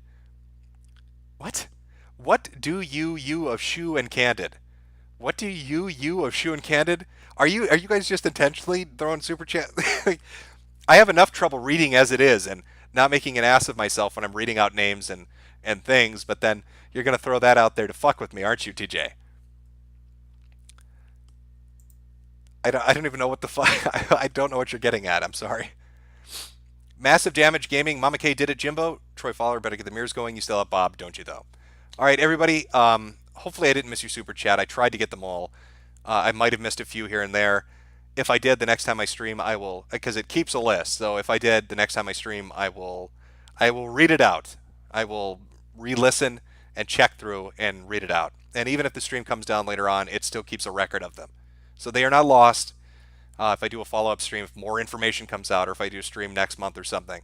What? What do you of Shoe and Candid? What do you of Shoe and Candid? Are you guys just intentionally throwing super chat? I have enough trouble reading as it is and not making an ass of myself when I'm reading out names and things, but then you're going to throw that out there to fuck with me, aren't you, TJ? I don't even know what the fuck. I don't know what you're getting at. I'm sorry. Massive Damage Gaming, Mama K did it, Jimbo. Troy Fowler, better get the mirrors going. You still have Bob, don't you, though? All right, everybody. Hopefully I didn't miss your super chat. I tried to get them all. I might have missed a few here and there. If I did, the next time I stream, I will, because it keeps a list. So if I did, the next time I stream, I will read it out. I will re-listen and check through and read it out. And even if the stream comes down later on, it still keeps a record of them. So they are not lost. If I do a follow-up stream, if more information comes out, or if I do a stream next month or something,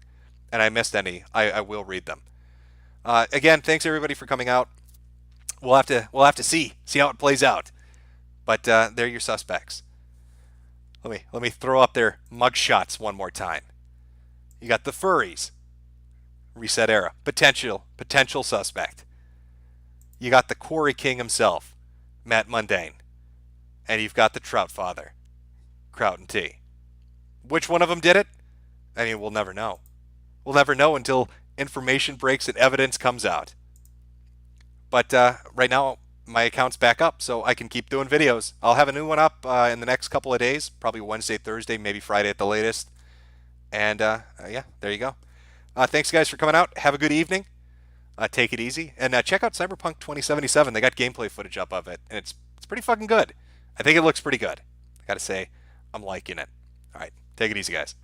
and I missed any, I will read them. Again, thanks everybody for coming out. We'll have to see how it plays out. But they're your suspects. Let me throw up their mugshots one more time. You got the furries. Reset era. Potential suspect. You got the Quarry King himself, Matt Mundane. And you've got the Trout Father, Crowton T. Which one of them did it? I mean, we'll never know. We'll never know until information breaks and evidence comes out. But right now, my account's back up, so I can keep doing videos. I'll have a new one up in the next couple of days, probably Wednesday, Thursday, maybe Friday at the latest. And yeah, there you go. Thanks, guys, for coming out. Have a good evening. Take it easy. And check out Cyberpunk 2077. They got gameplay footage up of it, and it's pretty fucking good. I think it looks pretty good. I got to say, I'm liking it. All right, take it easy, guys.